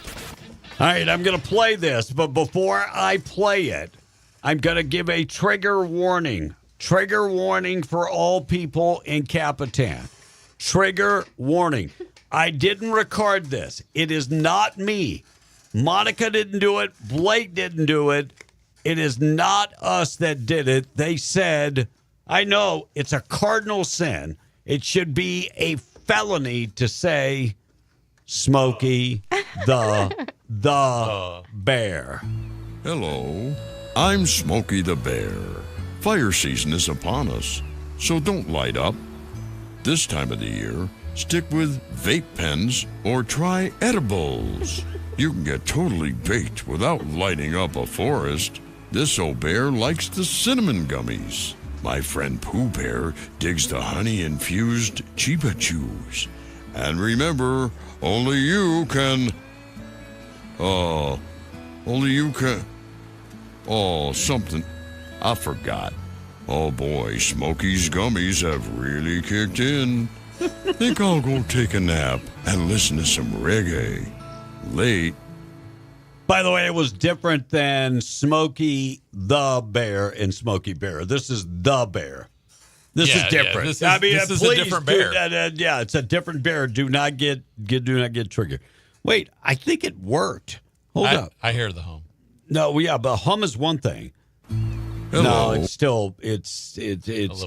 All right, I'm going to play this, but before I play it, I'm going to give a trigger warning. Trigger warning for all people in Capitan. Trigger warning. I didn't record this. It is not me. Monica didn't do it. Blake didn't do it. It is not us that did it. They said, I know it's a cardinal sin. It should be a felony to say Smokey the Bear. Hello. I'm Smokey the Bear. Fire season is upon us, so don't light up. This time of the year, stick with vape pens or try edibles. You can get totally baked without lighting up a forest. This old bear likes the cinnamon gummies. My friend Pooh Bear digs the honey-infused Chiba Chews. And remember, only you can... Oh, something. I forgot. Oh boy, Smokey's gummies have really kicked in. Think I'll go take a nap and listen to some reggae. Late. By the way, it was different than Smokey the Bear and Smokey Bear. This is the Bear. This is different. This is a different bear. Yeah, it's a different bear. Do not get triggered. Wait, I think it worked. Hold up. I hear the hum. No, yeah, but hum is one thing. Hello. No, it's still it's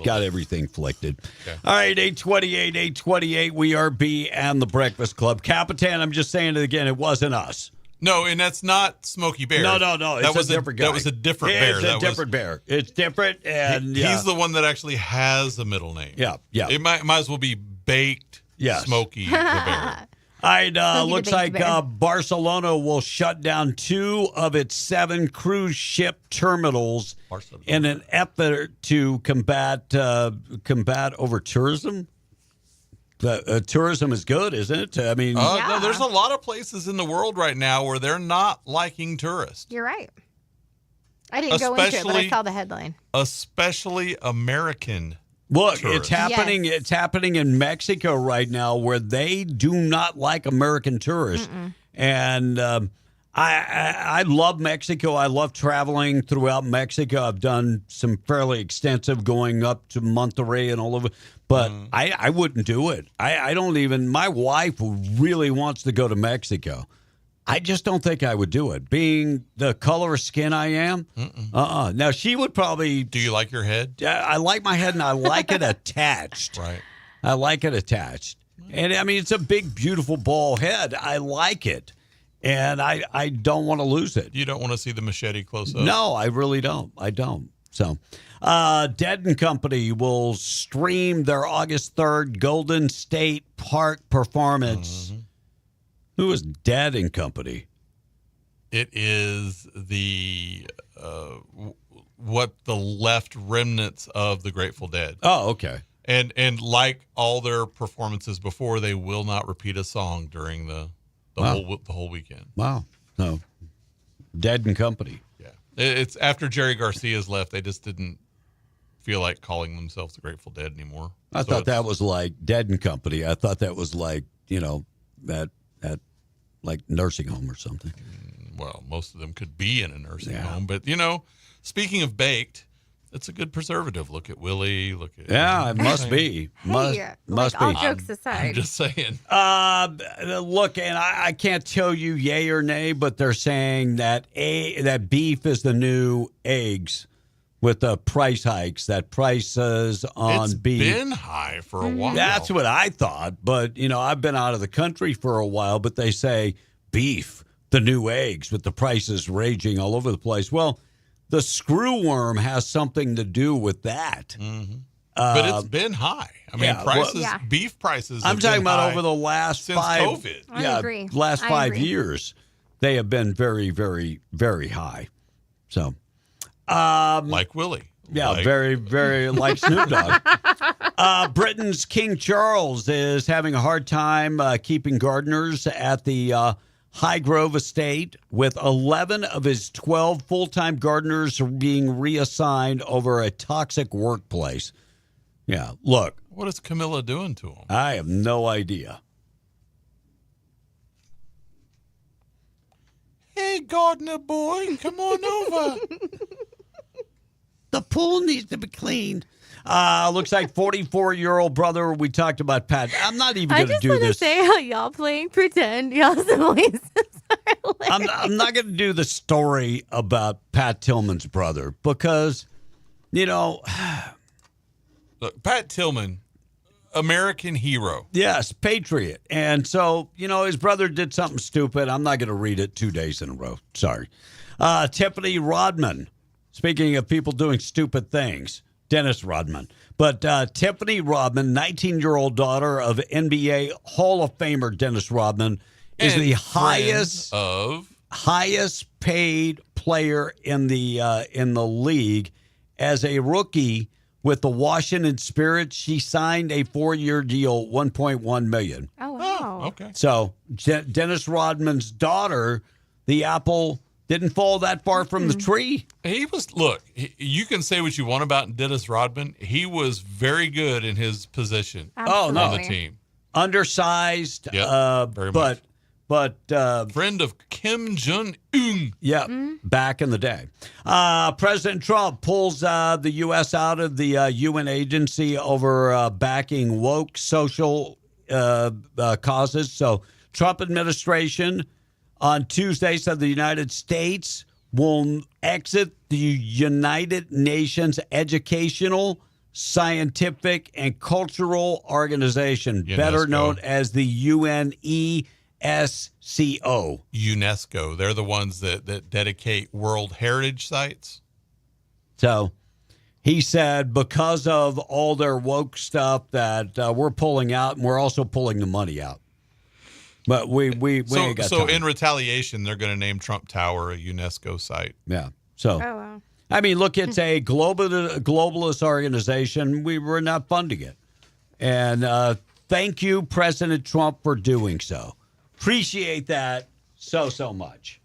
got everything flicked. Okay. All right, 828. We are B and the Breakfast Club. Capitan, I'm just saying it again. It wasn't us. No, and that's not Smokey Bear. No. That was a different guy. That was a different bear. It's a different bear. It's different, and he's the one that actually has a middle name. Yeah. It might as well be Baked Smokey the Bear. All right, looks like Barcelona will shut down 2 of its 7 cruise ship terminals in an effort to combat over tourism. Tourism is good, isn't it? I mean, no, there's a lot of places in the world right now where they're not liking tourists. You're right. I didn't go into it, but I saw the headline. Especially American Look, tourists. It's happening. Yes. It's happening in Mexico right now, where they do not like American tourists. And I love Mexico. I love traveling throughout Mexico. I've done some fairly extensive going up to Monterrey and all over. But I wouldn't do it. I don't even. My wife really wants to go to Mexico. I just don't think I would do it. Being the color of skin I am, Now, she would probably... Do you like your head? I like my head, and I like it attached. Right. I like it attached. And, I mean, it's a big, beautiful bald head. I like it. And I don't want to lose it. You don't want to see the machete close up? No, I really don't. I don't. So, Dead & Company will stream their August 3rd Golden State Park performance. Who is Dead & Company? It is the what the left remnants of the Grateful Dead. Oh, okay. And like all their performances before, they will not repeat a song during the whole weekend. Wow. No. Dead & Company. Yeah. It's after Jerry Garcia's left, they just didn't feel like calling themselves the Grateful Dead anymore. I thought that was like Dead & Company. I thought that was like, that like nursing home or something. Well, most of them could be in a nursing home, but speaking of baked, it's a good preservative. Look at Willie. Look at it must be. Must be. All jokes aside, I'm just saying. Look, and I can't tell you yay or nay, but they're saying that that beef is the new eggs. With the price hikes, that prices on beef. It's been high for a while. That's what I thought. But, I've been out of the country for a while, but they say beef, the new eggs, with the prices raging all over the place. Well, the screwworm has something to do with that. But it's been high. I mean, beef prices have I'm talking been about high over the last since COVID. I agree. Last I 5 agree. years, they have been very, very, very high. So... like Willie. Yeah, very, very like Snoop Dogg. Britain's King Charles is having a hard time keeping gardeners at the Highgrove estate, with 11 of his 12 full-time gardeners being reassigned over a toxic workplace. Yeah, look. What is Camilla doing to him? I have no idea. Hey, gardener boy, come on over. The pool needs to be cleaned. Looks like 44-year-old brother. We talked about Pat. I'm not even going to do this. I just want to say how y'all playing pretend. Y'all's voices are hilarious. I'm not going to do the story about Pat Tillman's brother because, Look, Pat Tillman, American hero. Yes, patriot. And so, his brother did something stupid. I'm not going to read it 2 days in a row. Sorry. Tiffany Rodman Speaking of people doing stupid things, Dennis Rodman. But Tiffany Rodman, 19-year-old daughter of NBA Hall of Famer Dennis Rodman, is And the highest paid player in the league. As a rookie with the Washington Spirit, she signed a 4-year deal, $1.1 million. Oh, wow. Okay. So Dennis Rodman's daughter, the apple didn't fall that far from the tree. He was, look, you can say what you want about Dennis Rodman. He was very good in his position on the team. Undersized, very much. But friend of Kim Jong-un. Yeah, back in the day. President Trump pulls the U.S. out of the UN agency over backing woke social causes. So Trump administration on Tuesday said the United States will exit the United Nations Educational, Scientific, and Cultural Organization, better known as the UNESCO. UNESCO. They're the ones that dedicate World Heritage Sites. So he said because of all their woke stuff that we're pulling out, and we're also pulling the money out. But we ain't got time. in retaliation, they're going to name Trump Tower a UNESCO site. Yeah. So, wow. I mean, look, it's a globalist organization. We were not funding it. And thank you, President Trump, for doing so. Appreciate that so much.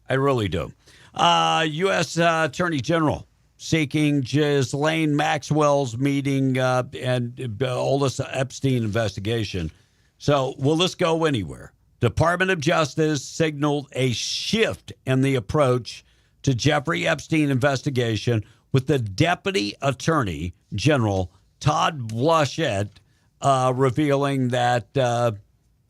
I really do. U.S. Attorney General seeking Ghislaine Maxwell's meeting and Otis Epstein investigation. So will this go anywhere? Department of Justice signaled a shift in the approach to Jeffrey Epstein investigation with the Deputy Attorney General Todd Blanchett revealing that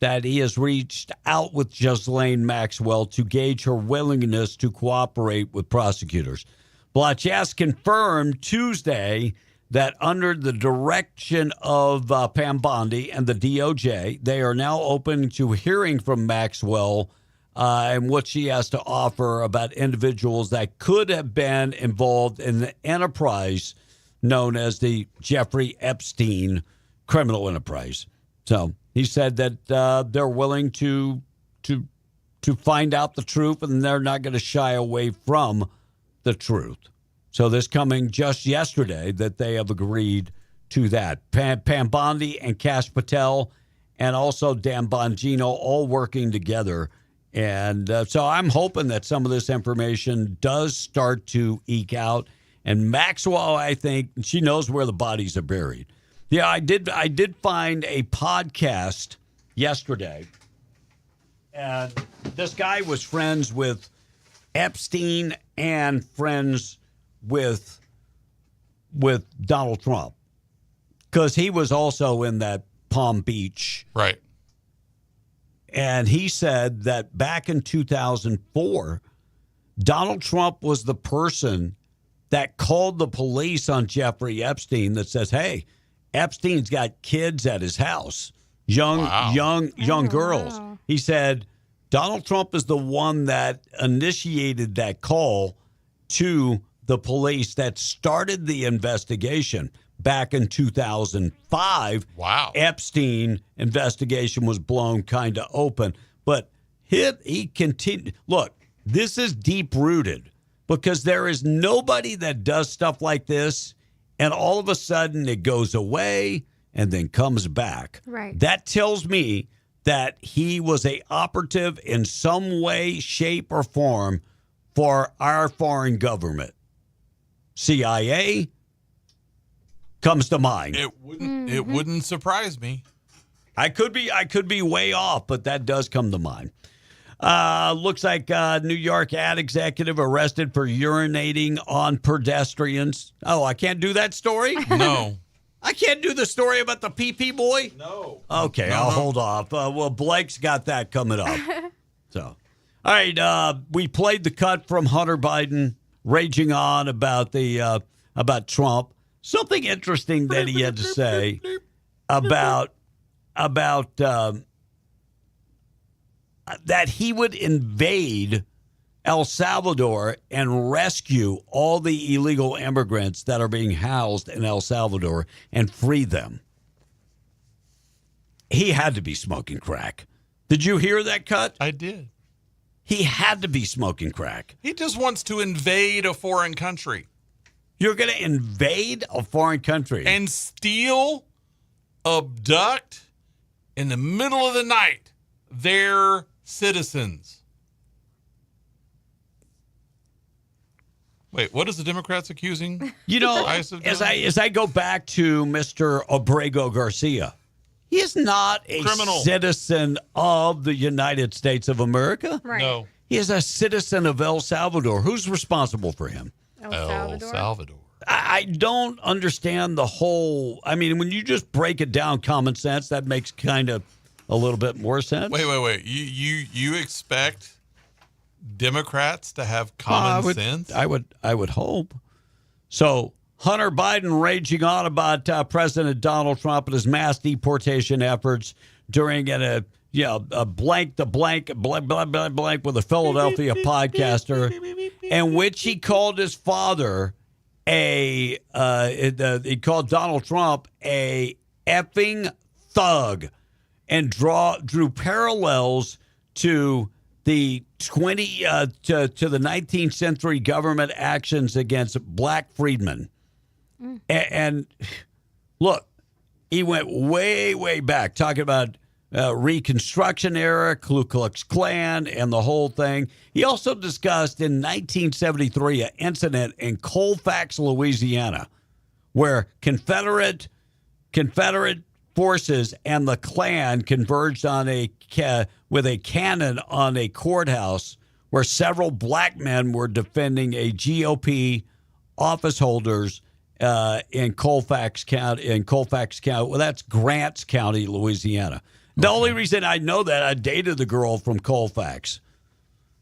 he has reached out with Ghislaine Maxwell to gauge her willingness to cooperate with prosecutors. Blanchett confirmed Tuesday that under the direction of Pam Bondi and the DOJ, they are now open to hearing from Maxwell and what she has to offer about individuals that could have been involved in the enterprise known as the Jeffrey Epstein criminal enterprise. So he said that they're willing to find out the truth, and they're not going to shy away from the truth. So this coming just yesterday that they have agreed to that. Pam Bondi and Kash Patel and also Dan Bongino all working together. And so I'm hoping that some of this information does start to eke out. And Maxwell, I think, she knows where the bodies are buried. Yeah, I did find a podcast yesterday. And this guy was friends with Epstein and friends with Donald Trump, because he was also in that Palm Beach. Right. And he said that back in 2004, Donald Trump was the person that called the police on Jeffrey Epstein that says, hey, Epstein's got kids at his house, young girls. Wow. He said Donald Trump is the one that initiated that call to the police that started the investigation back in 2005. Wow. Epstein investigation was blown kind of open. But he continued. Look, this is deep-rooted because there is nobody that does stuff like this and all of a sudden it goes away and then comes back. Right. That tells me that he was a operative in some way, shape, or form for our foreign government. CIA comes to mind. It wouldn't surprise me. I could be way off, but that does come to mind. Looks like New York ad executive arrested for urinating on pedestrians. Oh, I can't do that story? No. I can't do the story about the pee-pee boy? No. Okay, I'll hold off. Well, Blake's got that coming up. So, all right, we played the cut from Hunter Biden raging on about about Trump. Something interesting that he had to say about that he would invade El Salvador and rescue all the illegal immigrants that are being housed in El Salvador and free them. He had to be smoking crack. Did you hear that cut? I did. He had to be smoking crack. He just wants to invade a foreign country. You're going to invade a foreign country and steal, abduct, in the middle of the night, their citizens. Wait, what is the Democrats accusing? You know, ICE of as doing? I go back to Mr. Abrego Garcia, he is not a Criminal. citizen of the United States of America. Right. No. He is a citizen of El Salvador. Who's responsible for him? El Salvador. I don't understand the whole. I mean, when you just break it down, common sense, that makes kind of a little bit more sense. Wait. You expect Democrats to have common sense? I would hope. So Hunter Biden raging on about President Donald Trump and his mass deportation efforts during a blank with a Philadelphia podcaster, in which he called his father he called Donald Trump a effing thug, and drew parallels to the to the 19th century government actions against black freedmen. And look, he went way back, talking about Reconstruction era, Ku Klux Klan, and the whole thing. He also discussed in 1973 an incident in Colfax, Louisiana, where Confederate forces and the Klan converged on with a cannon on a courthouse where several black men were defending a GOP office holders in Colfax County. Well, that's Grants County, Louisiana. The only reason I know that, I dated the girl from Colfax,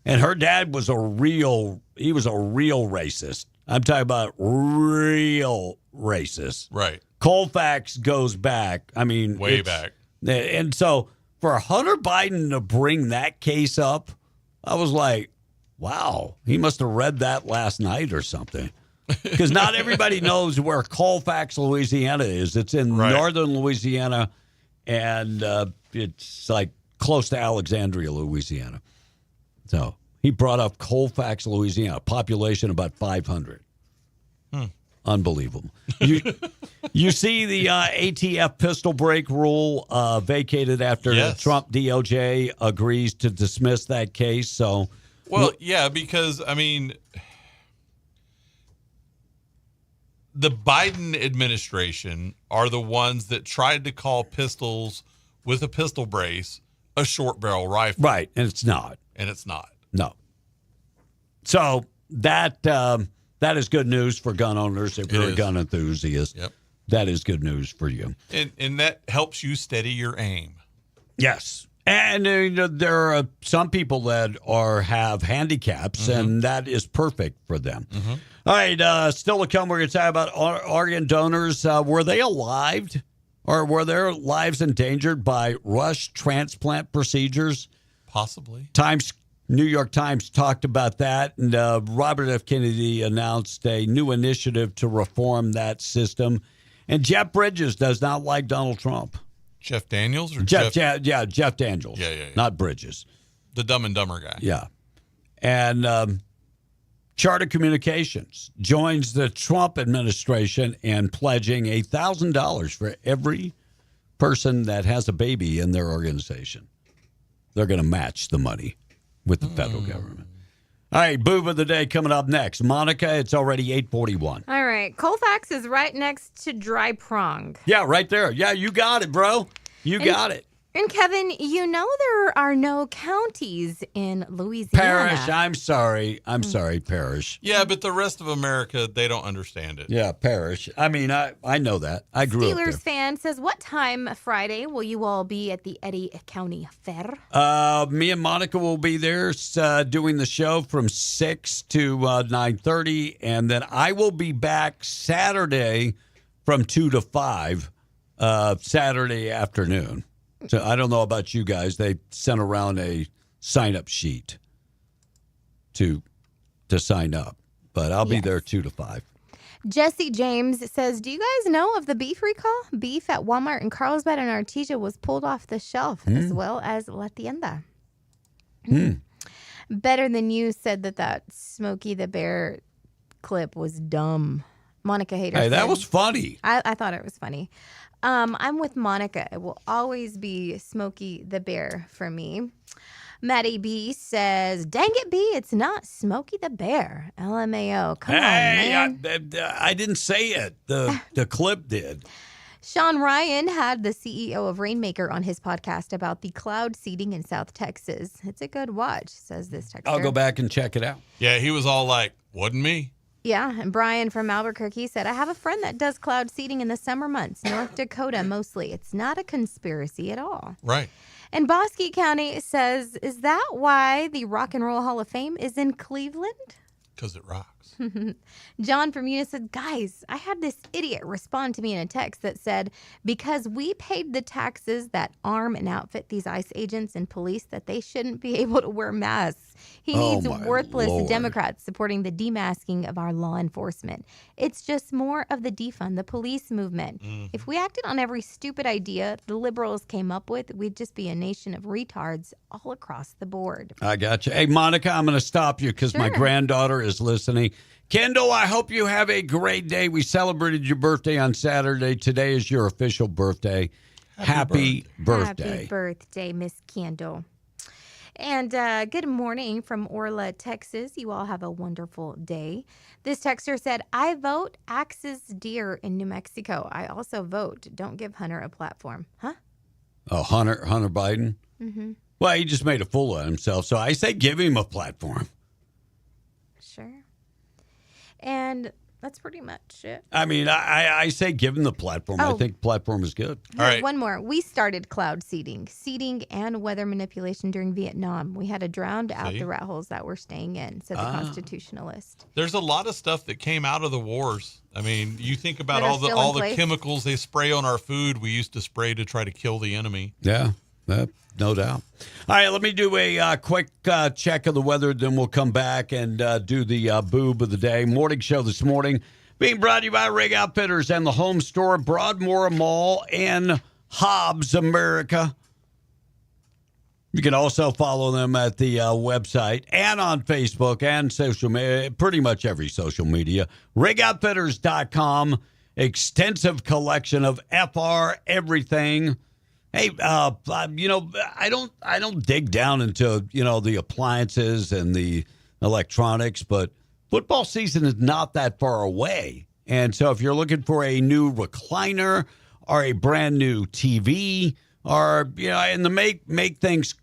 and her dad was a real racist. I'm talking about real racist. Right. Colfax goes back. I mean, Way back. And so for Hunter Biden to bring that case up, I was like, wow, he must have read that last night or something. Because not everybody knows where Colfax, Louisiana is. It's in northern Louisiana, and it's like close to Alexandria, Louisiana. So he brought up Colfax, Louisiana, population about 500. Unbelievable. You see the ATF pistol break rule vacated after the Trump DOJ agrees to dismiss that case. So, yeah, because I mean, the Biden administration are the ones that tried to call pistols with a pistol brace a short barrel rifle. Right, and it's not. No. So that is good news for gun owners if you're a gun enthusiast. Yep. That is good news for you. And that helps you steady your aim. Yes. And there are some people that have handicaps, and that is perfect for them. All right, still to come, we're going to talk about organ donors. Were they alive, or were their lives endangered by rush transplant procedures? Possibly. New York Times talked about that, and Robert F. Kennedy announced a new initiative to reform that system. And Jeff Bridges does not like Donald Trump. Jeff Daniels or Jeff Daniels. Yeah. Not Bridges. The Dumb and Dumber guy. Yeah. And Charter Communications joins the Trump administration in pledging $1,000 for every person that has a baby in their organization. They're going to match the money with the federal government. All right, boob of the day coming up next. Monica, it's already 8:41. All right. Colfax is right next to Dry Prong. Yeah, right there. Yeah, you got it, bro. You got it. And Kevin, you know there are no counties in Louisiana. Parish, I'm sorry, Parish. Yeah, but the rest of America, they don't understand it. Yeah, Parish. I mean, I know that. I grew up there. Steelers fan says, what time Friday will you all be at the Eddy County Fair? Me and Monica will be there doing the show from 6 to 9:30, and then I will be back Saturday from 2 to 5, Saturday afternoon. So I don't know about you guys. They sent around a sign-up sheet. to sign up. But I'll be Yes. there 2 to 5. Jesse James says, do you guys know of the beef recall? Beef at Walmart in Carlsbad and Artesia was pulled off the shelf, as well as La Tienda. Better Than You said that Smokey the Bear clip was dumb. Monica Hader Hey, that said- was funny. I thought it was funny. I'm with Monica. It will always be Smokey the Bear for me. Maddie B says, dang it, B, it's not Smokey the Bear. LMAO. Come on, man. I didn't say it. The clip did. Sean Ryan had the CEO of Rainmaker on his podcast about the cloud seeding in South Texas. It's a good watch, says this texter. I'll go back and check it out. Yeah, he was all like, wasn't me. Yeah, and Brian from Albuquerque said, I have a friend that does cloud seeding in the summer months, North Dakota mostly. It's not a conspiracy at all. Right. And Bosque County says, is that why the Rock and Roll Hall of Fame is in Cleveland? Because it rocks. John from Eunice said, guys, I had this idiot respond to me in a text that said, because we paid the taxes that arm and outfit these ICE agents and police, that they shouldn't be able to wear masks. He Oh, needs my worthless Lord. Democrats supporting the demasking of our law enforcement. It's just more of the defund the police movement. If we acted on every stupid idea the liberals came up with, we'd just be a nation of retards all across the board. I got you. Hey, Monica, I'm going to stop you because my Sure. granddaughter is listening. Kendall, I hope you have a great day. We celebrated your birthday on Saturday. Today is your official birthday. Happy birthday. Happy birthday, Miss Kendall. And good morning from Orla, Texas. You all have a wonderful day. This texter said, I vote Axis Deer in New Mexico. I also vote don't give Hunter a platform. Huh? Oh, Hunter Biden? Mm-hmm. Well, he just made a fool of himself, so I say give him a platform. Sure. And that's pretty much it. I mean, I say give him the platform. I Oh. think platform is good. One more. We started cloud seeding and weather manipulation during Vietnam. We had to drown out See? the rat holes that we're staying in, said the constitutionalist. There's a lot of stuff that came out of the wars. I mean, you think about That are all the still in all the place? chemicals they spray on our food. We used to spray to try to kill the enemy. Yeah, no doubt. All right, let me do a quick check of the weather, then we'll come back and do the boob of the day. Morning show this morning being brought to you by Rig Outfitters and the Home Store, Broadmoor Mall, and Hobbs America. You can also follow them at the website and on Facebook and social media, pretty much every social media. RigOutfitters.com, extensive collection of FR everything. Hey, I don't dig down into, the appliances and the electronics, but football season is not that far away. And so if you're looking for a new recliner or a brand new TV or, and to make things,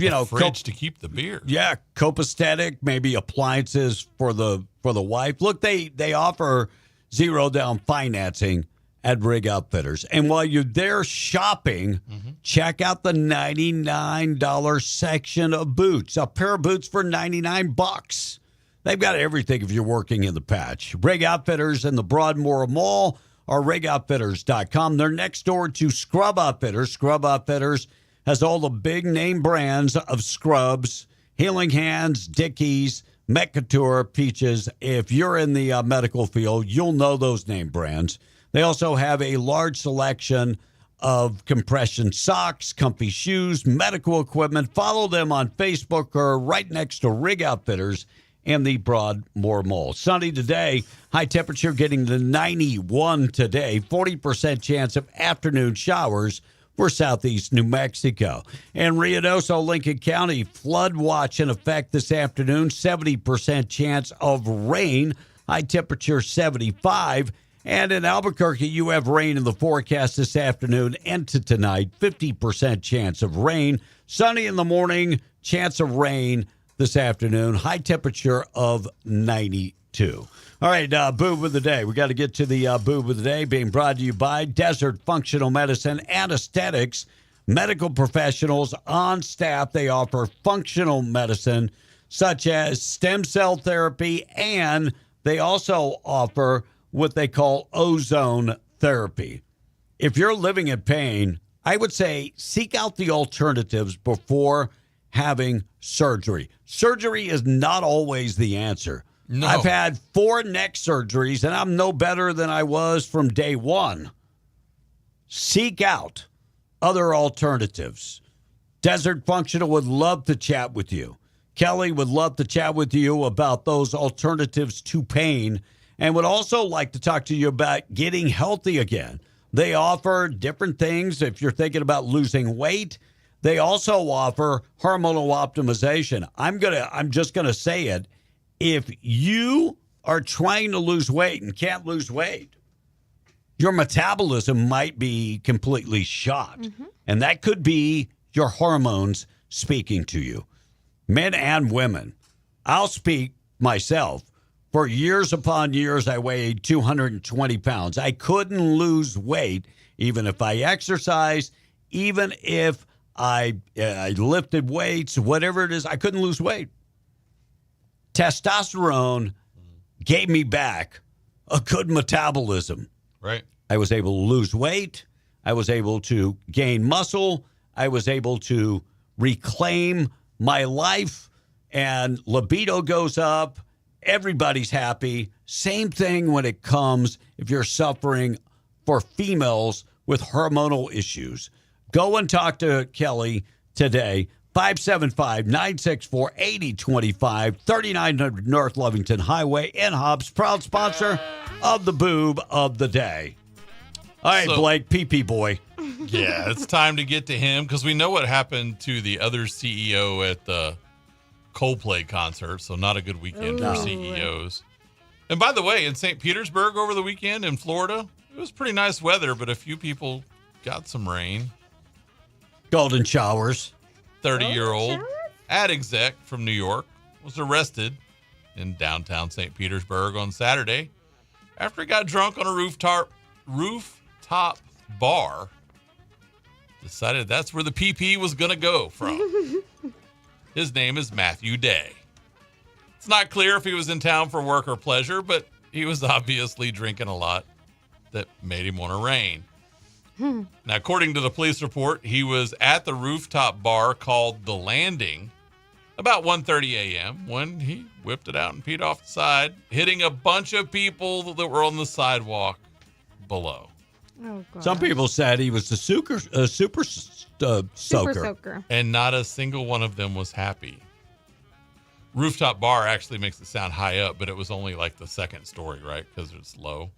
A fridge to keep the beer. yeah, copacetic, maybe appliances for the wife. Look, they offer zero down financing at Rig Outfitters. And while you're there shopping, check out the $99 section of boots. A pair of boots for $99. They've got everything if you're working in the patch. Rig Outfitters in the Broadmoor Mall or rigoutfitters.com. They're next door to Scrub Outfitters. Scrub Outfitters has all the big name brands of scrubs, Healing Hands, Dickies, Metcouture, Peaches. If you're in the medical field, you'll know those name brands. They also have a large selection of compression socks, comfy shoes, medical equipment. Follow them on Facebook or right next to Rig Outfitters in the Broadmoor Mall. Sunny today, high temperature getting to 91 today, 40% chance of afternoon showers for southeast New Mexico. And Ruidoso, Lincoln County, flood watch in effect this afternoon, 70% chance of rain, high temperature 75. And in Albuquerque, you have rain in the forecast this afternoon and to tonight, 50% chance of rain. Sunny in the morning, chance of rain this afternoon, high temperature of 92. All right, boob of the day. We got to get to the boob of the day being brought to you by Desert Functional Medicine Anesthetics. Medical professionals on staff. They offer functional medicine such as stem cell therapy, and they also offer what they call ozone therapy. If you're living in pain, I would say seek out the alternatives before having surgery. Surgery is not always the answer. No. I've had 4 neck surgeries, and I'm no better than I was from day one. Seek out other alternatives. Desert Functional would love to chat with you. Kelly would love to chat with you about those alternatives to pain and would also like to talk to you about getting healthy again. They offer different things if you're thinking about losing weight. They also offer hormonal optimization. I'm just going to say it. If you are trying to lose weight and can't lose weight, your metabolism might be completely shot. And that could be your hormones speaking to you. Men and women. I'll speak myself. For years upon years, I weighed 220 pounds. I couldn't lose weight, even if I exercised, even if I lifted weights, whatever it is, I couldn't lose weight. Testosterone gave me back a good metabolism. Right. I was able to lose weight. I was able to gain muscle. I was able to reclaim my life, and libido goes up. Everybody's happy. Same thing when it comes if you're suffering for females with hormonal issues. Go and talk to Kelly today. 575-964-8025, 3900 North Lovington Highway in Hobbs, proud sponsor of the Boob of the Day. All right, So- Blake, pee-pee boy. Yeah, it's time to get to him because we know what happened to the other CEO at the Coldplay concert, so not a good weekend for CEOs. And by the way, in St. Petersburg over the weekend in Florida, it was pretty nice weather, but a few people got some rain. Golden showers. 30-year-old ad exec from New York was arrested in downtown St. Petersburg on Saturday after he got drunk on a rooftop bar. Decided that's where the PP was going to go from. His name is Matthew Day. It's not clear if he was in town for work or pleasure, but he was obviously drinking a lot that made him want to rain. Now, according to the police report, he was at the rooftop bar called The Landing about 1:30 a.m. when he whipped it out and peed off the side, hitting a bunch of people that were on the sidewalk below. Oh, God. Some people said he was a super soaker. And not a single one of them was happy. Rooftop bar actually makes it sound high up, but it was only like the second story, right? Because it's low.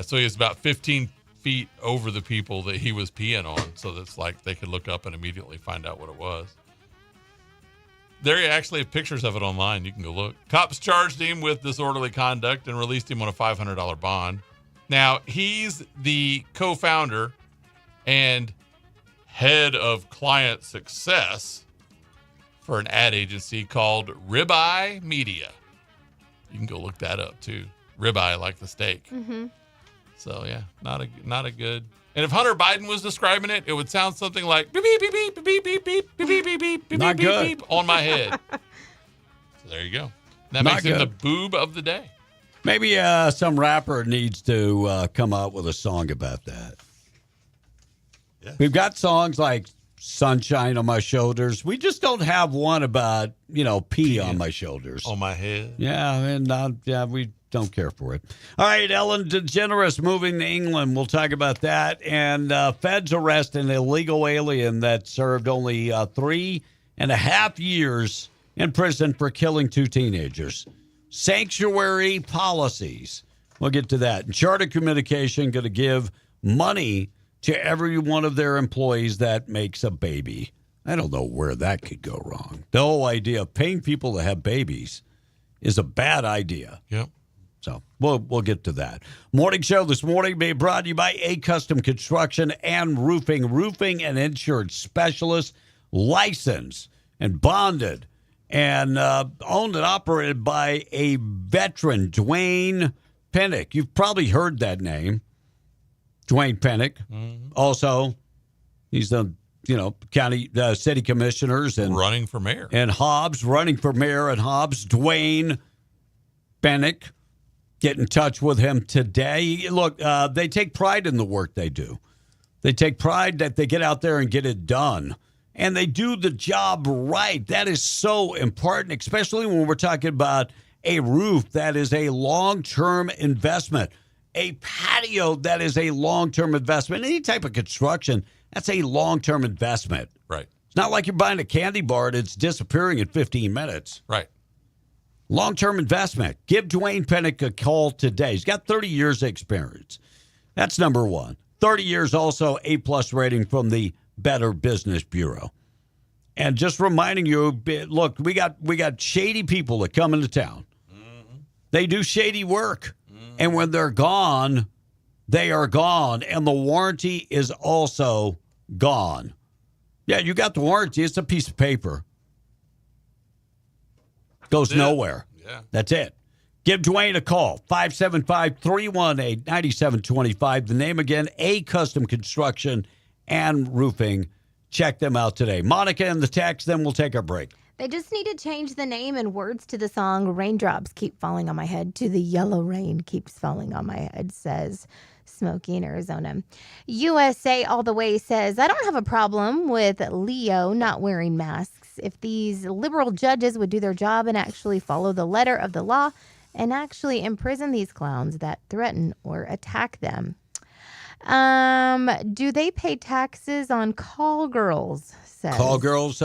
So he was about 15 feet over the people that he was peeing on. So that's like they could look up and immediately find out what it was. There you actually have pictures of it online. You can go look. Cops charged him with disorderly conduct and released him on a $500 bond. Now, he's the co-founder and head of client success for an ad agency called Ribeye Media. You can go look that up too. Ribeye, like the steak. So yeah, not a good. And if Hunter Biden was describing it, it would sound something like beep beep beep beep beep beep beep beep beep beep beep beep Not beep good. beep on my head. So there you go. That Not makes him the good. boob of the day. Maybe some rapper needs to come out with a song about that. Yeah. We've got songs like Sunshine on My Shoulders. We just don't have one about, pee on my shoulders. On my head. Yeah, and we don't care for it. All right, Ellen DeGeneres moving to England. We'll talk about that. And feds arrest an illegal alien that served only 3.5 years in prison for killing 2 teenagers. Sanctuary policies. We'll get to that. And Charter Communication going to give money to every one of their employees that makes a baby. I don't know where that could go wrong. The whole idea of paying people to have babies is a bad idea. Yep. So we'll get to that. Morning show this morning being brought to you by A Custom Construction and Roofing and insurance specialists, licensed and bonded and owned and operated by a veteran, Dwayne Pennick. You've probably heard that name, Dwayne Pennick. Also, he's the county city commissioners and running for mayor. And Hobbs, running for mayor at Hobbs, Dwayne Pennick. Get in touch with him today. Look, they take pride in the work they do. They take pride that they get out there and get it done. and they do the job right. That is so important, especially when we're talking about a roof that is a long-term investment, a patio that is a long-term investment. Any type of construction, that's a long-term investment. Right. It's not like you're buying a candy bar and it's disappearing in 15 minutes. Right. Long-term investment. Give Dwayne Pennick a call today. He's got 30 years of experience. That's number one. 30 years also, A-plus rating from the Better Business Bureau. And just reminding you, look, we got shady people that come into town. They do shady work. And when they're gone, they are gone. And the warranty is also gone. Yeah, you got the warranty. It's a piece of paper. Goes nowhere. Yeah. That's it. Give Dwayne a call, 575-318-9725. The name again, A Custom Construction and Roofing. Check them out today. Monica and the text, then we'll take our break. They just need to change the name and words to the song Raindrops Keep Falling on My Head to The Yellow Rain Keeps Falling on My Head, says Smokey in Arizona. USA All the Way says, I don't have a problem with Leo not wearing masks. If these liberal judges would do their job and actually follow the letter of the law and actually imprison these clowns that threaten or attack them. Do they pay taxes on call girls? Says. Call girls.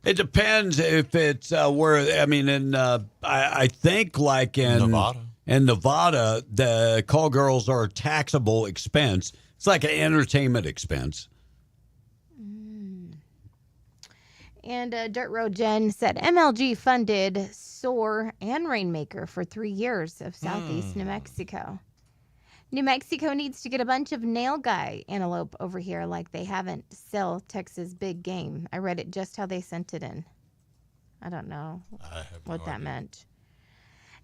It depends if it's where. I mean, I think like in Nevada. In Nevada, the call girls are a taxable expense. It's like an entertainment expense. And Dirt Road Jen said MLG funded SOAR and Rainmaker for 3 years of Southeast New Mexico. New Mexico needs to get a bunch of nail guy antelope over here like they haven't sell Texas big game. I read it just how they sent it in. I don't know what that meant.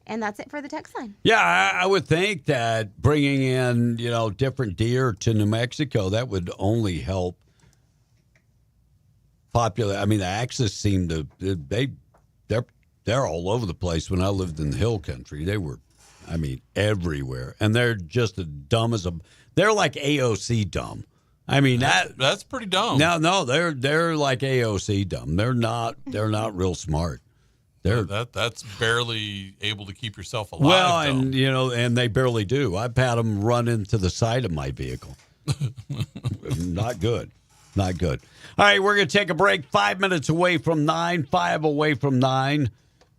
And that's it for the text line. Yeah, I would think that bringing in, different deer to New Mexico, that would only help populate. I mean, the Axis seem to, they're all over the place. When I lived in the hill country, they were, everywhere. And they're just as dumb as they're like AOC dumb. I mean, that's pretty dumb. No, they're like AOC dumb. They're not real smart. That's barely able to keep yourself alive. Well, and and they barely do. I've had them run into the side of my vehicle. Not good. Not good. All right, we're going to take a break. 5 minutes away from 9, 5 away from 9.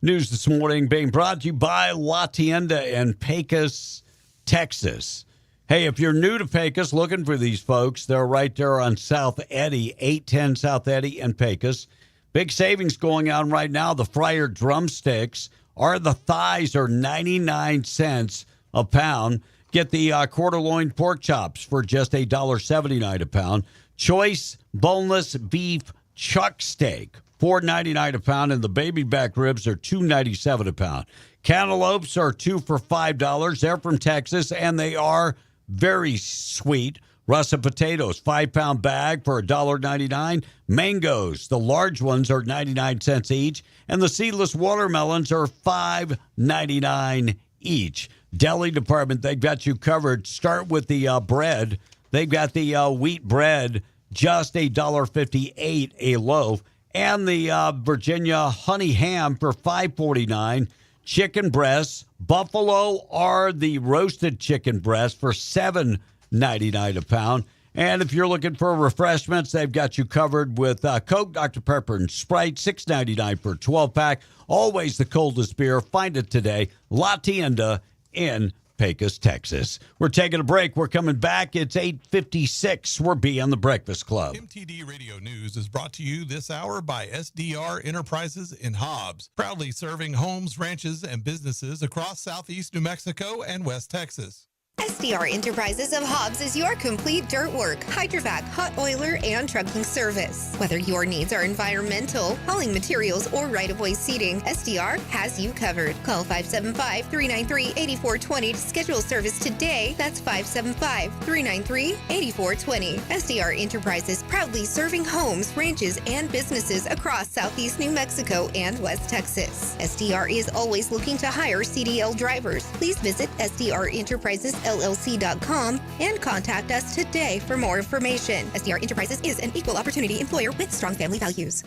News this morning being brought to you by La Tienda in Pecos, Texas. Hey, if you're new to Pecos, looking for these folks, they're right there on South Eddy, 810 South Eddy in Pecos. Big savings going on right now. The fryer drumsticks the thighs are 99 cents a pound. Get the quarter loin pork chops for just $1.79 a pound. Choice boneless beef chuck steak, $4.99 a pound, and the baby back ribs are $2.97 a pound. Cantaloupes are 2 for $5. They're from Texas, and they are very sweet. Russet potatoes, 5-pound bag for $1.99. Mangoes, the large ones are 99 cents each, and the seedless watermelons are $5.99 each. Deli department, they've got you covered. Start with the bread. They've got the wheat bread, just $1.58 a loaf, and the Virginia honey ham for $5.49. Chicken breasts, Buffalo are the roasted chicken breasts for $7.99 a pound. And if you're looking for refreshments, they've got you covered with Coke, Dr. Pepper, and Sprite, $6.99 for a 12-pack. Always the coldest beer. Find it today. La Tienda in Pecos, Texas. We're taking a break. We're coming back. It's 8:56. We're beyond the Breakfast Club. MTD Radio News is brought to you this hour by SDR Enterprises in Hobbs, proudly serving homes, ranches, and businesses across Southeast New Mexico and West Texas. SDR Enterprises of Hobbs is your complete dirt work, hydrovac, hot oiler, and trucking service. Whether your needs are environmental, hauling materials, or right-of-way seating, SDR has you covered. Call 575-393-8420 to schedule service today. That's 575-393-8420. SDR Enterprises proudly serving homes, ranches, and businesses across Southeast New Mexico and West Texas. SDR is always looking to hire CDL drivers. Please visit SDR Enterprises SDREnterprisesLLC.com and contact us today for more information. SDR Enterprises is an equal opportunity employer with strong family values.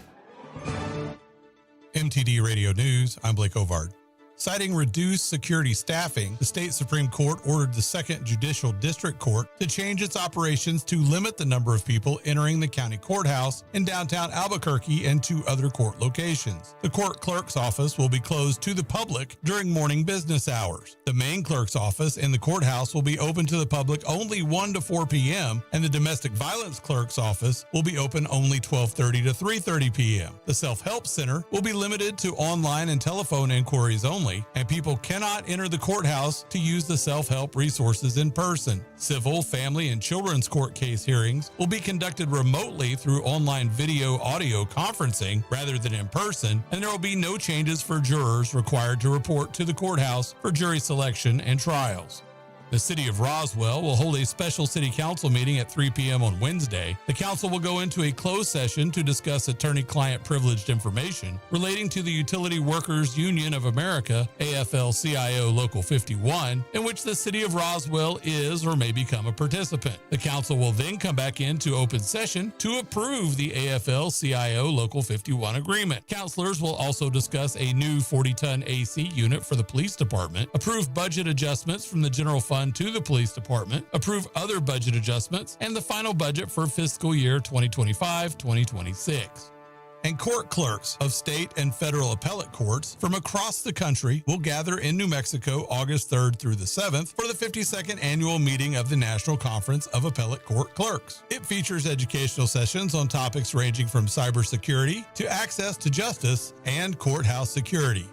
MTD Radio News, I'm Blake Ovard. Citing reduced security staffing, the state Supreme Court ordered the 2nd Judicial District Court to change its operations to limit the number of people entering the county courthouse in downtown Albuquerque and 2 other court locations. The court clerk's office will be closed to the public during morning business hours. The main clerk's office in the courthouse will be open to the public only 1 to 4 p.m., and the domestic violence clerk's office will be open only 12:30 to 3:30 p.m. The self-help center will be limited to online and telephone inquiries only, and people cannot enter the courthouse to use the self-help resources in person. Civil, family, and children's court case hearings will be conducted remotely through online video audio conferencing rather than in person, and there will be no changes for jurors required to report to the courthouse for jury selection and trials. The City of Roswell will hold a special City Council meeting at 3 p.m. on Wednesday. The Council will go into a closed session to discuss attorney-client privileged information relating to the Utility Workers Union of America, AFL-CIO Local 51, in which the City of Roswell is or may become a participant. The Council will then come back into open session to approve the AFL-CIO Local 51 agreement. Councilors will also discuss a new 40-ton AC unit for the police department, approve budget adjustments from the general fund to the police department, approve other budget adjustments, and the final budget for fiscal year 2025-2026. And court clerks of state and federal appellate courts from across the country will gather in New Mexico August 3rd through the 7th for the 52nd annual meeting of the National Conference of Appellate Court Clerks. It features educational sessions on topics ranging from cybersecurity to access to justice and courthouse security.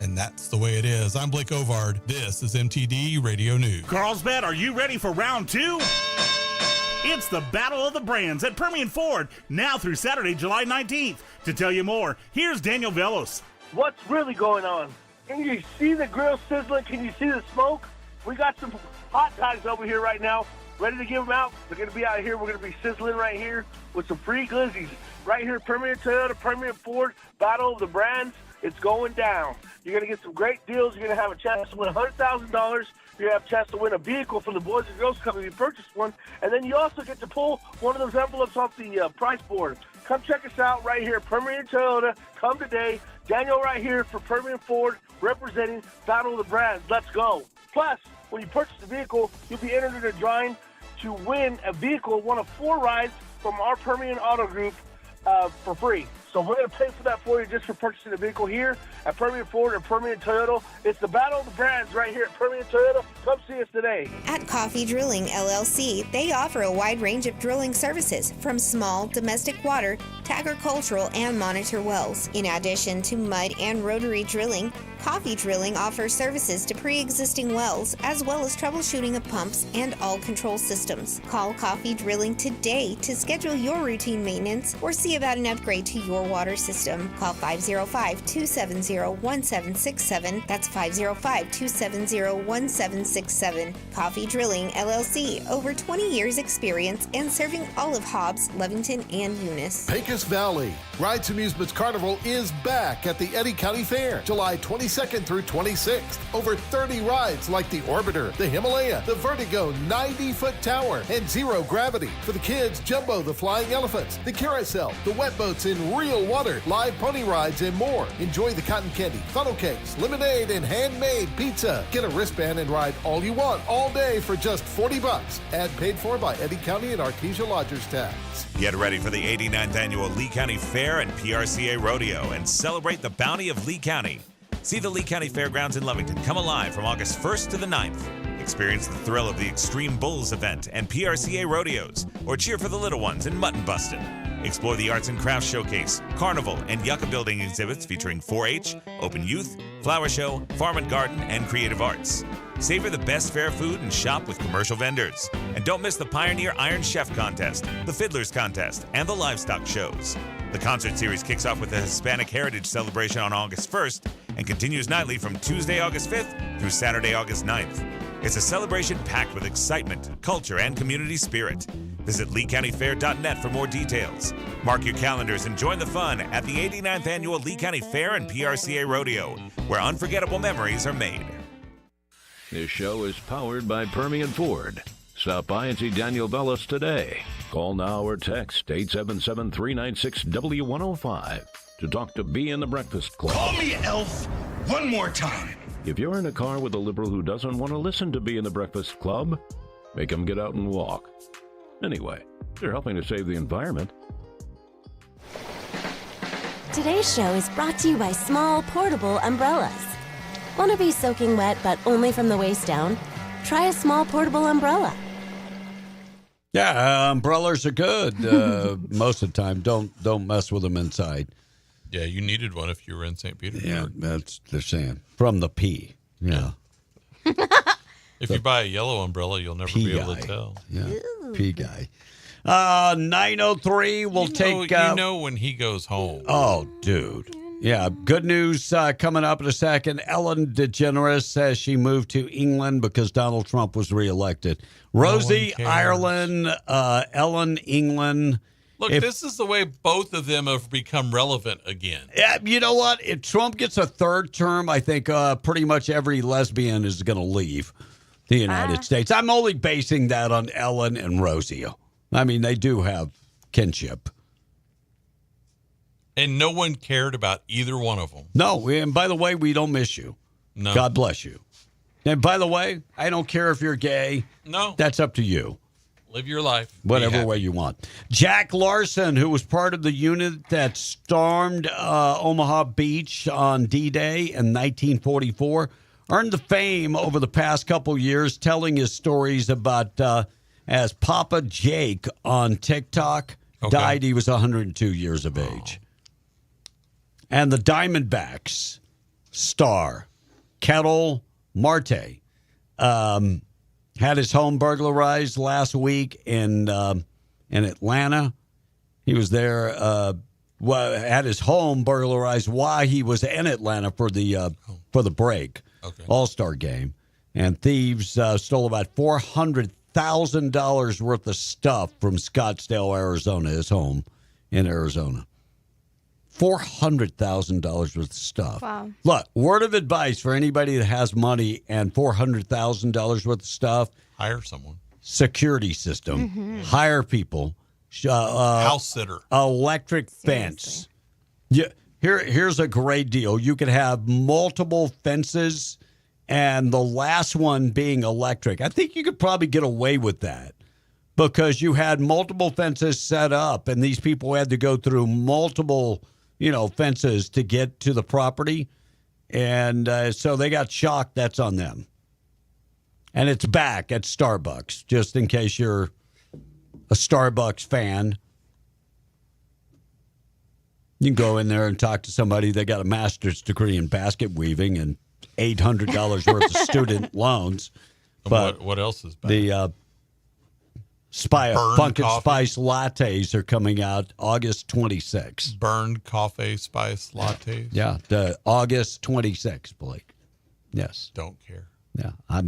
And that's the way it is. I'm Blake Ovard. This is MTD Radio News. Carlsbad, are you ready for round 2? It's the Battle of the Brands at Permian Ford, now through Saturday, July 19th. To tell you more, here's Daniel Velos. What's really going on? Can you see the grill sizzling? Can you see the smoke? We got some hot dogs over here right now, ready to give them out. They're going to be out here. We're going to be sizzling right here with some free glizzies. Right here, Permian Toyota, Permian Ford, Battle of the Brands. It's going down. You're going to get some great deals. You're going to have a chance to win $100,000. You're going to have a chance to win a vehicle from the Boys and Girls Club if you purchase one. And then you also get to pull one of those envelopes off the price board. Come check us out right here, Permian Toyota. Come today. Daniel right here for Permian Ford, representing Battle of the Brands. Let's go. Plus, when you purchase a vehicle, you'll be entered in a drawing to win a vehicle, one of 4 rides from our Permian Auto Group for free. So we're going to pay for that for you just for purchasing a vehicle here at Permian Ford and Permian Toyota. It's the Battle of the Brands right here at Permian Toyota. Come see us today. At Coffee Drilling LLC, they offer a wide range of drilling services from small domestic water to agricultural and monitor wells. In addition to mud and rotary drilling, Coffee Drilling offers services to pre-existing wells as well as troubleshooting of pumps and all control systems. Call Coffee Drilling today to schedule your routine maintenance or see about an upgrade to your water system. Call 505-270-1767. That's 505-270-1767. Coffee Drilling LLC, over 20 years experience and serving all of Hobbs, Lovington, and Eunice. Pecos Valley Rides Amusements Carnival is back at the Eddy County Fair, July 22nd through 26th. Over 30 rides like the Orbiter, the Himalaya, the Vertigo 90-foot tower, and Zero Gravity. For the kids, Jumbo the Flying Elephants, the Carousel, the wet boats in real water, live pony rides, and more. Enjoy the cotton candy, funnel cakes, lemonade, and handmade pizza. Get a wristband and ride all you want all day for just $40. Ad paid for by Eddy County and Artesia Lodgers Tax. Get ready for the 89th annual Lee County Fair and PRCA Rodeo and celebrate the bounty of Lee County. See the Lee County Fairgrounds in Lovington come alive from August 1st to the 9th. Experience the thrill of the Extreme Bulls event and PRCA rodeos, or cheer for the little ones in Mutton Bustin'. Explore the Arts and Crafts Showcase, Carnival, and Yucca Building exhibits featuring 4-H, Open Youth, Flower Show, Farm and Garden, and Creative Arts. Savor the best fair food and shop with commercial vendors. And don't miss the Pioneer Iron Chef Contest, the Fiddlers Contest, and the Livestock Shows. The concert series kicks off with the Hispanic Heritage Celebration on August 1st and continues nightly from Tuesday, August 5th through Saturday, August 9th. It's a celebration packed with excitement, culture, and community spirit. Visit LeeCountyFair.net for more details. Mark your calendars and join the fun at the 89th Annual Lee County Fair and PRCA Rodeo, where unforgettable memories are made. This show is powered by Permian Ford. Stop by and see Daniel Bellis today. Call now or text 877-396-W105 to talk to B in the Breakfast Club. Call me Elf one more time. If you're in a car with a liberal who doesn't want to listen to B in the Breakfast Club, make him get out and walk. Anyway, they're helping to save the environment. Today's show is brought to you by Small Portable Umbrellas. Want to be soaking wet but only from the waist down? Try a Small Portable Umbrella. Yeah, umbrellas are good most of the time. Don't mess with them inside. Yeah, you needed one if you were in St. Petersburg. Yeah, that's they're saying from the P. Yeah. If you buy a yellow umbrella, you'll never be able to tell. Yeah, P guy. 9:03. We'll take. You know when he goes home. Oh, dude. Yeah, good news coming up in a second. Ellen DeGeneres says she moved to England because Donald Trump was reelected. Rosie, Ireland, Ellen, England. Look, this is the way both of them have become relevant again. Yeah, you know what? If Trump gets a third term, I think pretty much every lesbian is going to leave the United States. I'm only basing that on Ellen and Rosie. I mean, they do have kinship. And no one cared about either one of them. No, and by the way, we don't miss you. No. God bless you. And by the way, I don't care if you're gay. No. That's up to you. Live your life. Whatever way you want. Jack Larson, who was part of the unit that stormed Omaha Beach on D-Day in 1944, earned the fame over the past couple years telling his stories about as Papa Jake on TikTok died. He was 102 years of age. And the Diamondbacks star, Kettle Marte, had his home burglarized last week in Atlanta. He was there, had his home burglarized while he was in Atlanta for the break, All-Star game. And thieves stole about $400,000 worth of stuff from Scottsdale, Arizona, his home in Arizona. $400,000 worth of stuff. Wow. Look, word of advice for anybody that has money and $400,000 worth of stuff. Hire someone. Security system. Mm-hmm. Hire people. House sitter. Electric fence. Yeah, here's a great deal. You could have multiple fences and the last one being electric. I think you could probably get away with that because you had multiple fences set up and these people had to go through multiple fences to get to the property. And so they got shocked. That's on them. And it's back at Starbucks, just in case you're a Starbucks fan. You can go in there and talk to somebody that got a master's degree in basket weaving and $800 worth of student loans. But what else is back? The Pumpkin Spice lattes are coming out August 26th. Burned coffee spice lattes. Yeah, the August 26th, Blake. Yes. Don't care. Yeah, I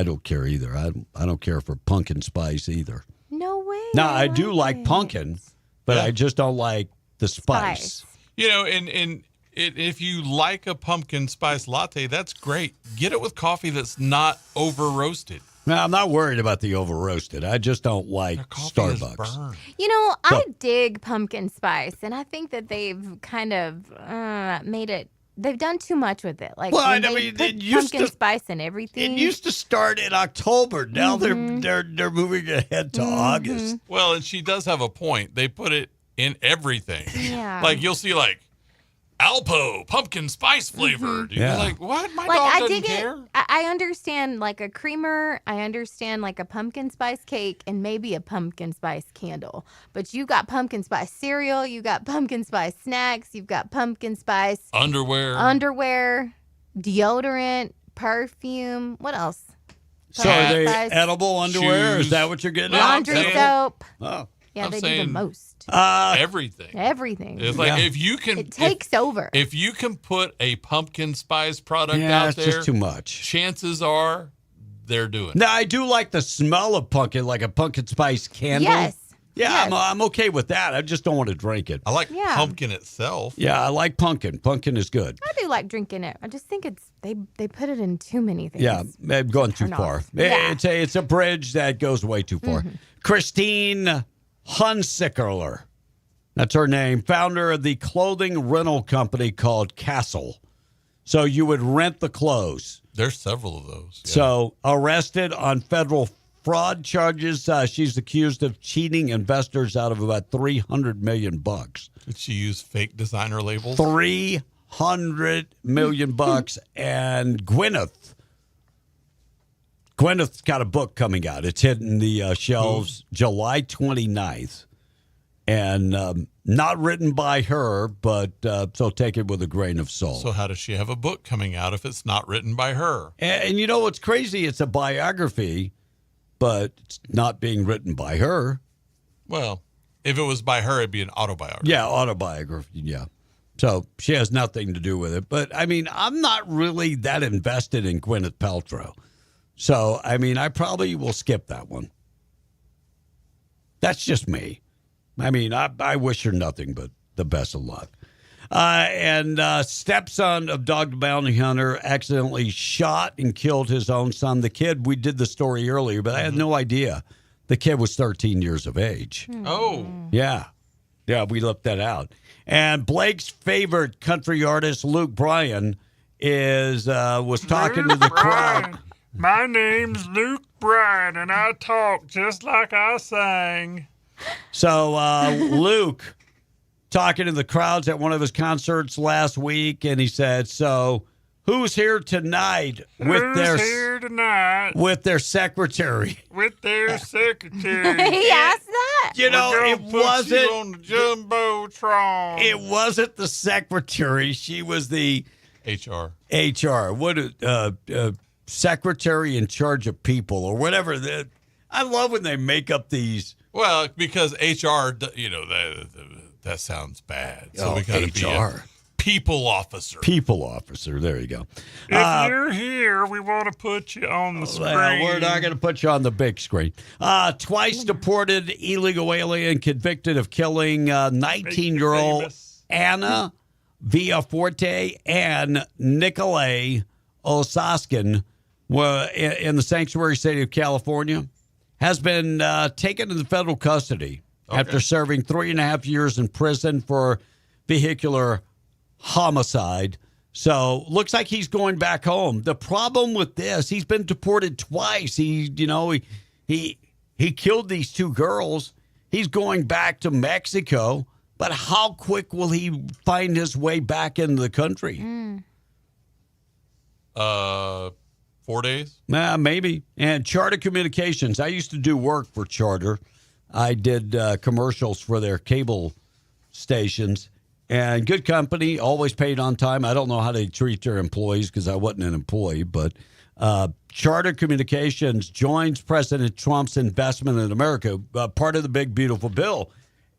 don't care either. I don't care for pumpkin spice either. No way. Now I do like pumpkin, but I just don't like the spice. And if you like a pumpkin spice latte, that's great. Get it with coffee that's not over roasted. No, I'm not worried about the over roasted. I just don't like Starbucks. I dig pumpkin spice, and I think that they've kind of made it. They've done too much with it. Like, they put pumpkin spice in everything. It used to start in October. Now they're moving ahead to August. Well, and she does have a point. They put it in everything. Yeah. Like you'll see Alpo pumpkin spice flavored. Yeah. You're like, what? My Like, dog I doesn't dig care. it. I understand like a creamer. I understand like a pumpkin spice cake and maybe a pumpkin spice candle. But you got pumpkin spice cereal. You got pumpkin spice snacks. You've got pumpkin spice underwear, deodorant, perfume. What else? So are they Spice. edible underwear? Is that what you're getting at? Laundry soap. Oh. Yeah, I'm they do saying the most. Everything. Everything. It's like if you can, it takes over. If you can put a pumpkin spice product Yeah, out it's there, just too much. Chances are they're doing it. Now, I do like the smell of pumpkin, like a pumpkin spice candle. Yes. Yeah, I'm okay with that. I just don't want to drink it. I like Yeah. pumpkin itself. Yeah, I like pumpkin. Pumpkin is good. I do like drinking it. I just think they put it in too many things. Yeah, they've gone too Turn far. off. Yeah. It's a bridge that goes way too far. Christine Hunsickler, that's her name, founder of the clothing rental company called Castle. So you would rent the clothes. There's several of those. Yeah. So arrested on federal fraud charges. She's accused of cheating investors out of about $300 million. Did she use fake designer labels? $300 million. And Gwyneth's got a book coming out. It's hitting the shelves July 29th. And not written by her, but so take it with a grain of salt. So how does she have a book coming out if it's not written by her? And you know what's crazy? It's a biography, but it's not being written by her. Well, if it was by her, it'd be an autobiography. Yeah, autobiography, yeah. So she has nothing to do with it. But, I mean, I'm not really that invested in Gwyneth Paltrow. So, I mean, I probably will skip that one. That's just me. I mean, I wish her nothing but the best of luck. And stepson of Dog the Bounty Hunter accidentally shot and killed his own son. The kid, we did the story earlier, but I had no idea the kid was 13 years of age. Oh. Yeah. Yeah, we looked that out. And Blake's favorite country artist, Luke Bryan, was talking to the crowd. My name's Luke Bryan, and I talk just like I sang. So Luke talking to the crowds at one of his concerts last week, and he said, "So, who's here tonight with their secretary?" With their secretary. He asked that. You know, We're it gonna put wasn't you on the jumbotron. It wasn't the secretary. She was the HR. What secretary in charge of people or whatever. I love when they make up these. Well, because HR, you know, that sounds bad. So we got to be a people officer. People officer. There you go. If you're here, we want to put you on the screen. Well, we're not going to put you on the big screen. Twice deported illegal alien convicted of killing 19-year-old Anna Villaforte and Nikolay Osaskin were in the sanctuary state of California, has been taken into federal custody after serving 3.5 years in prison for vehicular homicide. So looks like he's going back home. The problem with this, he's been deported twice. He killed these two girls. He's going back to Mexico. But how quick will he find his way back into the country? 4 days? Maybe. And Charter Communications. I used to do work for Charter. I did commercials for their cable stations. And good company, always paid on time. I don't know how they treat their employees because I wasn't an employee. But Charter Communications joins President Trump's investment in America, part of the big, beautiful bill.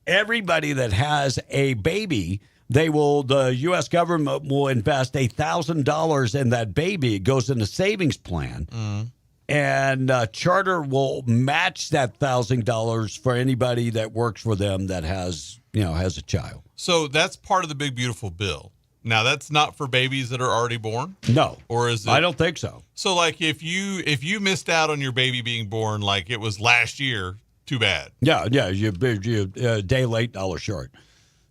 Everybody that has a baby, the U.S. government will invest $1,000 in that baby. It goes in a savings plan. And Charter will match that $1,000 for anybody that works for them that has a child. So that's part of the big, beautiful bill. Now, that's not for babies that are already born? No. Or is it? I don't think so. So, like, if you missed out on your baby being born, like it was last year, too bad. Yeah, you a day late, dollar short.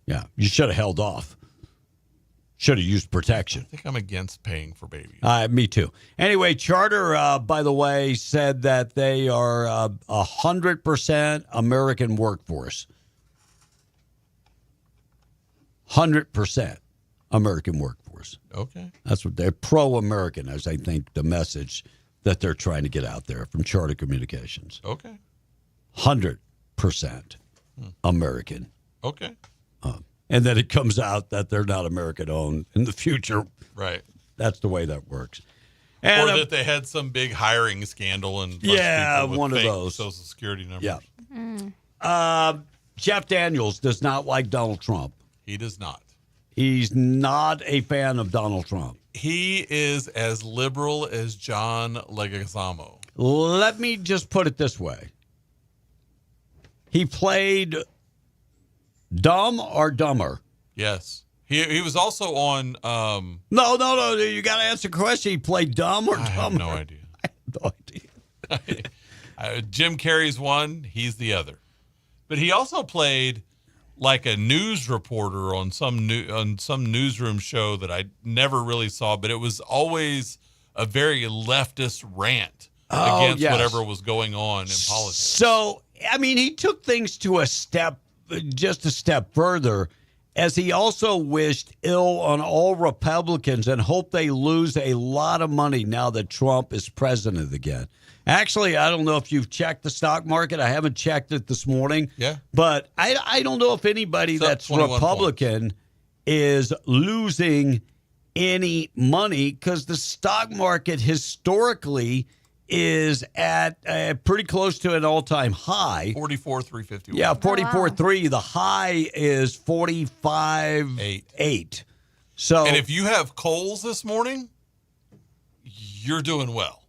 Yeah, you should have held off. Should have used protection. I think I'm against paying for babies. Me too. Anyway, Charter, by the way, said that they are 100% American workforce. 100% American workforce. Okay. That's what they're pro-American, as I think the message that they're trying to get out there from Charter Communications. Okay. 100% American. Okay. And then it comes out that they're not American-owned in the future. Right. That's the way that works. And, or that they had some big hiring scandal and one of fake those Social Security numbers. Yeah. Jeff Daniels does not like Donald Trump. He does not. He's not a fan of Donald Trump. He is as liberal as John Leguizamo. Let me just put it this way. He played Dumb or Dumber. Yes. He was also on. No. You got to answer the question. He played Dumb or Dumber. I have no idea. I have no idea. Jim Carrey's one. He's the other. But he also played like a news reporter on some newsroom show that I never really saw. But it was always a very leftist rant against whatever was going on in politics. So, I mean, he took things to just a step further, as he also wished ill on all Republicans and hoped they lose a lot of money now that Trump is president again. Actually, I don't know if you've checked the stock market. I haven't checked it this morning. Yeah. But I don't know if anybody that's Republican is losing any money, because the stock market historically is at pretty close to an all-time high. 44,351. Yeah, 44.3. The high is 45.8. So, and if you have Kohl's this morning, you're doing well.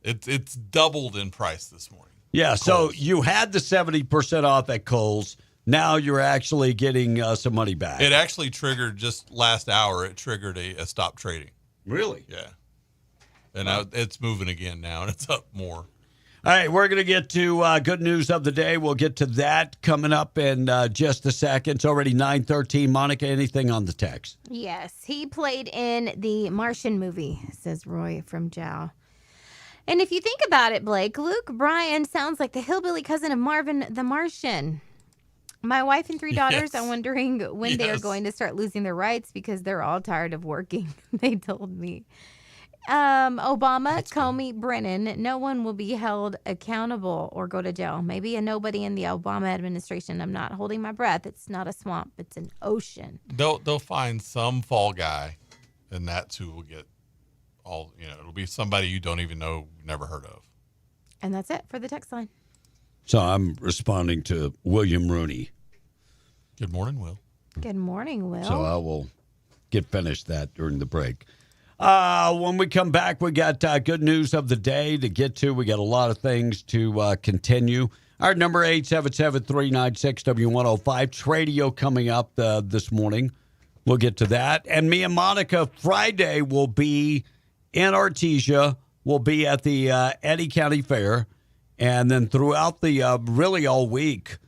It's doubled in price this morning. Yeah, so you had the 70% off at Kohl's. Now you're actually getting some money back. It actually triggered just last hour. It triggered a stop trading. Really? Yeah. And now it's moving again now, and it's up more. All right, we're going to get to good news of the day. We'll get to that coming up in just a second. It's already 9:13. Monica, anything on the text? Yes, he played in the Martian movie, says Roy from Jow. And if you think about it, Blake, Luke Bryan sounds like the hillbilly cousin of Marvin the Martian. My wife and 3 daughters are wondering when they are going to start losing their rights because they're all tired of working, they told me. Obama, Comey, Brennan, no one will be held accountable or go to jail. Maybe a nobody in the Obama administration. I'm not holding my breath. It's not a swamp. It's an ocean. They'll find some fall guy, and that's who will get all, it'll be somebody you don't even know, never heard of. And that's it for the text line. So I'm responding to William Rooney. Good morning, Will. Good morning, Will. So I will get finished that during the break. When we come back, we got good news of the day to get to. We got a lot of things to continue. Our number 877-396-W105. Tradio coming up this morning. We'll get to that. And me and Monica Friday will be in Artesia. We'll be at the Eddy County Fair. And then throughout the really all week,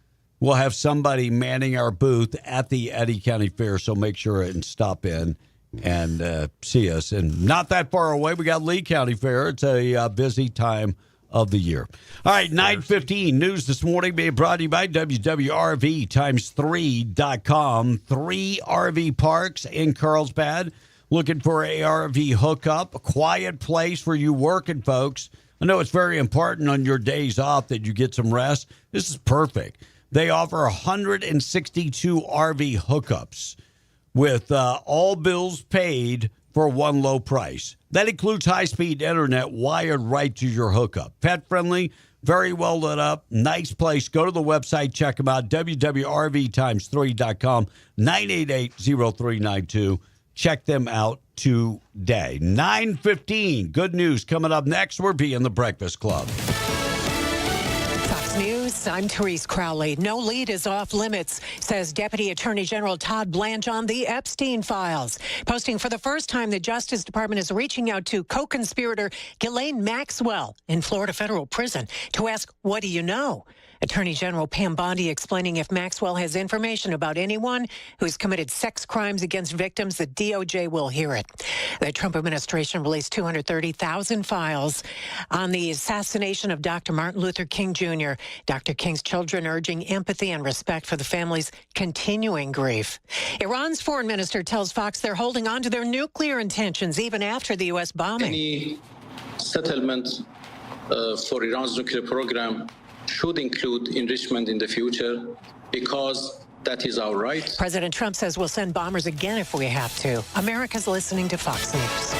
we'll have somebody manning our booth at the Eddy County Fair. So make sure and stop in and see us. And not that far away, we got Lee County Fair. It's a busy time of the year. All right, 9:15 news this morning being brought to you by WWRV times3.com. 3 RV parks in Carlsbad. Looking for a RV hookup, a quiet place for you working folks. I know it's very important on your days off that you get some rest. This is perfect. They offer 162 RV hookups with all bills paid for one low price. That includes high-speed internet wired right to your hookup. Pet-friendly, very well lit up, nice place. Go to the website, check them out, WWRV times3.com, 988-0392. Check them out today. 9:15. Good news coming up next. We're being the Breakfast Club. Fox News, I'm Therese Crowley. No lead is off limits, says Deputy Attorney General Todd Blanche on the Epstein files. Posting for the first time, the Justice Department is reaching out to co-conspirator Ghislaine Maxwell in Florida federal prison to ask, what do you know? Attorney General Pam Bondi explaining if Maxwell has information about anyone who's committed sex crimes against victims, the DOJ will hear it. The Trump administration released 230,000 files on the assassination of Dr. Martin Luther King Jr. Dr. King's children urging empathy and respect for the family's continuing grief. Iran's foreign minister tells Fox they're holding on to their nuclear intentions even after the U.S. bombing. Any settlement for Iran's nuclear program should include enrichment in the future because that is our right. President Trump says we'll send bombers again if we have to. America's listening to Fox News.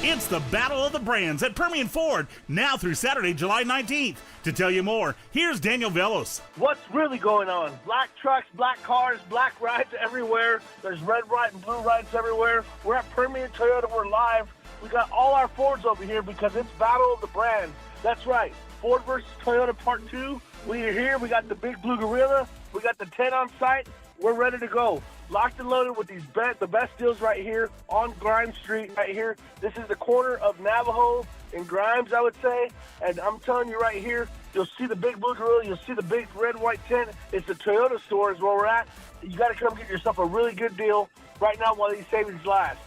It's the Battle of the Brands at Permian Ford, now through Saturday, July 19th. To tell you more, here's Daniel Velos. What's really going on? Black trucks, black cars, black rides everywhere. There's red, white, and blue rides everywhere. We're at Permian Toyota. We're live. We got all our Fords over here because it's Battle of the Brands. That's right. Ford versus Toyota Part 2. We are here. We got the big blue gorilla. We got the 10 on site. We're ready to go. Locked and loaded with the best deals right here on Grimes Street right here. This is the corner of Navajo and Grimes, I would say. And I'm telling you right here, you'll see the big blue gorilla. You'll see the big red, white tent. It's the Toyota store is where we're at. You got to come get yourself a really good deal right now while these savings last.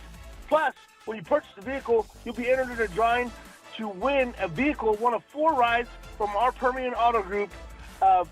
Plus, when you purchase the vehicle, you'll be entered in a drawing to win a vehicle, one of 4 rides from our Permian Auto Group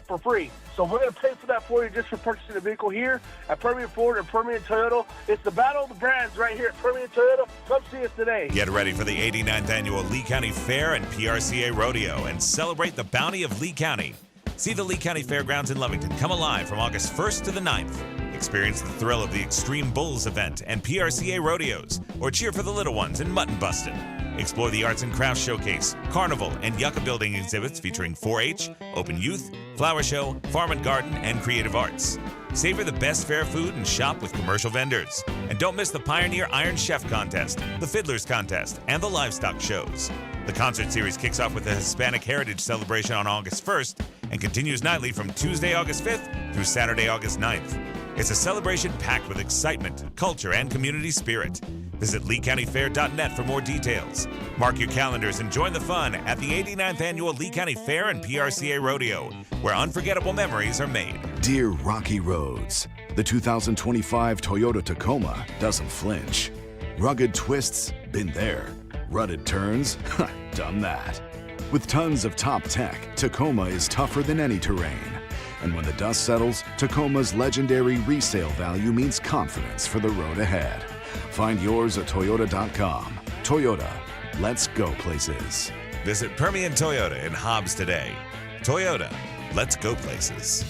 for free. So we're going to pay for that for you just for purchasing a vehicle here at Permian Ford and Permian Toyota. It's the battle of the brands right here at Permian Toyota. Come see us today. Get ready for the 89th Annual Lee County Fair and PRCA Rodeo and celebrate the bounty of Lee County. See the Lee County Fairgrounds in Lovington come alive from August 1st to the 9th. Experience the thrill of the Extreme Bulls event and PRCA rodeos, or cheer for the little ones in Mutton Bustin'. Explore the Arts and Crafts Showcase, Carnival, and Yucca Building exhibits featuring 4-H, Open Youth, Flower Show, Farm and Garden, and Creative Arts. Savor the best fair food and shop with commercial vendors. And don't miss the Pioneer Iron Chef Contest, the Fiddlers Contest, and the Livestock Shows. The concert series kicks off with the Hispanic Heritage Celebration on August 1st and continues nightly from Tuesday, August 5th through Saturday, August 9th. It's a celebration packed with excitement, culture, and community spirit. Visit LeeCountyFair.net for more details. Mark your calendars and join the fun at the 89th Annual Lee County Fair and PRCA Rodeo, where unforgettable memories are made. Dear rocky roads, the 2025 Toyota Tacoma doesn't flinch. Rugged twists, been there. Rutted turns, done that. With tons of top tech, Tacoma is tougher than any terrain. And when the dust settles, Tacoma's legendary resale value means confidence for the road ahead. Find yours at Toyota.com. Toyota, let's go places. Visit Permian Toyota in Hobbs today. Toyota, let's go places.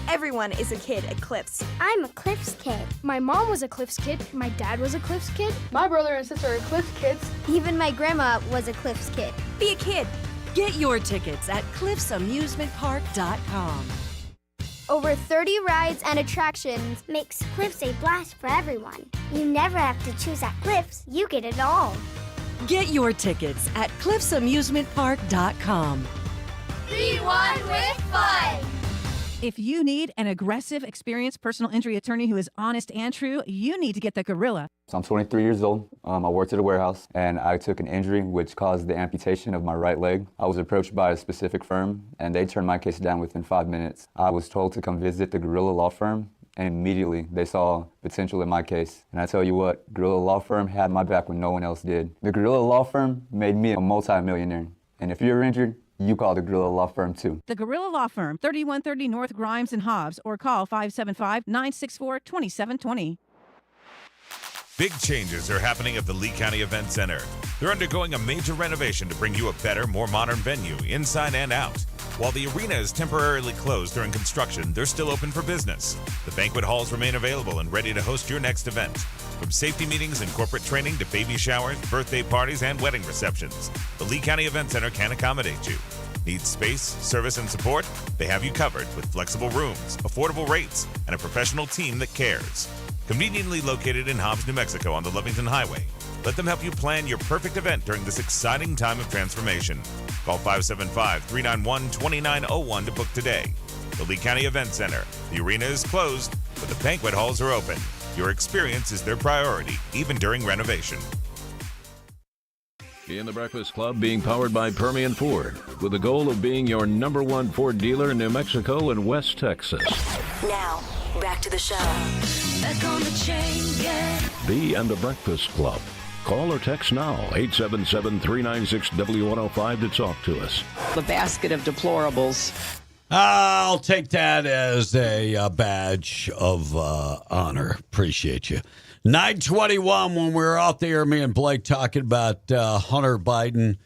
Everyone is a kid at Cliffs. I'm a Cliffs kid. My mom was a Cliffs kid. My dad was a Cliffs kid. My brother and sister are Cliffs kids. Even my grandma was a Cliffs kid. Be a kid. Get your tickets at cliffsamusementpark.com. Over 30 rides and attractions makes Cliffs a blast for everyone. You never have to choose at Cliffs. You get it all. Get your tickets at cliffsamusementpark.com. Be one with fun. If you need an aggressive, experienced personal injury attorney who is honest and true, you need to get the Gorilla. So I'm 23 years old. I worked at a warehouse, and I took an injury which caused the amputation of my right leg. I was approached by a specific firm, and they turned my case down within 5 minutes. I was told to come visit the Gorilla Law Firm, and immediately they saw potential in my case. And I tell you what, Gorilla Law Firm had my back when no one else did. The Gorilla Law Firm made me a multi-millionaire. And if you're injured, you call the Gorilla Law Firm too. The Gorilla Law Firm, 3130 North Grimes and Hobbs, or call 575-964-2720. Big changes are happening at the Lee County Event Center. They're undergoing a major renovation to bring you a better, more modern venue, inside and out. While the arena is temporarily closed during construction, they're still open for business. The banquet halls remain available and ready to host your next event. From safety meetings and corporate training to baby showers, birthday parties, and wedding receptions, the Lee County Event Center can accommodate you. Need space, service, and support? They have you covered with flexible rooms, affordable rates, and a professional team that cares. Conveniently located in Hobbs, New Mexico on the Lovington Highway, let them help you plan your perfect event during this exciting time of transformation. Call 575-391-2901 to book today. The Lee County Event Center. The arena is closed, but the banquet halls are open. Your experience is their priority, even during renovation. In the Breakfast Club, being powered by Permian Ford, with the goal of being your #1 Ford dealer in New Mexico and West Texas. Now, back to the show. Back on the chain gang. Be and the Breakfast Club. Call or text now, 877-396-W105 to talk to us. The basket of deplorables. I'll take that as a badge of honor. Appreciate you. 9:21 when we were out there, me and Blake talking about Hunter Biden.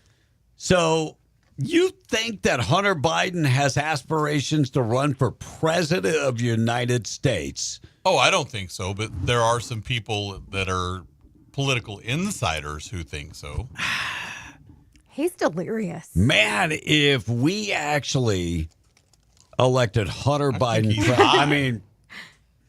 So you think that Hunter Biden has aspirations to run for president of the United States? Oh, I don't think so, but there are some people that are political insiders who think so. He's delirious. Man, if we actually elected Hunter Biden, I mean,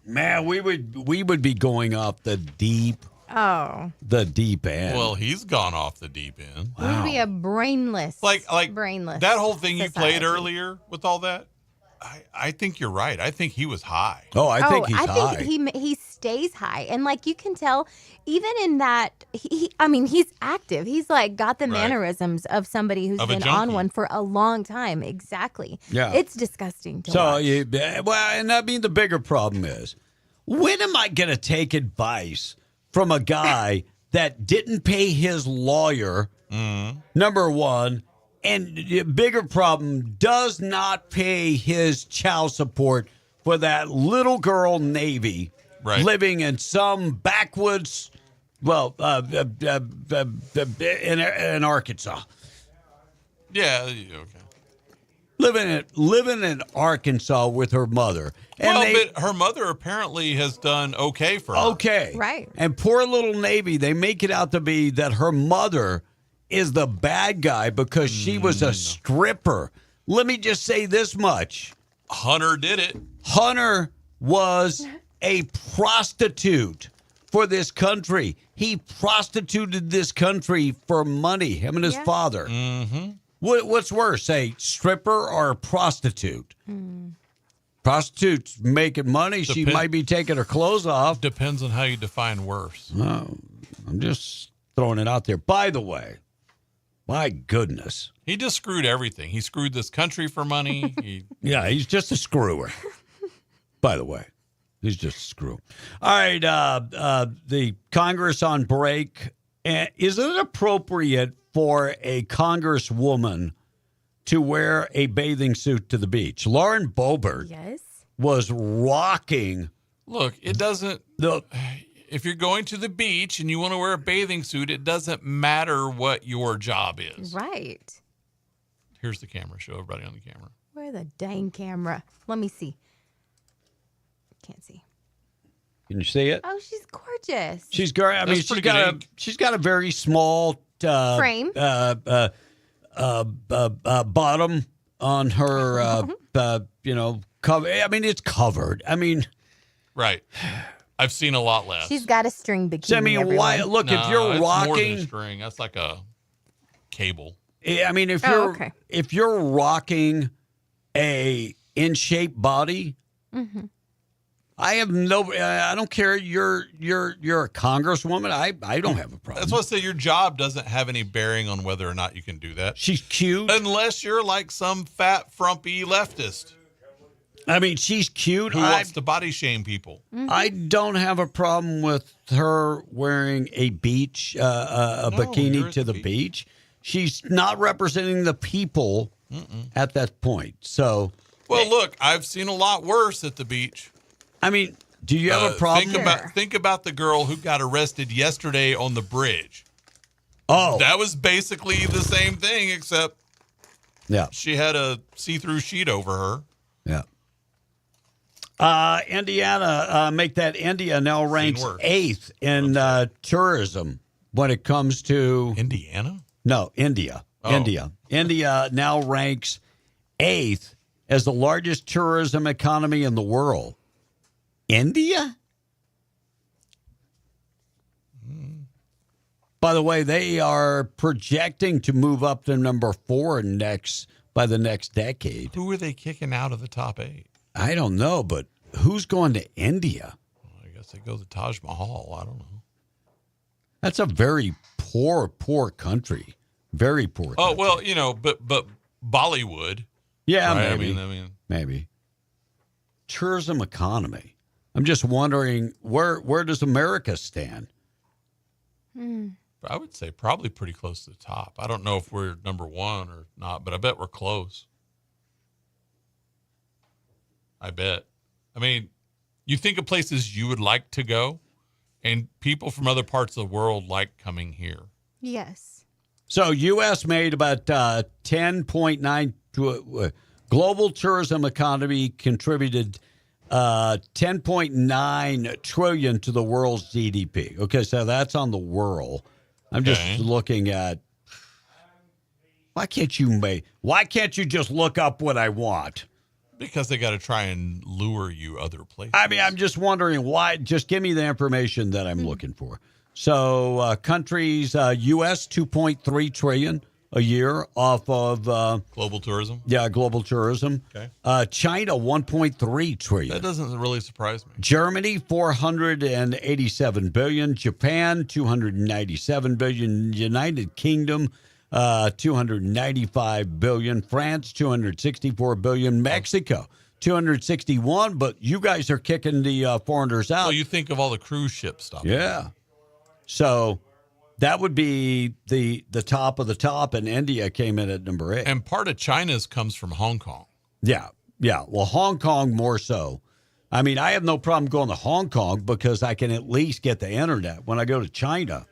man, we would be going off the deep end. Well, he's gone off the deep end. We would be a brainless, like brainless. That whole thing society. you played earlier with all that. I think you're right. I think he was high. Oh, I think he's I high. think he stays high, and like you can tell, even in that, he's active. He's like got the mannerisms of somebody who's been on one for a long time. Exactly. Yeah. It's disgusting to So, watch. and I mean, the bigger problem is, when am I going to take advice from a guy that didn't pay his lawyer, number one, and the bigger problem, does not pay his child support for that little girl, Navy, living in some backwoods, in Arkansas. Yeah, okay. Living in Arkansas with her mother. And But her mother apparently has done okay for her. Okay. Right. And poor little Navy, they make it out to be that her mother is the bad guy because she was a stripper. Let me just say this much. Hunter did it. Hunter was a prostitute for this country. He prostituted this country for money, him and his father. Mm-hmm. What's worse, a stripper or a prostitute? Prostitute's making money. She might be taking her clothes off. Depends on how you define worse. Oh, I'm just throwing it out there. By the way, my goodness. He just screwed everything. He screwed this country for money. Yeah, he's just a screwer. By the way, he's just a screw. All right, the Congress on break. Is it appropriate for a congresswoman to wear a bathing suit to the beach? Lauren Boebert was rocking. Look, it doesn't. If you're going to the beach and you want to wear a bathing suit, it doesn't matter what your job is. Right. Here's the camera. Show everybody on the camera. Where the dang camera? Let me see. Can't see. Can you see it? Oh, she's gorgeous. She's great. I mean, she's got a very small frame. Bottom on her. Cover. I mean, it's covered. I mean, right. I've seen a lot less. She's got a string bikini. So, I mean, why? everyone. Look, if you're it's rocking, more than a string. That's like a cable. I mean, if okay. if you're rocking a in shape body, I have no. I don't care. You're a congresswoman. I don't have a problem. That's what I say. Your job doesn't have any bearing on whether or not you can do that. She's cute, unless you're like some fat, frumpy leftist. I mean, she's cute. Who wants to body shame people? I don't have a problem with her wearing a beach, a bikini to the beach. She's not representing the people at that point. So, well, look, I've seen a lot worse at the beach. I mean, do you have a problem? Think about the girl who got arrested yesterday on the bridge. Oh, that was basically the same thing, except she had a see-through sheet over her. Yeah. Indiana, make that India now ranks 8th in tourism when it comes to Indiana. No, India. India now ranks 8th as the largest tourism economy in the world. India? By the way, they are projecting to move up to number 4 by the next decade. Who are they kicking out of the top 8? I don't know, but who's going to India? I guess they go to Taj Mahal. I don't know. That's a very poor country. Very poor. Oh, well, but Bollywood. Yeah, right? maybe. Maybe. Tourism economy. I'm just wondering where does America stand? I would say probably pretty close to the top. I don't know if we're number 1 or not, but I bet we're close. I bet. I mean, you think of places you would like to go, and people from other parts of the world like coming here. Yes. So U.S. made about 10.9 to global tourism economy contributed 10.9 trillion to the world's GDP. Okay, so that's on the world. I'm just looking at. Why can't you just look up what I want? Because they got to try and lure you other places. I mean, I'm just wondering why. Just give me the information that I'm looking for. So countries, U.S. 2.3 trillion, a year off of global tourism. Yeah, global tourism. Okay. China, 1.3 trillion. That doesn't really surprise me. Germany, 487 billion. Japan, 297 billion. United Kingdom, 295 billion. France, 264 billion. Mexico, 261. But you guys are kicking the foreigners out. Well, you think of all the cruise ship stuff. Yeah. So that would be the top of the top, and India came in at number 8. And part of China's comes from Hong Kong. Yeah. Well, Hong Kong more so. I mean, I have no problem going to Hong Kong because I can at least get the internet. When I go to China,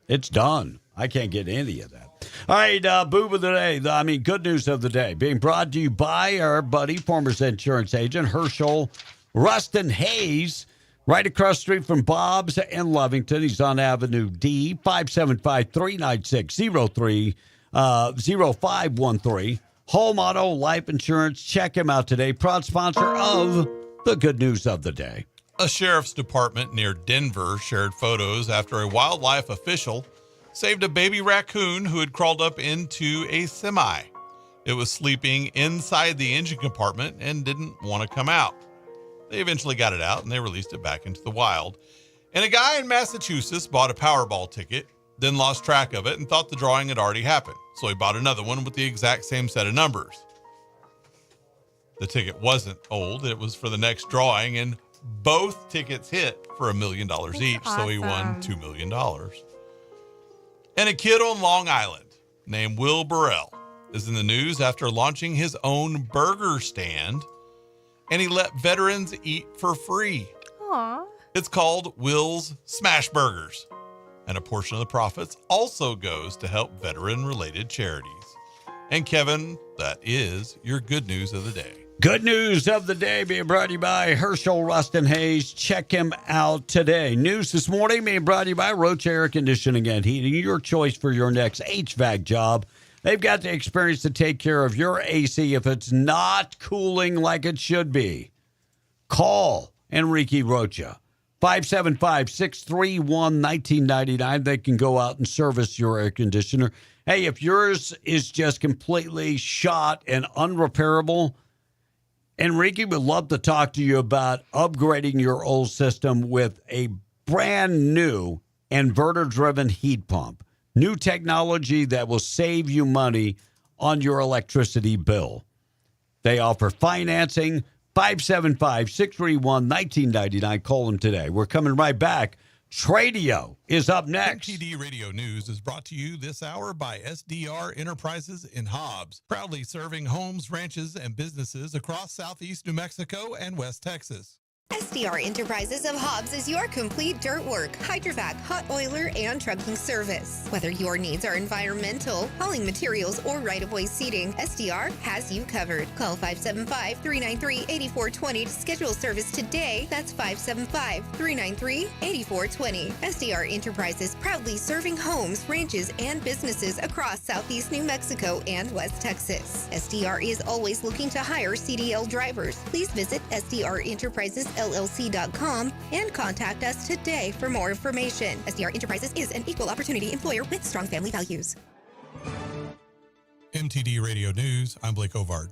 it's done. I can't get any of that. All right, boob of the day. Good news of the day. Being brought to you by our buddy, former insurance agent, Herschel Rustin Hayes. Right across the street from Bob's in Lovington. He's on Avenue D, 575-396-0513. Home Auto Life Insurance. Check him out today. Proud sponsor of the Good News of the Day. A sheriff's department near Denver shared photos after a wildlife official saved a baby raccoon who had crawled up into a semi. It was sleeping inside the engine compartment and didn't want to come out. They eventually got it out and they released it back into the wild. And a guy in Massachusetts bought a Powerball ticket, then lost track of it and thought the drawing had already happened. So he bought another one with the exact same set of numbers. The ticket wasn't old. It was for the next drawing, and both tickets hit for $1 million each. awesome. So he won $2 million. And a kid on Long Island named Will Burrell is in the news after launching his own burger stand, and he let veterans eat for free. Aw. It's called Will's Smash Burgers, and a portion of the profits also goes to help veteran-related charities. And Kevin, that is your good news of the day. Good news of the day being brought to you by Herschel Rustin Hayes. Check him out today. News this morning being brought to you by Roach Air Conditioning and Heating, your choice for your next HVAC job. They've got the experience to take care of your AC if it's not cooling like it should be. Call Enrique Rocha, 575-631-1999. They can go out and service your air conditioner. Hey, if yours is just completely shot and unrepairable, Enrique would love to talk to you about upgrading your old system with a brand new inverter-driven heat pump. New technology that will save you money on your electricity bill. They offer financing, 575-631-1999. Call them today. We're coming right back. Tradio is up next. MTD Radio News is brought to you this hour by SDR Enterprises in Hobbs, proudly serving homes, ranches, and businesses across southeast New Mexico and West Texas. SDR Enterprises of Hobbs is your complete dirt work, hydrovac, hot oiler, and trucking service. Whether your needs are environmental, hauling materials, or right-of-way seating, SDR has you covered. Call 575-393-8420 to schedule service today. That's 575-393-8420. SDR Enterprises, proudly serving homes, ranches, and businesses across southeast New Mexico and West Texas. SDR is always looking to hire CDL drivers. Please visit SDREnterprisesLLC.com and contact us today for more information. SDR Enterprises is an equal opportunity employer with strong family values. MTD Radio News, I'm Blake Ovard.